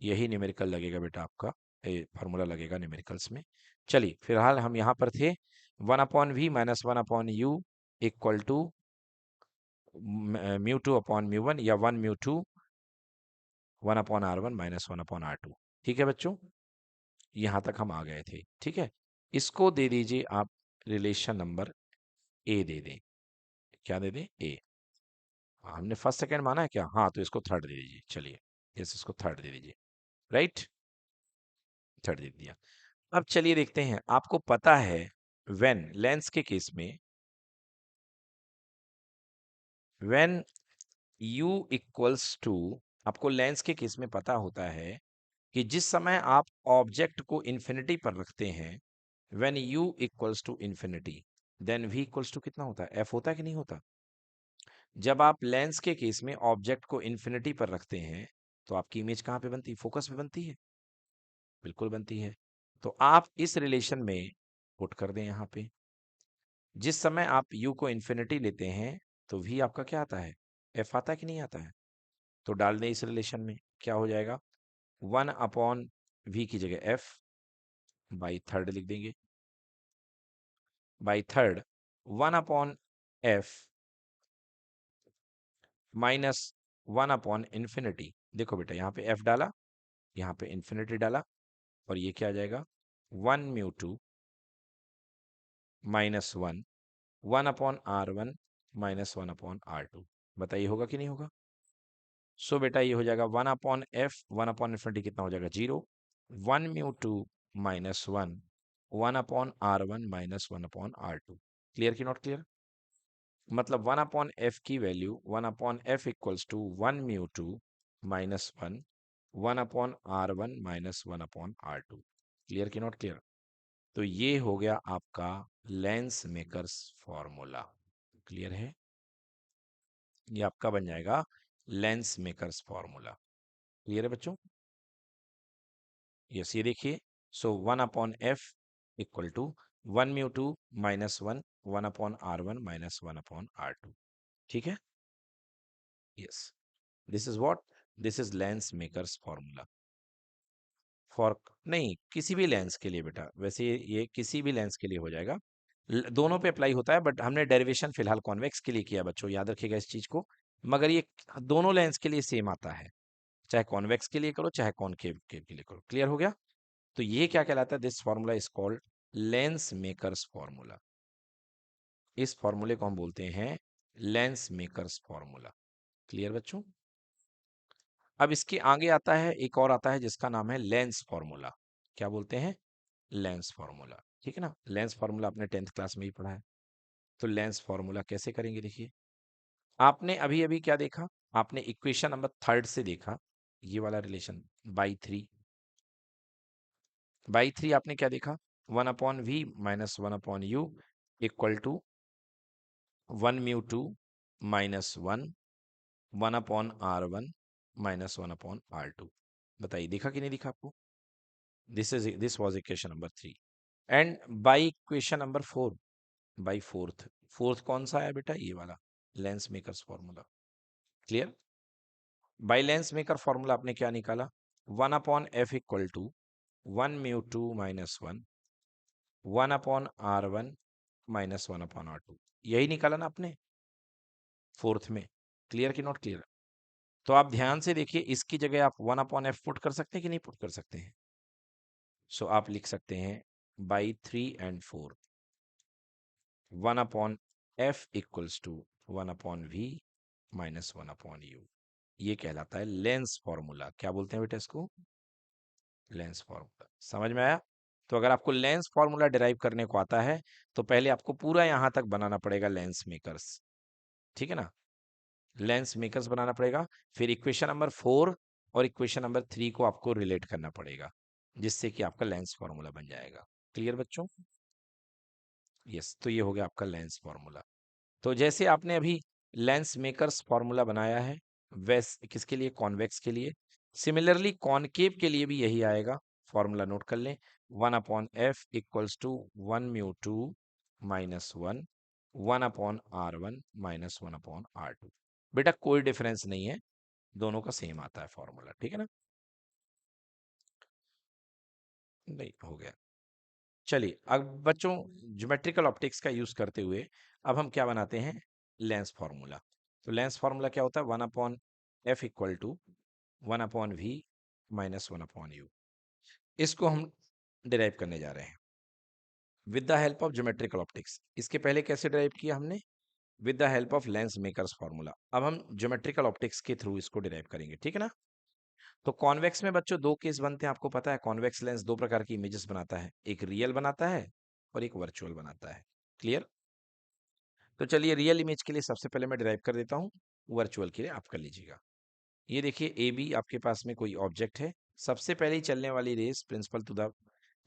यही न्यूमेरिकल लगेगा बेटा आपका, फार्मूला लगेगा न्यूमेरिकल्स में। चलिए फिलहाल हम यहाँ पर थे, one upon we minus one upon you equal to mu two upon mu one या one mu two one upon R one minus one upon R two. ठीक है बच्चों, यहां तक हम आ गए थे। ठीक है, इसको दे दीजिए आप रिलेशन नंबर ए दे दें। क्या दे दें? ए। हाँ, हमने फर्स्ट सेकंड माना है क्या? हाँ, तो इसको थर्ड दे दीजिए। चलिए, यस, इसको थर्ड दे दीजिए। राइट, थर्ड दे दिया। अब चलिए देखते हैं, आपको पता है व्हेन लेंस के केस में व्हेन u इक्वल्स टू, आपको लेंस के केस में पता होता है कि जिस समय आप ऑब्जेक्ट को इंफिनिटी पर रखते हैं, when u equals to infinity, then v equals to कितना होता है? f होता है कि नहीं होता? जब आप लेंस के केस में ऑब्जेक्ट को इंफिनिटी पर रखते हैं, तो आपकी इमेज कहाँ पे बनती है? फोकस पे बनती है। बिल्कुल बनती है। तो आप इस रिलेशन में पुट कर दें यहाँ पे, जिस समय आप u को इंफिनिटी लेते हैं, तो v आपका क्या आता है? f आता है कि नहीं आता है? तो डाल दें इस रिलेशन में, क्या हो जाएगा? वन अपॉन v की जगह f बाई थर्ड लिख देंगे, by third one upon f minus one upon infinity. देखो बेटा, यहाँ पे f डाला, यहाँ पे इंफिनिटी डाला, और ये क्या आ जाएगा? One mu two minus one, one upon R one minus one upon R two. बताइए होगा कि नहीं होगा? सो बेटा ये हो जाएगा one upon F, one upon infinity कितना हो जाएगा? Zero. One mu two minus one, one upon R one minus one upon R two. Clear कि नॉट क्लियर? मतलब वन अपॉन एफ की value, one upon F equals to one mu two minus one, one upon R one minus one upon R two. Clear कि नॉट क्लियर? तो ये हो गया आपका लेंस मेकर्स फॉर्मूला। क्लियर है? ये आपका बन जाएगा लेंस मेकर्स फॉर्मूला। क्लियर है बच्चों? यस, ये देखिए, so one upon F equal to one mu two minus one, one upon R one minus one upon R two. ठीक है? Yes, this is what, this is lens makers formula for, नहीं, किसी भी लेंस के लिए बेटा, वैसे ये किसी भी लेंस के लिए हो जाएगा। दोनों पे अप्लाई होता है, बट हमने डेरिवेशन फिलहाल कॉन्वेक्स के लिए किया बच्चों, याद रखिएगा इस चीज को। मगर ये दोनों लेंस के लिए सेम आता है, चाहे कॉन्वेक्स के लिए करो चाहे कॉनकेव के लिए करो। क्लियर हो गया? तो ये क्या कहलाता है? This formula is called lens makers formula. इस फॉर्मूले को हम बोलते हैं लेंस मेकर्स फॉर्मूला। क्लियर बच्चों? अब इसके आगे आता है, एक और आता है जिसका नाम है लेंस फॉर्मूला। क्या बोलते हैं? Lens formula. ठीक है ना? लेंस फॉर्मूला आपने 10th क्लास में ही पढ़ा है। तो लेंस फॉर्मूला कैसे करेंगे? देखिए, आपने अभी अभी क्या देखा? आपने इक्वेशन नंबर थर्ड से देखा, ये वाला relation by three. By three आपने क्या देखा? One upon we minus one upon you equal to one mu two minus one, one upon R one minus one upon R two. बताइए दिखा कि नहीं दिखा आपको? This was equation number three. And by equation number four, by fourth, fourth कौन सा है बेटा? ये वाला lens makers formula. Clear? By lens maker formula आपने क्या निकाला? One upon F equal to one mu two minus one upon R one minus one upon R two. यही निकाला ना आपने फोर्थ में? क्लियर कि नॉट क्लियर? तो आप ध्यान से देखिए, इसकी जगह आप वन अपॉन एफ पुट कर सकते हैं कि नहीं पुट कर सकते हैं? सो आप लिख सकते हैं by three and four, one upon F equals to one upon we minus one upon U. ये कहलाता है लेंस फॉर्मूला। क्या बोलते हैं बेटा इसको? Lens formula. समझ में आया? तो अगर आपको लेंस फॉर्मूला डिराइव करने को आता है, तो पहले आपको पूरा यहां तक बनाना पड़ेगा लेंस मेकर्स। ठीक है ना? लेंस मेकर्स बनाना पड़ेगा, फिर इक्वेशन नंबर फोर और इक्वेशन नंबर थ्री को आपको रिलेट करना पड़ेगा, जिससे कि आपका लेंस फॉर्मूला बन जाएगा। क्लियर बच्चों? यस, तो ये हो गया आपका लेंस फॉर्मूला। तो जैसे आपने अभी लेंस मेकर्स फॉर्मूला बनाया है, वैसे किसके लिए? कॉन्वेक्स के लिए। सिमिलरली कॉनकेव के लिए भी यही आएगा। फॉर्मूला नोट कर लें, one upon F equals to one mu two minus one, one upon R one minus one upon R two. बेटा कोई डिफरेंस नहीं है, दोनों का सेम आता है फॉर्मूला। ठीक है ना? नहीं, हो गया। चलिए अब बच्चों, ज्योमेट्रिकल ऑप्टिक्स का यूज करते हुए अब हम क्या बनाते हैं? Lens formula. तो लेंस फॉर्मूला क्या होता है, 1/f equal to 1/v minus 1/u। इसको हम डिराइव करने जा रहे हैं with the help of geometrical optics. इसके पहले कैसे डिराइव किया हमने, with the help of lens makers formula. अब हम ज्योमेट्रिकल ऑप्टिक्स के थ्रू इसको डिराइव करेंगे, ठीक है ना। तो कॉन्वेक्स में बच्चों दो केस बनते हैं, आपको पता है। कॉन्वेक्स लेंस दो प्रकार की इमेजेस बनाता है, एक रियल बनाता है और एक वर्चुअल बनाता है। क्लियर। तो चलिए रियल इमेज के लिए सबसे पहले मैं डिराइव कर देता हूँ, वर्चुअल के लिए आप कर लीजिएगा। ये देखिए ए बी आपके पास में कोई ऑब्जेक्ट है। सबसे पहले ही चलने वाली rays principal to the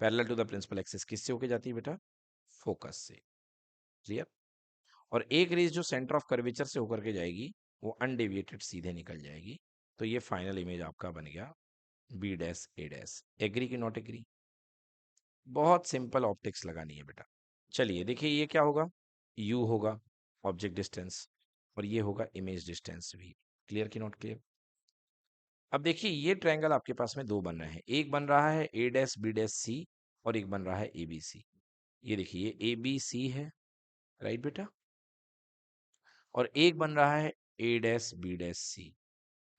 parallel to the principal axis किससे होके जाती है बेटा, फोकस से। क्लियर। और एक रेस जो सेंटर ऑफ कर्वेचर से होकर के जाएगी वो अनडेविएटेड सीधे निकल जाएगी। तो ये फाइनल इमेज आपका बन गया बी डैश ए डैश। एग्री की नॉट एग्री। बहुत सिंपल ऑप्टिक्स लगानी है बेटा। चलिए देखिए ये क्या होगा, यू होगा ऑब्जेक्ट डिस्टेंस और ये होगा इमेज डिस्टेंस भी। क्लियर की नॉट क्लियर। अब देखिए ये ट्रायंगल आपके पास में दो बन रहे हैं, एक बन रहा है ए डैश बी डैश सी और एक बन रहा है ए बी सी। ये देखिए ये ए बी सी है, राइट बेटा, और एक बन रहा है ए डैश बी डैश सी।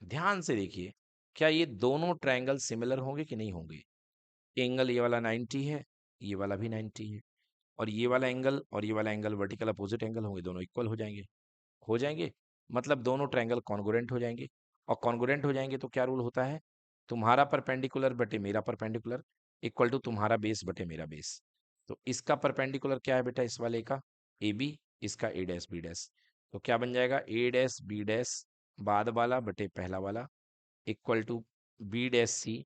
ध्यान से देखिए, क्या ये दोनों ट्रायंगल सिमिलर होंगे कि नहीं होंगे। एंगल ये वाला 90 है, ये वाला भी 90 है, और ये वाला एंगल और ये वाला एंगल वर्टिकल अपोजिट एंगल होंगे, दोनों इक्वल हो जाएंगे। हो जाएंगे मतलब दोनों ट्रायंगल कॉन्ग्रुएंट हो जाएंगे। और कॉन्ग्रुएंट हो जाएंगे तो क्या रूल होता है, तुम्हारा परपेंडिकुलर बटे मेरा परपेंडिकुलर इक्वल टू तुम्हारा बेस बटे मेरा बेस। तो इसका परपेंडिकुलर क्या है बेटा, इस वाले का ए बी, इसका ए डैश बी डैश। तो क्या बन जाएगा, ए डैश बी डैश बाद वाला बटे पहला वाला इक्वल टू बी डैश सी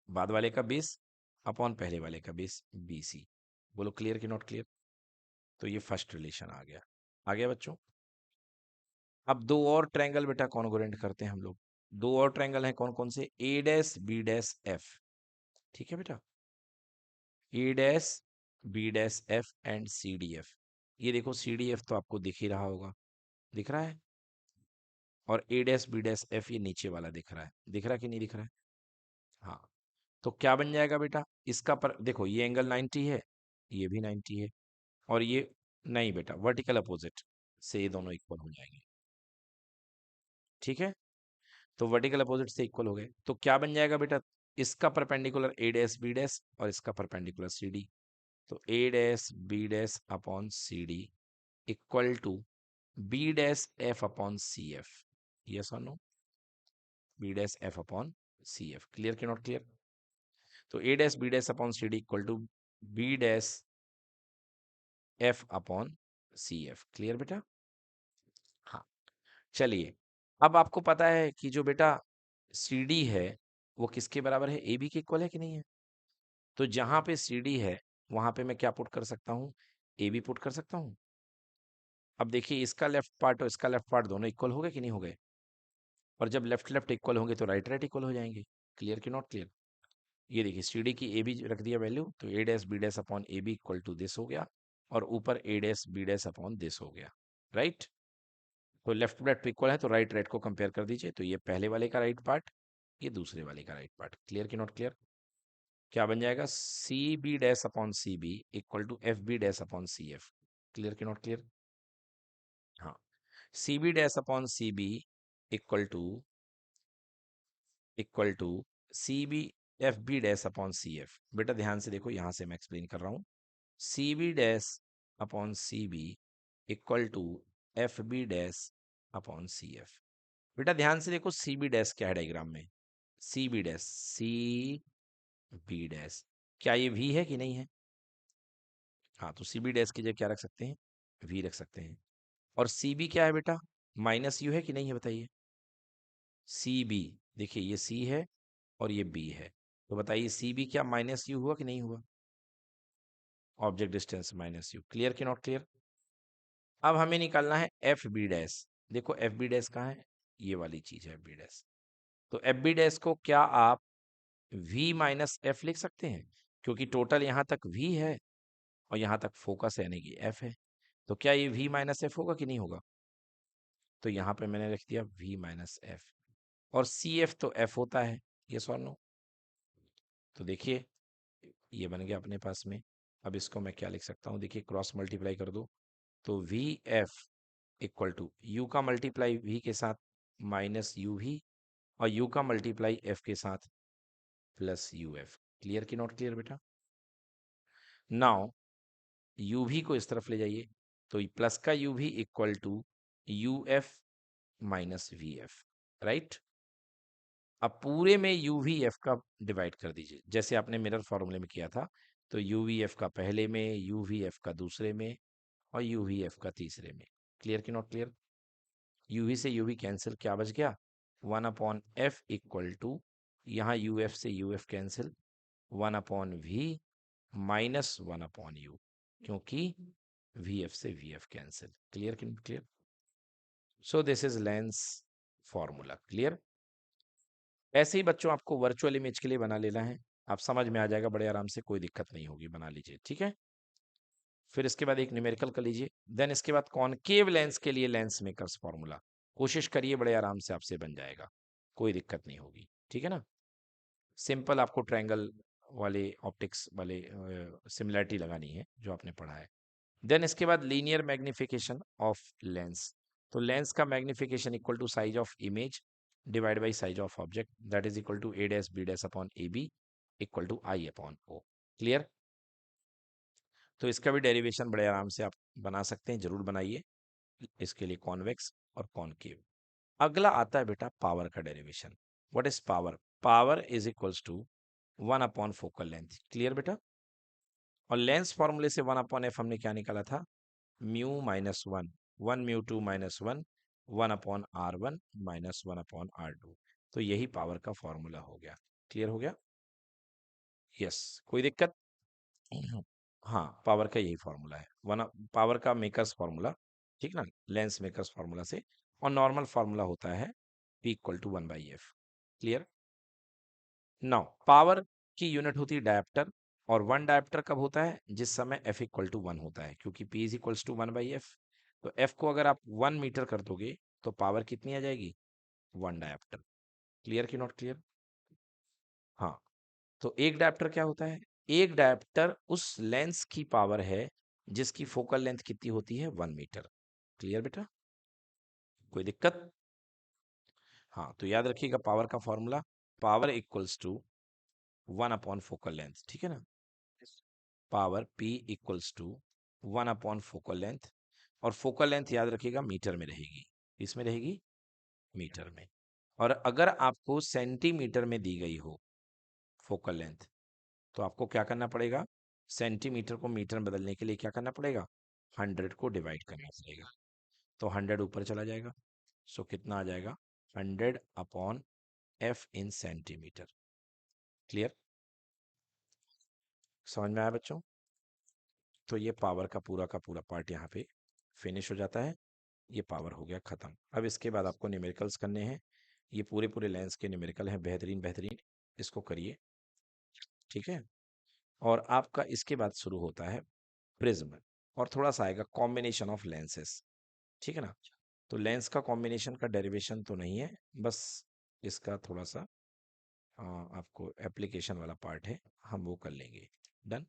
बाद वाले का बेस अपॉन पहले वाले का बेस बी सी। बोलो क्लियर कि नॉट क्लियर। तो ये फर्स्ट रिलेशन आ गया बच्चों। अब दो और ट्रायंगल बेटा कॉन्ग्रुएंट करते हैं हम लोग। दो और ट्रायंगल हैं, कौन कौन से, A dash B dash F. ठीक है बेटा, A dash B dash F and C D F. ये देखो सी डी एफ तो आपको दिख ही रहा होगा, दिख रहा है, और ए डैश बी डैश एफ ये नीचे वाला दिख रहा है, दिख रहा है कि नहीं दिख रहा है। हाँ, तो क्या बन जाएगा बेटा, इसका पर देखो ये एंगल 90 है, ये भी 90 है, और ये नहीं बेटा वर्टिकल अपोजिट से ये दोनों इक्वल हो जाएंगे। ठीक है, तो वर्टिकल अपोजिट से इक्वल हो गए, तो क्या बन जाएगा बेटा, इसका perpendicular A dash B dash और इसका परपेंडिकुलर सी डी। तो A dash B dash upon C D equal to B dash F upon C F. Yes और no, B dash F upon C F. Clear कि नॉट क्लियर। तो A dash B dash upon C D equal to B dash F upon C F. Clear बेटा। हाँ, चलिए अब आपको पता है कि जो बेटा सी डी है वो किसके बराबर है, ए बी के इक्वल है कि नहीं है। तो जहां पे सी डी है वहां पे मैं क्या पुट कर सकता हूँ, ए बी पुट कर सकता हूँ। अब देखिए इसका लेफ्ट पार्ट और इसका लेफ्ट पार्ट दोनों इक्वल हो गए कि नहीं हो गए, और जब लेफ्ट लेफ्ट इक्वल होंगे तो राइट राइट इक्वल हो जाएंगे। क्लियर कि नॉट क्लियर। ये देखिए सी डी की ए बी रख दिया वैल्यू, तो A dash B dash upon A B equal to this हो गया, और ऊपर A dash B dash upon this हो गया, राइट। तो लेफ्ट राइट इक्वल है तो राइट राइट को कंपेयर कर दीजिए, तो ये पहले वाले का राइट पार्ट, ये दूसरे वाले का राइट पार्ट। क्लियर कि नॉट क्लियर। क्या बन जाएगा, C B dash upon C B equal to F B dash upon C F. Clear कि नॉट क्लियर। हाँ, C B dash upon C B equal to C B F B dash upon C F. बेटा ध्यान से देखो, यहां से मैं एक्सप्लेन कर रहा हूं, C B dash upon C B equal to F B dash upon C F. बेटा ध्यान से देखो सी बी डैश क्या है डायग्राम में, C B dash, C B dash, क्या ये वी है कि नहीं है। हाँ, तो सी बी डैश की जगह क्या रख सकते हैं, वी रख सकते हैं। और सी बी क्या है बेटा, माइनस यू है कि नहीं है बताइए। सी बी, देखिए ये सी है और ये बी है, तो बताइए सी बी क्या माइनस यू हुआ कि नहीं हुआ, object distance minus you. Clear कि नॉट क्लियर। अब हमें निकालना है एफ बी डैश। देखो एफ बी डैश कहाँ है, ये वाली चीज है एफ बी डैश। तो एफ बी डैश को क्या आप v माइनस एफ लिख सकते हैं, क्योंकि टोटल यहाँ तक v है और यहाँ तक फोकस यानी कि f है। तो क्या ये v माइनस एफ होगा कि नहीं होगा, तो यहाँ पे मैंने लिख दिया v माइनस एफ, और सी एफ तो f होता है, ये और नो। तो देखिए ये बन गया अपने पास में। अब इसको मैं क्या लिख सकता हूँ, देखिए क्रॉस मल्टीप्लाई कर दो, तो V F equal to U का मल्टीप्लाई वी के साथ माइनस यू वी, और यू का मल्टीप्लाई एफ के साथ प्लस यू एफ। क्लियर कि नॉट क्लियर बेटा? नाउ यू वी को इस तरफ ले जाइए, तो प्लस का U V equal to U F minus V F, right. अब पूरे में यू वी एफ का डिवाइड कर दीजिए, जैसे आपने मिरर फॉर्मूले में किया था। तो यू वी एफ का पहले में, यू वी एफ का दूसरे में, और यू वी एफ का तीसरे में। क्लियर कि नॉट क्लियर? यू वी से यू वी कैंसिल, क्या बच गया? 1/f इक्वल टू, यहाँ यू एफ से U F cancel, 1/v minus 1/u, क्योंकि वी एफ से वी एफ कैंसिल। क्लियर कि not clear? So this is lens formula. Clear? ऐसे ही बच्चों आपको वर्चुअल इमेज के लिए बना लेना है, आप समझ में आ जाएगा बड़े आराम से, कोई दिक्कत नहीं होगी, बना लीजिए, ठीक है। फिर इसके बाद एक न्यूमेरिकल कर लीजिए, देन इसके बाद कॉनकेव लेंस के लिए लेंस मेकर्स फॉर्मूला। कोशिश करिए, बड़े आराम से आपसे बन जाएगा, कोई दिक्कत नहीं होगी, ठीक है ना। सिंपल आपको ट्रायंगल वाले ऑप्टिक्स वाले सिमिलरिटी लगानी है जो आपने पढ़ा है। देन इसके बाद लीनियर मैग्निफिकेशन ऑफ लेंस। तो लेंस का magnification equal to size of image divide by size of object, that is equal to A dash B dash upon A B equal to I upon O. Clear? तो इसका भी डेरिवेशन बड़े आराम से आप बना सकते हैं, जरूर बनाइए। इसके लिए कॉन्वेक्स और कॉनकेव। अगला आता है बेटा पावर का derivation. What is power? Power is equals to 1/, focal length. Clear बेटा? और लेंस फॉर्मूले से 1/f हमने क्या निकाला था? Mu minus one, 1 mu 2 minus one, 1/r1 माइनस 1/r2। तो यही पावर का फॉर्मूला हो गया। क्लियर हो गया? यस। कोई दिक्कत? हाँ, पावर का यही फॉर्मूला है, वन पावर का मेकर्स फॉर्मूला, ठीक ना, लेंस मेकर्स फॉर्मूला से। और नॉर्मल फॉर्मूला होता है P equal to 1/f। Clear? Now power की यूनिट होती है डायप्टर, और वन डायप्टर कब होता है? जिस समय F इक्वल टू 1 होता है, क्योंकि P is equals to 1/f। तो F को अगर आप 1 मीटर कर दोगे तो पावर कितनी आ जाएगी? 1 डायप्टर। क्लियर कि नॉट क्लियर? हाँ। तो एक डायप्टर क्या होता है? एक डायप्टर उस लेंस की पावर है जिसकी फोकल लेंथ कितनी होती है? 1 मीटर। क्लियर बेटा? कोई दिक्कत? हाँ, तो याद रखिएगा पावर का formula, power equals to 1/, focal length, ठीक है ना। Power P equals to 1/, focal length. और फोकल लेंथ याद रखिएगा मीटर में रहेगी। इसमें रहेगी मीटर में। और अगर आपको सेंटीमीटर में दी गई हो फोकल लेंथ, तो आपको क्या करना पड़ेगा? सेंटीमीटर को मीटर में बदलने के लिए क्या करना पड़ेगा? 100 को डिवाइड करना पड़ेगा। तो 100 ऊपर चला जाएगा, सो कितना आ जाएगा? 100/f इन सेंटीमीटर। क्लियर? समझ में आया बच्चों? तो ये पावर का पूरा पार्ट यहाँ पे फिनिश हो जाता है। ये पावर हो गया खत्म। अब इसके बाद आपको न्यूमेरिकल्स करने हैं। ये पूरे पूरे लेंस के न्यूमेरिकल हैं, बेहतरीन बेहतरीन, इसको करिए, ठीक है। और आपका इसके बाद शुरू होता है प्रिज्म, और थोड़ा सा आएगा कॉम्बिनेशन ऑफ लेंसेस, ठीक है ना। तो लेंस का कॉम्बिनेशन का डेरिवेशन तो नहीं है, बस इसका थोड़ा सा आपको एप्लीकेशन वाला पार्ट है, हम वो कर लेंगे। डन।